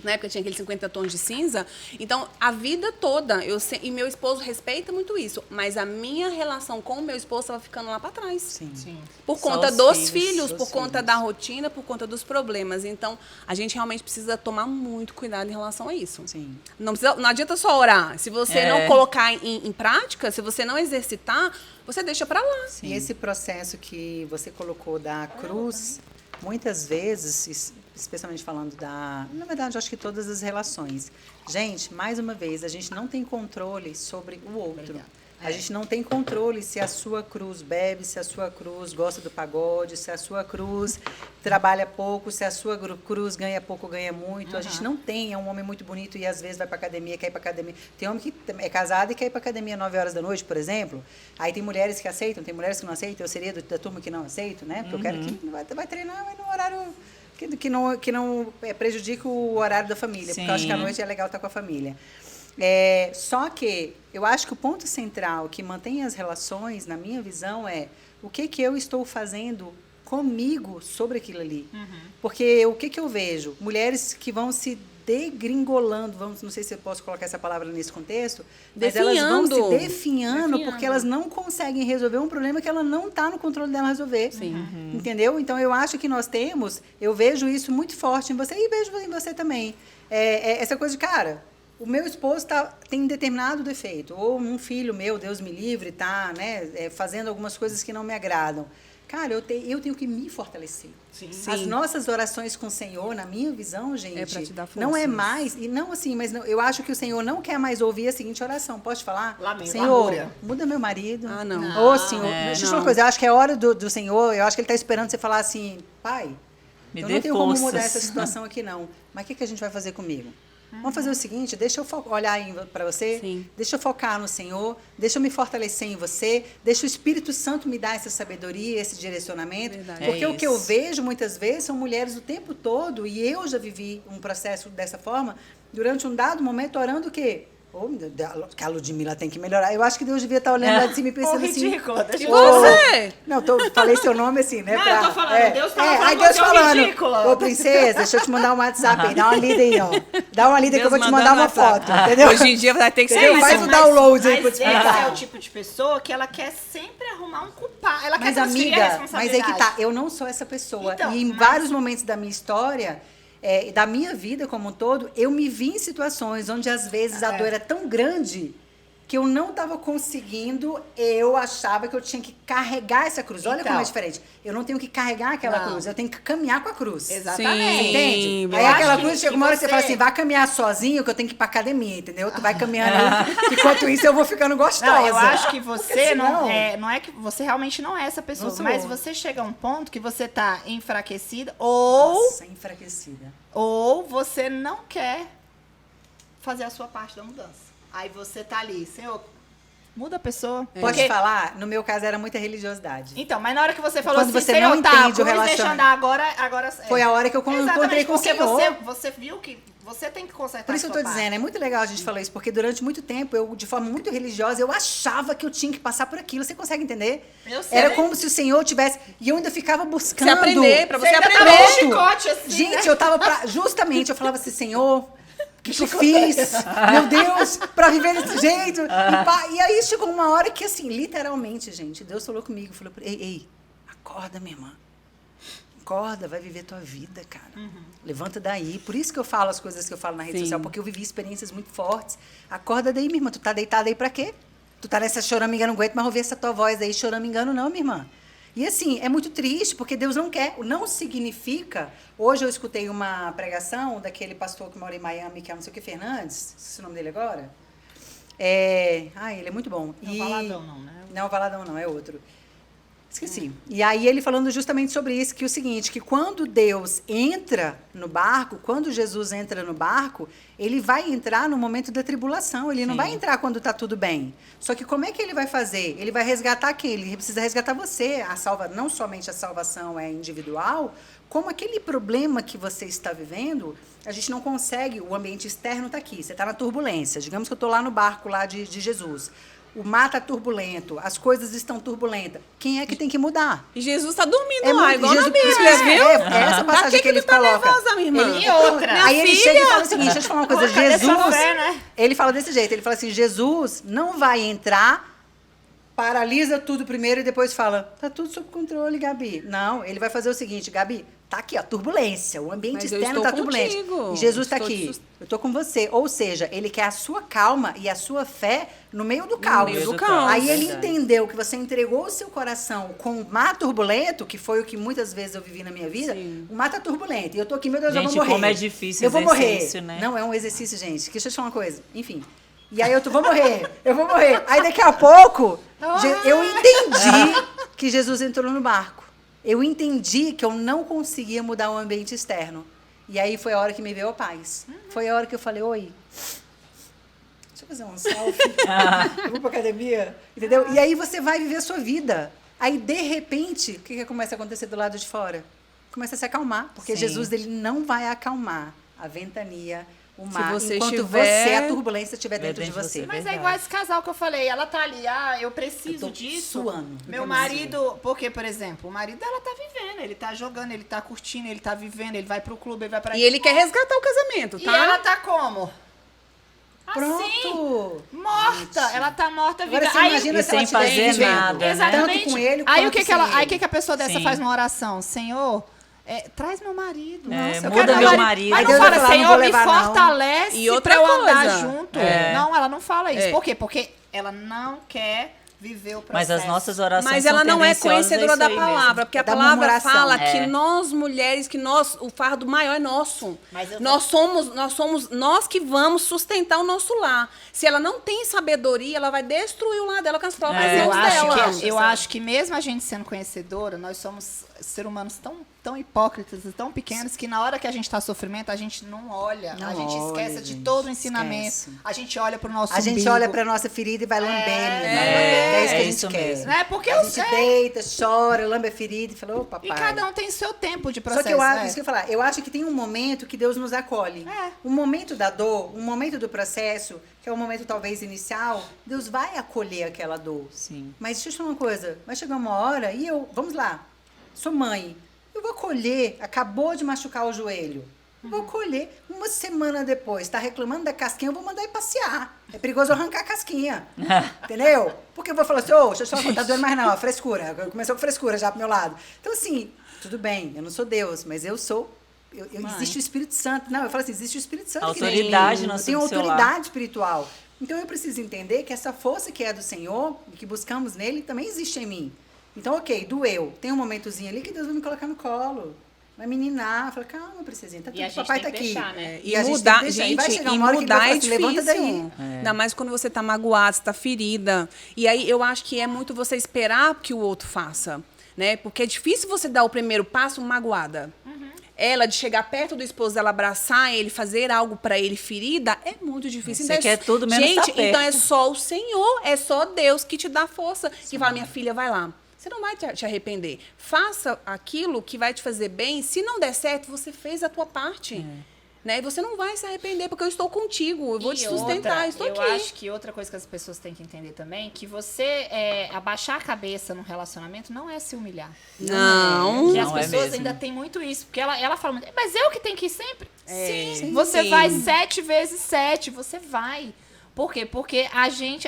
[SPEAKER 4] Na época tinha aqueles 50 tons de cinza. Então, a vida toda, e meu esposo respeita muito isso, mas a minha relação com o meu esposo estava ficando lá pra trás.
[SPEAKER 1] Sim.
[SPEAKER 2] Sim.
[SPEAKER 4] Por
[SPEAKER 3] Só
[SPEAKER 4] conta
[SPEAKER 3] os
[SPEAKER 4] dos
[SPEAKER 3] filhos,
[SPEAKER 4] filhos,
[SPEAKER 1] os
[SPEAKER 4] por conta
[SPEAKER 1] filhos.
[SPEAKER 4] da rotina, por conta dos problemas. Então, a gente realmente precisa tomar muito cuidado em relação a isso.
[SPEAKER 1] Sim.
[SPEAKER 4] Não adianta só orar. Se você não
[SPEAKER 3] É.
[SPEAKER 4] colocar em prática, se você não exercitar, você deixa pra lá.
[SPEAKER 1] E esse processo que você colocou da cruz, muitas vezes, especialmente falando na verdade, eu acho que todas as relações. Gente, mais uma vez, a gente não tem controle sobre o outro. A gente não tem controle se a sua cruz bebe, se a sua cruz gosta do pagode, se a sua cruz trabalha pouco, se a sua cruz ganha pouco, ganha muito. A gente não tem, é um homem muito bonito e às vezes vai pra academia, quer ir pra academia. Tem homem que é casado e quer ir pra academia 9 horas da noite, por exemplo. Aí tem mulheres que aceitam, tem mulheres que não aceitam. Eu seria da turma que não aceito, né? Porque eu quero que vai treinar, mas no horário que não prejudique o horário da família. Porque eu acho que à
[SPEAKER 3] Sim.
[SPEAKER 1] noite é legal estar com a família. Só que eu acho que o ponto central que mantém as relações, na minha visão, é o que eu estou fazendo comigo sobre aquilo ali. Porque o que eu vejo? Mulheres que vão se degringolando, não sei se eu posso colocar essa palavra nesse contexto, mas elas vão se definhando porque elas não conseguem resolver um problema que ela não está no controle dela resolver.
[SPEAKER 4] Sim.
[SPEAKER 1] Entendeu? Então, eu acho que eu vejo isso muito forte em você e vejo em você também. Essa coisa de, cara, o meu esposo tem determinado defeito, ou um filho meu, Deus me livre, tá, né, fazendo algumas coisas que não me agradam. Cara, eu tenho que me fortalecer.
[SPEAKER 2] Sim.
[SPEAKER 1] As nossas orações com o Senhor, na minha visão, gente,
[SPEAKER 4] pra te dar forças.
[SPEAKER 1] não é mais, e não assim, mas não, eu acho que o Senhor não quer mais ouvir a seguinte oração. Pode falar? Senhor,
[SPEAKER 2] lamúria.
[SPEAKER 1] muda meu marido.
[SPEAKER 4] Ah, não.
[SPEAKER 1] Ou Senhor, deixa eu falar uma coisa, eu acho que é hora do Senhor, eu acho que Ele está esperando você falar assim, pai, eu não tenho como mudar essa situação aqui não, mas o que a gente vai fazer comigo? Vamos fazer o seguinte, deixa eu olhar para você,
[SPEAKER 4] Sim.
[SPEAKER 1] deixa eu focar no Senhor, deixa eu me fortalecer em você, deixa o Espírito Santo me dar essa sabedoria, esse direcionamento.
[SPEAKER 4] Verdade.
[SPEAKER 1] Porque o que eu
[SPEAKER 3] isso.
[SPEAKER 1] vejo muitas vezes são mulheres o tempo todo, e eu já vivi um processo dessa forma, durante um dado momento, orando o quê? Oh, meu Deus, que a Ludmilla tem que melhorar. Eu acho que Deus devia estar olhando lá de cima e pensando assim...
[SPEAKER 2] Ridícula, deixa
[SPEAKER 4] E
[SPEAKER 2] eu...
[SPEAKER 4] você?
[SPEAKER 1] Não, falei seu nome assim, né?
[SPEAKER 2] Não, eu tô falando, Deus tava falando
[SPEAKER 1] aí Deus
[SPEAKER 2] que eu
[SPEAKER 1] falando,
[SPEAKER 2] ridícula.
[SPEAKER 1] ô princesa, deixa eu te mandar um WhatsApp aí, dá uma lida aí, ó. Dá uma lida que eu vou te
[SPEAKER 4] Deus
[SPEAKER 1] mandar uma
[SPEAKER 4] mandando
[SPEAKER 1] foto,
[SPEAKER 4] WhatsApp.
[SPEAKER 1] entendeu?
[SPEAKER 4] Hoje em dia vai ter que ser
[SPEAKER 1] Entendeu?
[SPEAKER 4] isso.
[SPEAKER 1] Faz o download aí pra eu
[SPEAKER 2] Mas
[SPEAKER 1] te
[SPEAKER 2] esse
[SPEAKER 1] explicar.
[SPEAKER 2] é o tipo de pessoa que ela quer sempre arrumar um culpado. Ela
[SPEAKER 1] Mas
[SPEAKER 2] quer transferir a
[SPEAKER 1] amiga, mas
[SPEAKER 2] responsabilidade.
[SPEAKER 1] aí que tá, eu não sou essa pessoa.
[SPEAKER 2] Então,
[SPEAKER 1] E em
[SPEAKER 2] mas-
[SPEAKER 1] vários momentos da minha história, da minha vida como um todo, eu me vi em situações onde às vezes a dor era tão grande que eu não estava conseguindo, eu achava que eu tinha que carregar essa cruz. Olha
[SPEAKER 2] Então.
[SPEAKER 1] como é diferente. Eu não tenho que carregar aquela
[SPEAKER 2] Não.
[SPEAKER 1] cruz, eu tenho que caminhar com a cruz.
[SPEAKER 2] Exatamente.
[SPEAKER 1] Entende?
[SPEAKER 4] Sim,
[SPEAKER 1] Aí
[SPEAKER 2] eu
[SPEAKER 1] aquela
[SPEAKER 2] acho
[SPEAKER 1] cruz
[SPEAKER 2] que
[SPEAKER 1] chega uma hora que você
[SPEAKER 2] você-
[SPEAKER 1] fala assim, vai caminhar sozinho que eu tenho que ir pra academia, entendeu? Tu vai caminhando aí, enquanto isso eu vou ficando gostosa.
[SPEAKER 2] Não, eu acho que você
[SPEAKER 1] Porque
[SPEAKER 2] não
[SPEAKER 1] senão-
[SPEAKER 2] é que você realmente não é essa pessoa,
[SPEAKER 1] Não sou.
[SPEAKER 2] mas você chega a um ponto que você tá enfraquecida ou
[SPEAKER 1] Nossa, enfraquecida.
[SPEAKER 2] você não quer fazer a sua parte da mudança. Aí você tá ali, Senhor, muda a pessoa.
[SPEAKER 1] Pode
[SPEAKER 2] Porque-
[SPEAKER 1] falar, no meu caso era muita religiosidade.
[SPEAKER 2] Então, mas na hora que você falou
[SPEAKER 1] Quando
[SPEAKER 2] assim,
[SPEAKER 1] você
[SPEAKER 2] Senhor,
[SPEAKER 1] não
[SPEAKER 2] tá,
[SPEAKER 1] entende o
[SPEAKER 2] cruz, deixa
[SPEAKER 1] relaciona-
[SPEAKER 2] andar agora...
[SPEAKER 1] Foi a hora que eu encontrei
[SPEAKER 2] Exatamente,
[SPEAKER 1] com o
[SPEAKER 2] porque
[SPEAKER 1] Senhor.
[SPEAKER 2] você viu que você tem que consertar
[SPEAKER 1] Por isso
[SPEAKER 2] a
[SPEAKER 1] que
[SPEAKER 2] sua
[SPEAKER 1] eu tô
[SPEAKER 2] parte.
[SPEAKER 1] dizendo, é muito legal a gente falar isso, porque durante muito tempo, eu, de forma muito religiosa, eu achava que eu tinha que passar por aquilo. Você consegue entender?
[SPEAKER 2] Eu sei.
[SPEAKER 1] Era como se o Senhor tivesse... E eu ainda ficava buscando...
[SPEAKER 4] Você aprender, pra você
[SPEAKER 2] ainda
[SPEAKER 4] aprender.
[SPEAKER 2] tava com chicote assim,
[SPEAKER 1] Gente,
[SPEAKER 2] né?
[SPEAKER 1] eu tava justamente, eu falava assim, Senhor, o que eu fiz? Meu Deus, pra viver desse jeito. E aí chegou uma hora que, assim, literalmente, gente, Deus falou comigo, falou, ei, acorda, minha irmã. Acorda, vai viver tua vida, cara. Levanta daí. Por isso que eu falo as coisas que eu falo na rede
[SPEAKER 4] Sim.
[SPEAKER 1] social, porque eu vivi experiências muito fortes. Acorda daí, minha irmã. Tu tá deitada aí pra quê? Tu tá nessa choraminga, não aguento mais ouvir essa tua voz aí, choramingando, não, minha irmã. E assim, é muito triste, porque Deus não quer. Não significa... Hoje eu escutei uma pregação daquele pastor que mora em Miami, que é não sei o que, Fernandes. Esqueci o nome dele agora. Ele é muito bom.
[SPEAKER 2] Não, Valadão não, né?
[SPEAKER 1] Não, Valadão não, é outro. Esqueci. E aí ele falando justamente sobre isso, que é o seguinte, que quando Deus entra no barco, quando Jesus entra no barco, ele vai entrar no momento da tribulação, ele não vai entrar quando está tudo bem. Só que como é que ele vai fazer? Ele vai resgatar quem? Ele precisa resgatar você. Não somente a salvação é individual, como aquele problema que você está vivendo, a gente não consegue, o ambiente externo está aqui, você está na turbulência. Digamos que eu estou lá no barco lá de Jesus. O mar está turbulento, as coisas estão turbulentas. Quem é que tem que mudar?
[SPEAKER 4] E Jesus tá dormindo
[SPEAKER 1] É
[SPEAKER 4] lá,
[SPEAKER 1] muito-
[SPEAKER 4] igual
[SPEAKER 1] Jesus-
[SPEAKER 4] na Bíblia, viu?
[SPEAKER 1] É essa
[SPEAKER 4] Pra
[SPEAKER 1] passagem que ele
[SPEAKER 4] tu tá
[SPEAKER 1] coloca.
[SPEAKER 4] nervosa, minha irmã?
[SPEAKER 2] E outra?
[SPEAKER 1] Aí ele
[SPEAKER 4] filha?
[SPEAKER 1] chega e fala o seguinte, deixa eu te falar uma coisa.
[SPEAKER 2] Pô, cadê
[SPEAKER 1] Jesus,
[SPEAKER 2] sua fé, né?
[SPEAKER 1] ele fala desse jeito, ele fala assim, Jesus não vai entrar, paralisa tudo primeiro e depois fala, tá tudo sob controle, Gabi. Não, ele vai fazer o seguinte, Gabi, tá aqui, ó, turbulência, o ambiente
[SPEAKER 4] Mas eu
[SPEAKER 1] externo
[SPEAKER 4] estou
[SPEAKER 1] tá turbulente.
[SPEAKER 4] contigo.
[SPEAKER 1] E Jesus tá
[SPEAKER 4] Estou
[SPEAKER 1] aqui,
[SPEAKER 4] te
[SPEAKER 1] eu tô com você. Ou seja, ele quer a sua calma e a sua fé no meio do caos.
[SPEAKER 4] meio do caos.
[SPEAKER 1] Aí ele
[SPEAKER 3] Verdade.
[SPEAKER 1] entendeu que você entregou o seu coração com o mar turbulento, que foi o que muitas vezes eu vivi na minha vida.
[SPEAKER 4] Sim.
[SPEAKER 1] O mar tá turbulento. E eu tô aqui, meu Deus, eu
[SPEAKER 3] Gente,
[SPEAKER 1] vou morrer.
[SPEAKER 3] como é difícil
[SPEAKER 1] eu vou morrer.
[SPEAKER 3] exercício, né?
[SPEAKER 1] Não, é um exercício, gente. Deixa eu te falar uma coisa. Enfim. E aí vou morrer. Eu vou morrer. Aí daqui a pouco, eu entendi que Jesus entrou no barco. Eu entendi que eu não conseguia mudar o ambiente externo. E aí foi a hora que me veio a paz. Foi a hora que eu falei, oi, deixa eu fazer um selfie. Eu vou pra academia. Entendeu? E aí você vai viver a sua vida. Aí, de repente, o que começa a acontecer do lado de fora? Começa a se acalmar. Porque
[SPEAKER 3] Sim.
[SPEAKER 1] Jesus, ele não vai acalmar a ventania, o mar,
[SPEAKER 4] você
[SPEAKER 1] enquanto
[SPEAKER 4] estiver-
[SPEAKER 1] a turbulência estiver dentro de
[SPEAKER 3] dentro de
[SPEAKER 1] você.
[SPEAKER 3] você.
[SPEAKER 2] Mas é
[SPEAKER 3] Verdade.
[SPEAKER 2] igual esse casal que eu falei, ela tá ali, eu
[SPEAKER 1] Eu
[SPEAKER 2] preciso
[SPEAKER 1] tô
[SPEAKER 2] disso.
[SPEAKER 1] suando.
[SPEAKER 2] Meu marido, porque, por exemplo, o marido dela tá vivendo, ele tá jogando, ele tá curtindo, ele tá vivendo, ele vai pro clube, ele vai pra...
[SPEAKER 4] E ele quer resgatar o casamento,
[SPEAKER 2] E
[SPEAKER 4] tá?
[SPEAKER 2] ela tá como? Assim,
[SPEAKER 1] Pronto!
[SPEAKER 2] morta. Ela tá morta, viva.
[SPEAKER 1] Agora você
[SPEAKER 2] Aí-
[SPEAKER 1] imagina
[SPEAKER 3] E
[SPEAKER 1] se ela
[SPEAKER 3] sem
[SPEAKER 1] estiver
[SPEAKER 3] fazer
[SPEAKER 1] vivendo.
[SPEAKER 3] nada, né?
[SPEAKER 2] Exatamente.
[SPEAKER 1] Tanto com ele
[SPEAKER 2] aí o
[SPEAKER 1] quanto
[SPEAKER 2] que que
[SPEAKER 1] sem
[SPEAKER 2] ela,
[SPEAKER 1] ele.
[SPEAKER 2] aí o que que a pessoa dessa
[SPEAKER 3] Sim.
[SPEAKER 2] faz uma oração? Senhor, traz meu marido.
[SPEAKER 3] É,
[SPEAKER 2] Nossa, eu
[SPEAKER 3] muda
[SPEAKER 2] quero
[SPEAKER 3] meu marido.
[SPEAKER 2] Mas
[SPEAKER 1] Aí
[SPEAKER 2] não
[SPEAKER 1] Deus vai
[SPEAKER 2] fala,
[SPEAKER 1] falar, não
[SPEAKER 2] Senhor,
[SPEAKER 1] vou
[SPEAKER 2] me
[SPEAKER 1] levar, não.
[SPEAKER 2] fortalece
[SPEAKER 4] E outra
[SPEAKER 2] pra eu andar
[SPEAKER 4] coisa.
[SPEAKER 2] junto.
[SPEAKER 3] É.
[SPEAKER 2] Não, ela não fala isso.
[SPEAKER 3] É.
[SPEAKER 2] Por quê? Porque ela não quer viver o
[SPEAKER 3] Mas
[SPEAKER 2] processo.
[SPEAKER 3] as nossas orações
[SPEAKER 4] Mas
[SPEAKER 3] são
[SPEAKER 4] ela não é
[SPEAKER 3] tendenciosas a
[SPEAKER 4] conhecedora
[SPEAKER 3] isso
[SPEAKER 4] da
[SPEAKER 3] aí mesmo.
[SPEAKER 4] palavra, porque a
[SPEAKER 1] Da
[SPEAKER 4] palavra
[SPEAKER 1] murmuração.
[SPEAKER 4] fala
[SPEAKER 3] É.
[SPEAKER 4] que nós mulheres, o fardo maior é nosso.
[SPEAKER 2] Mas eu
[SPEAKER 4] Nós somos nós que vamos sustentar o nosso lar. Se ela não tem sabedoria, ela vai destruir o lar dela com as próprias
[SPEAKER 3] É.
[SPEAKER 4] mãos dela.
[SPEAKER 2] Eu acho que mesmo a gente sendo conhecedora, nós somos seres humanos tão hipócritas e tão pequenos que na hora que a gente está sofrimento, a gente não olha.
[SPEAKER 1] Não
[SPEAKER 2] a gente
[SPEAKER 1] olha,
[SPEAKER 2] esquece de
[SPEAKER 1] gente,
[SPEAKER 2] todo o ensinamento.
[SPEAKER 1] esquece.
[SPEAKER 2] A gente olha pro nosso
[SPEAKER 1] A gente
[SPEAKER 2] umbigo.
[SPEAKER 1] olha pra nossa ferida e vai lambendo.
[SPEAKER 3] é
[SPEAKER 1] É isso que a
[SPEAKER 3] é
[SPEAKER 1] gente
[SPEAKER 3] isso
[SPEAKER 1] quer.
[SPEAKER 3] mesmo.
[SPEAKER 2] Né? Porque
[SPEAKER 1] A
[SPEAKER 2] eu
[SPEAKER 1] gente
[SPEAKER 2] sei.
[SPEAKER 1] deita, chora, lambe a ferida e fala, ô
[SPEAKER 2] E
[SPEAKER 1] papai.
[SPEAKER 2] cada um tem seu tempo de
[SPEAKER 1] Só
[SPEAKER 2] processo.
[SPEAKER 1] que eu acho,
[SPEAKER 2] né?
[SPEAKER 1] isso que eu ia falar, eu acho que tem um momento que Deus nos acolhe.
[SPEAKER 2] É.
[SPEAKER 1] Um momento da dor, um momento do processo, que é um momento talvez inicial, Deus vai acolher aquela dor.
[SPEAKER 3] Sim.
[SPEAKER 1] Mas deixa eu te falar uma coisa, vai chegar uma hora e vamos lá, sou mãe, eu vou colher, acabou de machucar o joelho. Eu vou colher, uma semana depois, tá reclamando da casquinha, eu vou mandar ir passear. É perigoso arrancar a casquinha. Entendeu? Porque eu vou falar assim, ô, deixa eu te falar, não tá doendo mais não, frescura. Começou com frescura já pro meu lado. Então, assim, tudo bem, eu não sou Deus, mas eu sou. Existe o Espírito Santo. Não, eu falo assim, existe o Espírito Santo aqui dentro.
[SPEAKER 3] Autoridade
[SPEAKER 1] Eu
[SPEAKER 3] no
[SPEAKER 1] tenho
[SPEAKER 3] seu lar.
[SPEAKER 1] autoridade espiritual. Então eu preciso entender que essa força que é do Senhor, e que buscamos nele, também existe em mim. Então, ok, doeu. Tem um momentozinho ali que Deus vai me colocar no colo. Vai meninar, fala, calma, princesinha, tá
[SPEAKER 2] E a
[SPEAKER 1] tudo,
[SPEAKER 2] gente
[SPEAKER 1] papai
[SPEAKER 2] tem
[SPEAKER 1] tá
[SPEAKER 2] que
[SPEAKER 1] aqui.
[SPEAKER 2] deixar, né?
[SPEAKER 1] E a gente
[SPEAKER 4] mudar,
[SPEAKER 1] tem que deixar. E vai chegar uma hora que Deus vai falar assim, levanta daí.
[SPEAKER 4] Ainda mais quando você tá magoado, você tá ferida. E aí eu acho que é muito você esperar que o outro faça, né? Porque é difícil você dar o primeiro passo magoada. Ela de chegar perto do esposo dela, abraçar ele, fazer algo pra ele ferida, é muito difícil.
[SPEAKER 3] Você quer tudo menos
[SPEAKER 4] gente,
[SPEAKER 3] tá perto.
[SPEAKER 4] então é só o Senhor, é só Deus que te dá força. Que fala, minha filha, vai lá. Você não vai te arrepender. Faça aquilo que vai te fazer bem. Se não der certo, você fez a tua parte. Né? E você não vai se arrepender, porque eu estou contigo. Eu vou te sustentar, estou
[SPEAKER 2] eu
[SPEAKER 4] aqui.
[SPEAKER 2] acho que outra coisa que as pessoas têm que entender também, que você abaixar a cabeça num relacionamento não é se humilhar.
[SPEAKER 4] Não.
[SPEAKER 2] Que as
[SPEAKER 3] Não é
[SPEAKER 2] pessoas
[SPEAKER 3] mesmo.
[SPEAKER 2] ainda têm muito isso. Porque ela fala, muito, mas eu que tenho que ir sempre? Sim.
[SPEAKER 1] Sim.
[SPEAKER 2] Você
[SPEAKER 4] Sim.
[SPEAKER 2] vai 7 vezes 7, você vai. Por quê? Porque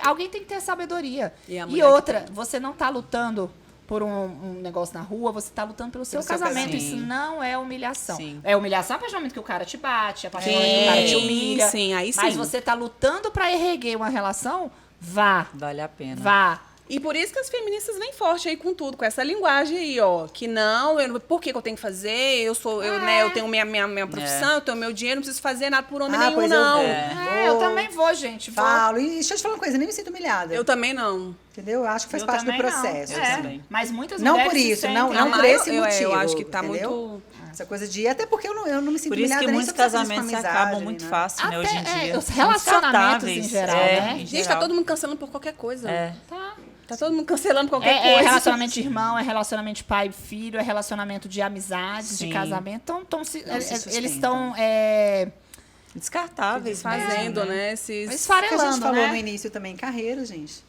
[SPEAKER 2] alguém tem que ter sabedoria.
[SPEAKER 4] E a
[SPEAKER 2] E
[SPEAKER 4] mulher
[SPEAKER 2] outra, você não tá lutando por um negócio na rua, você tá lutando pelo seu
[SPEAKER 1] seu
[SPEAKER 2] casamento.
[SPEAKER 3] casamento.
[SPEAKER 2] Isso não é humilhação.
[SPEAKER 3] Sim.
[SPEAKER 2] É humilhação a partir do momento que o cara te bate, a partir do momento que o cara te humilha.
[SPEAKER 4] Sim, aí
[SPEAKER 2] Mas
[SPEAKER 4] sim.
[SPEAKER 2] você tá lutando pra erguer uma relação, vá.
[SPEAKER 3] Vale a pena.
[SPEAKER 2] Vá.
[SPEAKER 4] E por isso que as feministas vêm forte aí com tudo, com essa linguagem aí, ó. Que não, por que eu tenho que fazer? Eu tenho minha profissão, eu tenho meu dinheiro, não preciso fazer nada por homem nenhum,
[SPEAKER 1] pois
[SPEAKER 4] não.
[SPEAKER 2] Eu também vou, gente. Vou.
[SPEAKER 1] Falo. E deixa eu te falar uma coisa, nem me sinto humilhada.
[SPEAKER 4] Eu também não.
[SPEAKER 1] Entendeu? Eu acho que faz
[SPEAKER 2] Eu
[SPEAKER 1] parte do
[SPEAKER 2] também não.
[SPEAKER 1] processo.
[SPEAKER 2] É,
[SPEAKER 3] também.
[SPEAKER 2] mas muitas
[SPEAKER 1] Não
[SPEAKER 2] mulheres
[SPEAKER 1] por
[SPEAKER 2] se
[SPEAKER 1] isso,
[SPEAKER 2] sentem-
[SPEAKER 1] não por
[SPEAKER 4] maior-
[SPEAKER 1] esse
[SPEAKER 4] eu
[SPEAKER 1] motivo.
[SPEAKER 4] acho que tá
[SPEAKER 1] entendeu?
[SPEAKER 4] muito-
[SPEAKER 1] Essa coisa de. Até porque eu não me sinto
[SPEAKER 3] Por isso
[SPEAKER 1] humilhada
[SPEAKER 3] que
[SPEAKER 1] nem
[SPEAKER 3] muitos
[SPEAKER 1] se eu fizer isso com
[SPEAKER 3] casamentos
[SPEAKER 1] amizade,
[SPEAKER 3] acabam muito
[SPEAKER 1] né?
[SPEAKER 3] fácil, né, hoje em dia.
[SPEAKER 2] os relacionamentos em
[SPEAKER 3] Descartáveis,
[SPEAKER 2] geral,
[SPEAKER 3] é,
[SPEAKER 2] né?
[SPEAKER 3] em
[SPEAKER 4] Gente, tá
[SPEAKER 3] geral.
[SPEAKER 4] todo mundo cancelando por qualquer coisa.
[SPEAKER 3] É.
[SPEAKER 4] Tá todo mundo cancelando qualquer
[SPEAKER 2] É
[SPEAKER 4] coisa.
[SPEAKER 2] relacionamento de irmão, é relacionamento de pai e filho, é relacionamento de amizades, de
[SPEAKER 3] Sim.
[SPEAKER 2] casamento. Então,
[SPEAKER 1] se
[SPEAKER 2] eles
[SPEAKER 1] sustentam.
[SPEAKER 2] estão
[SPEAKER 3] Descartáveis.
[SPEAKER 4] Fazendo,
[SPEAKER 3] mesmo,
[SPEAKER 4] né? Esses...
[SPEAKER 1] O que a gente
[SPEAKER 2] esfarelando,
[SPEAKER 1] falou
[SPEAKER 2] né?
[SPEAKER 1] no início também, carreira, gente.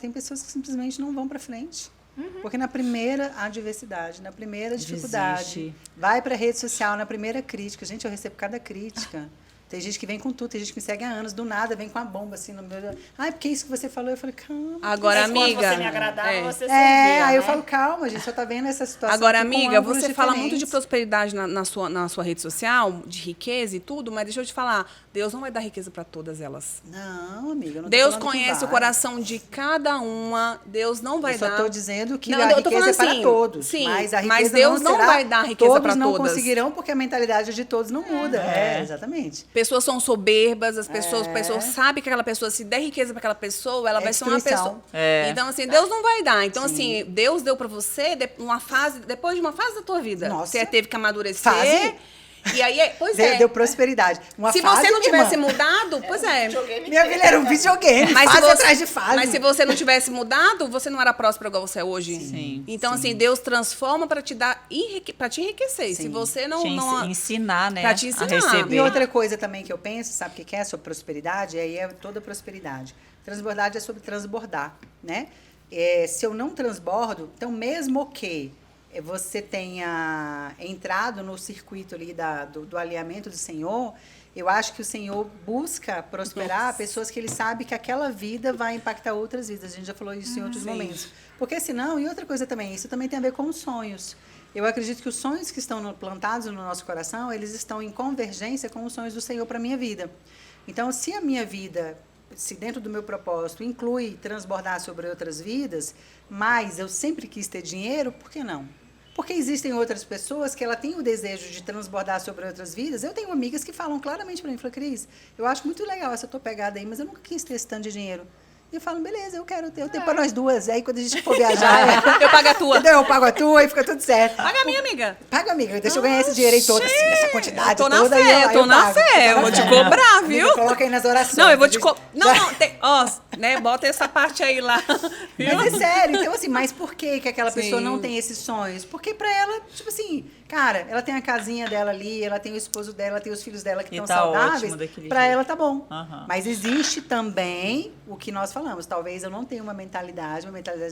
[SPEAKER 1] Tem pessoas que simplesmente não vão pra frente.
[SPEAKER 2] Uhum.
[SPEAKER 1] Porque na primeira adversidade, na primeira dificuldade,
[SPEAKER 3] Desiste.
[SPEAKER 1] vai pra rede social, na primeira crítica. Gente, eu recebo cada crítica. Tem gente que vem com tudo, tem gente que me segue há anos, do nada vem com a bomba assim no meu. Ai, porque isso que você falou? Eu falei, calma.
[SPEAKER 4] Agora,
[SPEAKER 2] Mas quando
[SPEAKER 4] amiga.
[SPEAKER 2] você me agradava, você servia,
[SPEAKER 1] Aí eu
[SPEAKER 2] né?
[SPEAKER 1] falo, calma, gente, só tá vendo essa situação.
[SPEAKER 4] Agora,
[SPEAKER 1] aqui com
[SPEAKER 4] amiga,
[SPEAKER 1] ângulos
[SPEAKER 4] você fala muito de
[SPEAKER 1] diferentes.
[SPEAKER 4] prosperidade na sua rede social, de riqueza e tudo, mas deixa eu te falar, Deus não vai dar riqueza para todas elas.
[SPEAKER 1] Não, amiga, eu não tô
[SPEAKER 4] Deus
[SPEAKER 1] falando que
[SPEAKER 4] conhece o
[SPEAKER 1] vai.
[SPEAKER 4] coração de cada uma, Deus não vai
[SPEAKER 1] Eu só
[SPEAKER 4] dar.
[SPEAKER 1] estou dizendo que
[SPEAKER 4] Não,
[SPEAKER 1] a
[SPEAKER 4] eu tô
[SPEAKER 1] riqueza é
[SPEAKER 4] falando
[SPEAKER 1] para
[SPEAKER 4] assim,
[SPEAKER 1] todos.
[SPEAKER 4] sim,
[SPEAKER 1] mas a riqueza
[SPEAKER 4] mas Deus não
[SPEAKER 1] será,
[SPEAKER 4] vai dar riqueza
[SPEAKER 1] todos
[SPEAKER 4] pra
[SPEAKER 1] não
[SPEAKER 4] todas.
[SPEAKER 1] conseguirão, porque a mentalidade de todos não muda. Exatamente.
[SPEAKER 4] Pessoas são soberbas, as pessoas sabem que aquela pessoa, se der riqueza para aquela pessoa, ela
[SPEAKER 1] É
[SPEAKER 4] vai ser uma
[SPEAKER 1] destruição.
[SPEAKER 4] pessoa.
[SPEAKER 3] É.
[SPEAKER 4] Então, assim, Deus não vai dar. Então, assim, Deus deu para você depois de uma fase da tua vida.
[SPEAKER 1] Nossa.
[SPEAKER 4] Você teve que amadurecer.
[SPEAKER 1] Fase.
[SPEAKER 4] E aí, pois é.
[SPEAKER 1] Deu prosperidade. Uma
[SPEAKER 4] Se
[SPEAKER 1] fase,
[SPEAKER 4] você não
[SPEAKER 1] minha
[SPEAKER 4] tivesse
[SPEAKER 1] irmã.
[SPEAKER 4] mudado, pois é.
[SPEAKER 1] Minha filha era um videogame, fase atrás de fase.
[SPEAKER 4] Mas se você não tivesse mudado, você não era próspero igual você é hoje.
[SPEAKER 3] Sim,
[SPEAKER 4] Então,
[SPEAKER 3] sim.
[SPEAKER 4] assim, Deus transforma para te dar, para te enriquecer.
[SPEAKER 1] Sim.
[SPEAKER 4] Se você não...
[SPEAKER 3] Te
[SPEAKER 4] não
[SPEAKER 3] ensinar, né?
[SPEAKER 4] Pra te
[SPEAKER 3] A
[SPEAKER 4] ensinar.
[SPEAKER 3] receber.
[SPEAKER 1] E outra coisa também que eu penso, sabe o que é sobre prosperidade? E aí é toda prosperidade. Transbordar é sobre transbordar, né? Se eu não transbordo, então mesmo que você tenha entrado no circuito ali do alinhamento do Senhor, eu acho que o Senhor busca prosperar pessoas que Ele sabe que aquela vida vai impactar outras vidas. A gente já falou isso em outros momentos. Porque senão, e outra coisa também, isso também tem a ver com os sonhos. Eu acredito que os sonhos que estão plantados no nosso coração, eles estão em convergência com os sonhos do Senhor para a minha vida. Então, se a minha vida, se dentro do meu propósito, inclui transbordar sobre outras vidas, mas eu sempre quis ter dinheiro, por que não? Porque existem outras pessoas que ela tem o desejo de transbordar sobre outras vidas. Eu tenho amigas que falam claramente para mim, falam, Cris, eu acho muito legal essa tua pegada aí, mas eu nunca quis ter esse tanto de dinheiro. E eu falo, beleza, eu quero ter, eu tenho para nós duas. Aí quando a gente for viajar,
[SPEAKER 4] Eu pago a tua.
[SPEAKER 1] entendeu? Eu pago a tua e fica tudo certo.
[SPEAKER 4] Paga a minha amiga.
[SPEAKER 1] Paga, amiga, deixa eu ganhar esse dinheiro aí todo, assim, essa quantidade
[SPEAKER 4] Eu tô na
[SPEAKER 1] toda.
[SPEAKER 4] fé,
[SPEAKER 1] aí
[SPEAKER 4] eu tô na
[SPEAKER 1] pago.
[SPEAKER 4] fé, eu vou te cobrar,
[SPEAKER 1] Amiga,
[SPEAKER 4] viu?
[SPEAKER 1] coloca aí nas orações.
[SPEAKER 4] Não, eu vou te...
[SPEAKER 1] Já-
[SPEAKER 4] Não, tem... Ó, né, bota essa parte aí lá. Viu?
[SPEAKER 1] Mas é sério, então assim, mas por que aquela pessoa
[SPEAKER 4] Sim.
[SPEAKER 1] não tem esses sonhos? Porque pra ela, tipo assim, cara, ela tem a casinha dela ali, ela tem o esposo dela, ela tem os filhos dela que
[SPEAKER 3] E
[SPEAKER 1] estão
[SPEAKER 3] tá
[SPEAKER 1] saudáveis,
[SPEAKER 3] ótimo daquele
[SPEAKER 1] pra
[SPEAKER 3] jeito.
[SPEAKER 1] ela tá bom.
[SPEAKER 3] Aham.
[SPEAKER 1] Mas existe também o que nós falamos, talvez eu não tenha uma mentalidade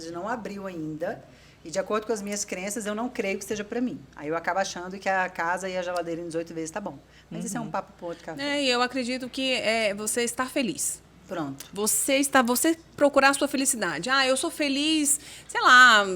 [SPEAKER 1] de não abriu ainda, e de acordo com as minhas crenças, eu não creio que seja pra mim. Aí eu acabo achando que a casa e a geladeira em 18 vezes tá bom. Mas isso é um papo pro outro café.
[SPEAKER 4] E eu acredito que você está feliz.
[SPEAKER 1] Pronto.
[SPEAKER 4] Você procurar a sua felicidade. Ah, eu sou feliz, sei lá,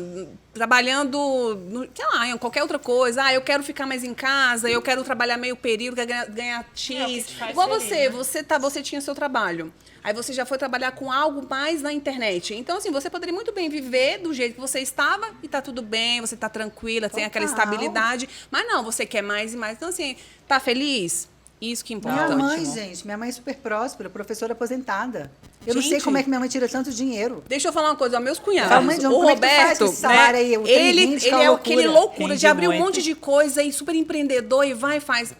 [SPEAKER 4] trabalhando, sei lá, em qualquer outra coisa. Ah, eu quero ficar mais em casa, eu quero trabalhar meio período, quero ganhar X.
[SPEAKER 2] É o que te faz
[SPEAKER 4] Igual
[SPEAKER 2] feliz,
[SPEAKER 4] você tinha seu trabalho. Aí você já foi trabalhar com algo mais na internet. Então, assim, você poderia muito bem viver do jeito que você estava e tá tudo bem, você tá tranquila, tem aquela
[SPEAKER 1] Total.
[SPEAKER 4] estabilidade. Mas não, você quer mais e mais. Então, assim, tá feliz? Isso que importa.
[SPEAKER 1] Minha mãe,
[SPEAKER 3] ótimo.
[SPEAKER 1] gente, minha mãe é super próspera, professora aposentada. Eu não sei
[SPEAKER 4] Gente.
[SPEAKER 1] como é que minha mãe tira tanto dinheiro.
[SPEAKER 4] Deixa eu falar uma coisa, ó, meus cunhados.
[SPEAKER 1] Fala, mãe, John,
[SPEAKER 4] o
[SPEAKER 1] como é que tu faz
[SPEAKER 4] Roberto,
[SPEAKER 1] com esse salário aí? O trem
[SPEAKER 4] ele
[SPEAKER 1] 20, que
[SPEAKER 4] é
[SPEAKER 1] uma
[SPEAKER 4] aquele
[SPEAKER 1] loucura.
[SPEAKER 4] loucura de
[SPEAKER 3] Rende
[SPEAKER 4] abrir um
[SPEAKER 3] muito.
[SPEAKER 4] monte de coisa e super empreendedor e vai e faz.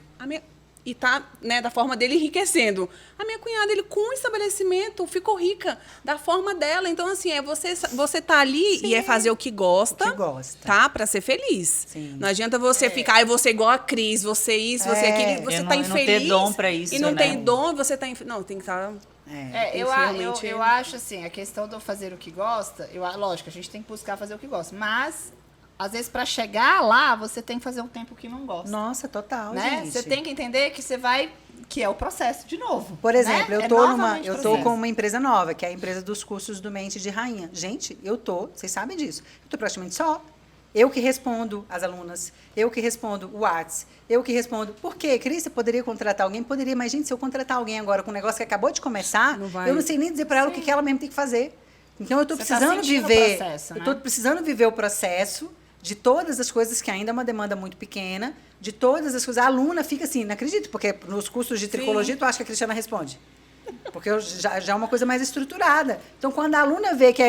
[SPEAKER 4] E tá, né, da forma dele enriquecendo. A minha cunhada, ele com o estabelecimento ficou rica da forma dela. Então, assim, você tá ali e é fazer o que gosta.
[SPEAKER 1] O que gosta.
[SPEAKER 4] Tá? Pra ser feliz.
[SPEAKER 1] Sim.
[SPEAKER 4] Não adianta você ficar, eu vou ser igual a Cris, você isso, você aquilo. Você
[SPEAKER 3] Eu
[SPEAKER 4] tá
[SPEAKER 3] não
[SPEAKER 4] infeliz.
[SPEAKER 3] ter dom pra isso,
[SPEAKER 4] e não
[SPEAKER 3] né?
[SPEAKER 4] tem dom, você tá infeliz. Não, tem que estar.
[SPEAKER 2] Eu
[SPEAKER 4] realmente-
[SPEAKER 2] acho assim, a questão do fazer o que gosta, lógico, a gente tem que buscar fazer o que gosta, mas às vezes para chegar lá, você tem que fazer um tempo que não gosta,
[SPEAKER 1] Nossa, total,
[SPEAKER 2] né?
[SPEAKER 1] gente.
[SPEAKER 2] Você tem que entender que você vai, que é o processo de novo.
[SPEAKER 1] Por exemplo,
[SPEAKER 2] né?
[SPEAKER 1] eu tô com uma empresa nova, que é a empresa dos cursos do Mente de Rainha. Gente, vocês sabem disso. Eu tô praticamente só. Eu que respondo as alunas, eu que respondo o Whats, eu que respondo. Por quê? Cris, você poderia contratar alguém? Poderia, mas, gente, se eu contratar alguém agora com um negócio que acabou de começar,
[SPEAKER 4] Não vai.
[SPEAKER 1] eu não sei nem dizer para ela o que ela mesmo tem que fazer. Então, eu tô
[SPEAKER 2] Você tá
[SPEAKER 1] precisando
[SPEAKER 2] sentindo o
[SPEAKER 1] viver.
[SPEAKER 2] processo,
[SPEAKER 1] Eu tô
[SPEAKER 2] né?
[SPEAKER 1] precisando viver o processo de todas as coisas, que ainda é uma demanda muito pequena, de todas as coisas. A aluna fica assim, não acredito, porque nos cursos de tricologia, tu acha que a Cristiana responde? Porque já é uma coisa mais estruturada. Então, quando a aluna vê que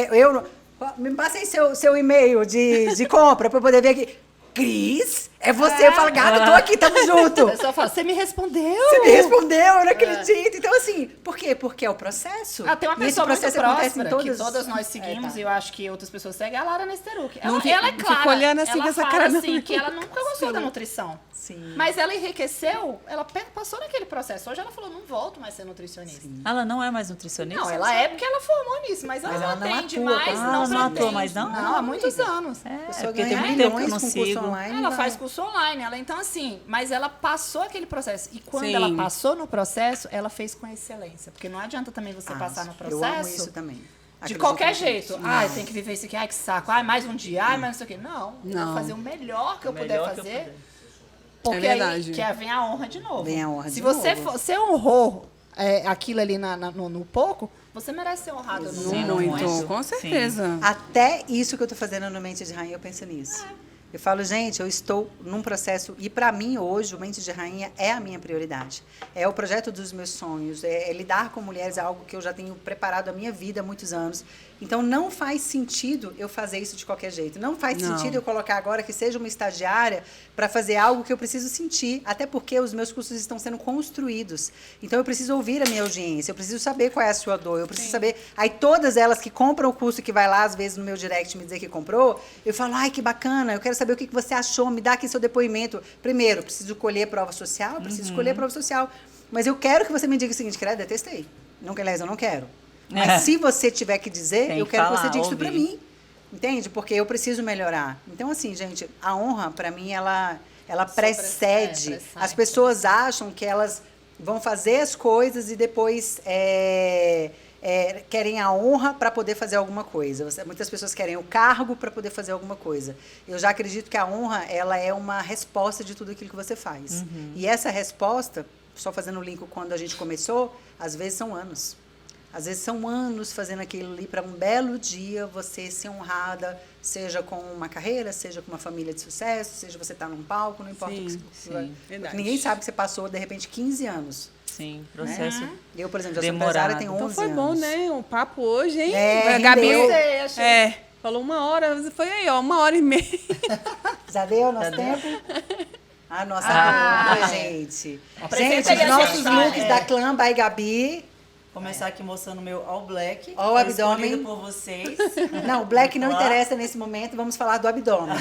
[SPEAKER 1] me passa aí seu e-mail de compra para eu poder ver aqui. Cris, é você. Eu falo, gata, tô aqui, tamo junto.
[SPEAKER 2] A pessoa fala, você me respondeu?
[SPEAKER 1] Você me respondeu, eu não acredito. Então, assim, por quê? Porque é o processo.
[SPEAKER 2] Tem uma
[SPEAKER 1] E esse
[SPEAKER 2] pessoa muito
[SPEAKER 1] processo acontece
[SPEAKER 2] próspera,
[SPEAKER 1] em todas...
[SPEAKER 2] que todas nós seguimos,
[SPEAKER 1] tá.
[SPEAKER 2] e eu acho que outras pessoas seguem, a Lara Nesteruk.
[SPEAKER 4] Não
[SPEAKER 2] Ela é
[SPEAKER 4] fica
[SPEAKER 2] clara,
[SPEAKER 4] olhando assim
[SPEAKER 2] ela
[SPEAKER 4] com essa
[SPEAKER 2] fala
[SPEAKER 4] cara, não.
[SPEAKER 2] assim, que ela nunca gostou da nutrição.
[SPEAKER 1] Sim.
[SPEAKER 2] Mas ela enriqueceu, ela passou naquele processo. Hoje ela falou, não volto mais a ser nutricionista.
[SPEAKER 3] Ela não é mais nutricionista?
[SPEAKER 2] Não, ela é porque ela formou nisso, mas ela
[SPEAKER 1] ela
[SPEAKER 2] não
[SPEAKER 1] não
[SPEAKER 2] atende
[SPEAKER 1] atua,
[SPEAKER 2] mais,
[SPEAKER 1] ah,
[SPEAKER 2] não
[SPEAKER 3] ela não
[SPEAKER 2] pretende.
[SPEAKER 3] atua mais, não?
[SPEAKER 2] Não, há muitos anos.
[SPEAKER 1] A
[SPEAKER 3] É,
[SPEAKER 1] pessoa
[SPEAKER 3] porque
[SPEAKER 1] ganha
[SPEAKER 3] tem muito tempo que eu
[SPEAKER 1] milhões
[SPEAKER 3] não
[SPEAKER 1] com curso
[SPEAKER 3] sigo.
[SPEAKER 1] online.
[SPEAKER 2] Ela
[SPEAKER 1] vai.
[SPEAKER 2] faz curso online, então assim, mas ela passou aquele processo. E quando
[SPEAKER 4] Sim.
[SPEAKER 2] ela passou no processo, ela fez com excelência. Porque não adianta também você passar no processo.
[SPEAKER 1] Eu amo isso também.
[SPEAKER 2] De
[SPEAKER 1] Acredito
[SPEAKER 2] qualquer
[SPEAKER 1] nisso.
[SPEAKER 2] jeito. Ai, tem que viver isso aqui. Ai, que saco. Ai, mais um dia. Ai, mais não sei o quê. Não. Eu
[SPEAKER 4] Não.
[SPEAKER 2] vou fazer o melhor que eu puder
[SPEAKER 3] melhor que eu
[SPEAKER 2] fazer.
[SPEAKER 3] puder.
[SPEAKER 2] Porque
[SPEAKER 4] É
[SPEAKER 2] aí
[SPEAKER 4] verdade.
[SPEAKER 2] vem a honra de novo.
[SPEAKER 1] Vem a honra
[SPEAKER 2] Se
[SPEAKER 1] de
[SPEAKER 2] você
[SPEAKER 1] novo.
[SPEAKER 2] você honrou aquilo ali no pouco, você merece ser honrado no
[SPEAKER 3] Sim,
[SPEAKER 2] muito.
[SPEAKER 4] Muito, com
[SPEAKER 3] Sim.
[SPEAKER 4] certeza.
[SPEAKER 1] Até isso que eu tô fazendo no Mente de Rainha, eu penso nisso. Eu falo, gente, eu estou num processo, e para mim hoje o Mente de Rainha é a minha prioridade. É o projeto dos meus sonhos, é lidar com mulheres, é algo que eu já tenho preparado a minha vida há muitos anos. Então não faz sentido eu fazer isso de qualquer jeito. Não faz sentido eu colocar agora que seja uma estagiária para fazer algo que eu preciso sentir, até porque os meus cursos estão sendo construídos. Então eu preciso ouvir a minha audiência, eu preciso saber qual é a sua dor, eu preciso saber. Aí todas elas que compram o curso, que vai lá às vezes no meu direct me dizer que comprou, eu falo, ai, que bacana, eu quero saber o que você achou, me dá aqui seu depoimento. Primeiro, eu preciso colher prova social, preciso escolher prova social. Mas eu quero que você me diga o seguinte, credo, detestei. Não, aliás, eu não quero. Mas se você tiver que dizer, eu quero que você diga isso para mim. Entende? Porque eu preciso melhorar. Então, assim, gente, a honra, para mim, ela precede. As pessoas acham que elas vão fazer as coisas e depois querem a honra para poder fazer alguma coisa. Muitas pessoas querem o cargo para poder fazer alguma coisa. Eu já acredito que a honra, ela é uma resposta de tudo aquilo que você faz. E essa resposta, só fazendo o link com quando a gente começou, às vezes são anos. Às vezes são anos fazendo aquilo ali para um belo dia você ser honrada, seja com uma carreira, seja com uma família de sucesso, seja você estar num palco, não importa o que você... Ninguém sabe que você passou, de repente, 15 anos.
[SPEAKER 3] Sim, processo.
[SPEAKER 1] Né? Eu, por exemplo, já
[SPEAKER 3] demorado.
[SPEAKER 1] sou empresária, tenho 11
[SPEAKER 4] Então foi
[SPEAKER 1] anos.
[SPEAKER 4] bom, né? O papo hoje, hein?
[SPEAKER 1] É,
[SPEAKER 4] A Gabi,
[SPEAKER 1] rendeu.
[SPEAKER 4] falou 1 hora, foi aí, ó, 1h30.
[SPEAKER 1] Já deu nosso tempo? Ah, nossa, gente.
[SPEAKER 2] Apresenta
[SPEAKER 1] Gente,
[SPEAKER 2] aí
[SPEAKER 1] os
[SPEAKER 2] a
[SPEAKER 1] nossos
[SPEAKER 2] gente,
[SPEAKER 1] looks da Clã by Gabi.
[SPEAKER 3] Começar aqui mostrando o meu all black.
[SPEAKER 1] Ó, o
[SPEAKER 3] foi
[SPEAKER 1] abdômen.
[SPEAKER 3] escolhido por vocês.
[SPEAKER 1] Não, o black não
[SPEAKER 3] Lá.
[SPEAKER 1] interessa nesse momento, vamos falar do abdômen.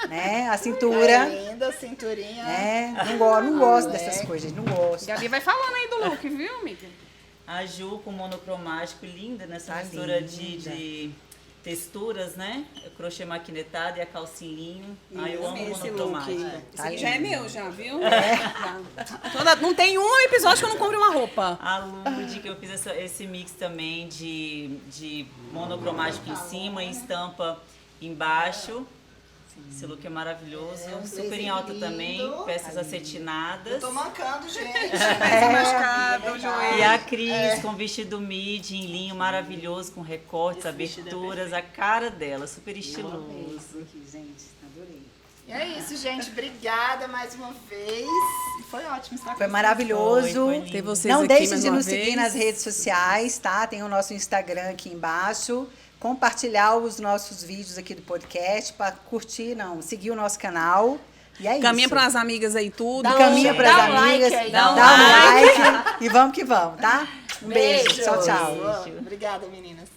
[SPEAKER 1] Né? A cintura.
[SPEAKER 2] Linda, cinturinha.
[SPEAKER 1] Né? Não gosto dessas coisas, gente, não gosto.
[SPEAKER 4] Gabi vai falando aí do look, viu, amiga?
[SPEAKER 3] A Ju com monocromático, linda nessa
[SPEAKER 1] Tá
[SPEAKER 3] mistura
[SPEAKER 1] linda.
[SPEAKER 3] de texturas, né? Crochê maquinetado e a calcinhinho. Ai, eu amo
[SPEAKER 4] Esse
[SPEAKER 3] monocromático.
[SPEAKER 4] look. Esse
[SPEAKER 1] Tá
[SPEAKER 4] aqui já é
[SPEAKER 1] lindo.
[SPEAKER 4] meu, já, viu? Já. Não tem um episódio que eu não compre uma roupa.
[SPEAKER 3] A Lud, que eu fiz esse mix também de monocromático em cima e estampa embaixo. Esse look é maravilhoso. Super em alta
[SPEAKER 2] lindo.
[SPEAKER 3] também, peças acetinadas.
[SPEAKER 2] Tô mancando, gente.
[SPEAKER 4] Machucado, joelho.
[SPEAKER 3] E a Cris com vestido midi em linho maravilhoso, com recortes, aberturas, a cara dela, super estiloso.
[SPEAKER 1] Aqui, gente, adorei.
[SPEAKER 2] E é isso, gente. Obrigada mais uma vez. Foi ótimo estar com
[SPEAKER 1] Foi
[SPEAKER 2] vocês.
[SPEAKER 1] maravilhoso.
[SPEAKER 3] Foi lindo.
[SPEAKER 4] Ter vocês
[SPEAKER 1] Não
[SPEAKER 4] aqui
[SPEAKER 1] deixe
[SPEAKER 4] mais
[SPEAKER 1] de
[SPEAKER 4] uma
[SPEAKER 1] nos
[SPEAKER 4] vez.
[SPEAKER 1] seguir nas redes sociais, tá? Tem o nosso Instagram aqui embaixo. Compartilhar os nossos vídeos aqui do podcast, para curtir, seguir o nosso canal. E é
[SPEAKER 4] Caminha
[SPEAKER 1] isso.
[SPEAKER 4] para as amigas aí tudo.
[SPEAKER 1] Caminha para as
[SPEAKER 2] Dá um like
[SPEAKER 1] amigas,
[SPEAKER 2] aí,
[SPEAKER 1] dá um
[SPEAKER 2] dá um
[SPEAKER 1] like e vamos que vamos, tá? Um beijo. Tchau, tchau.
[SPEAKER 2] Obrigada, meninas.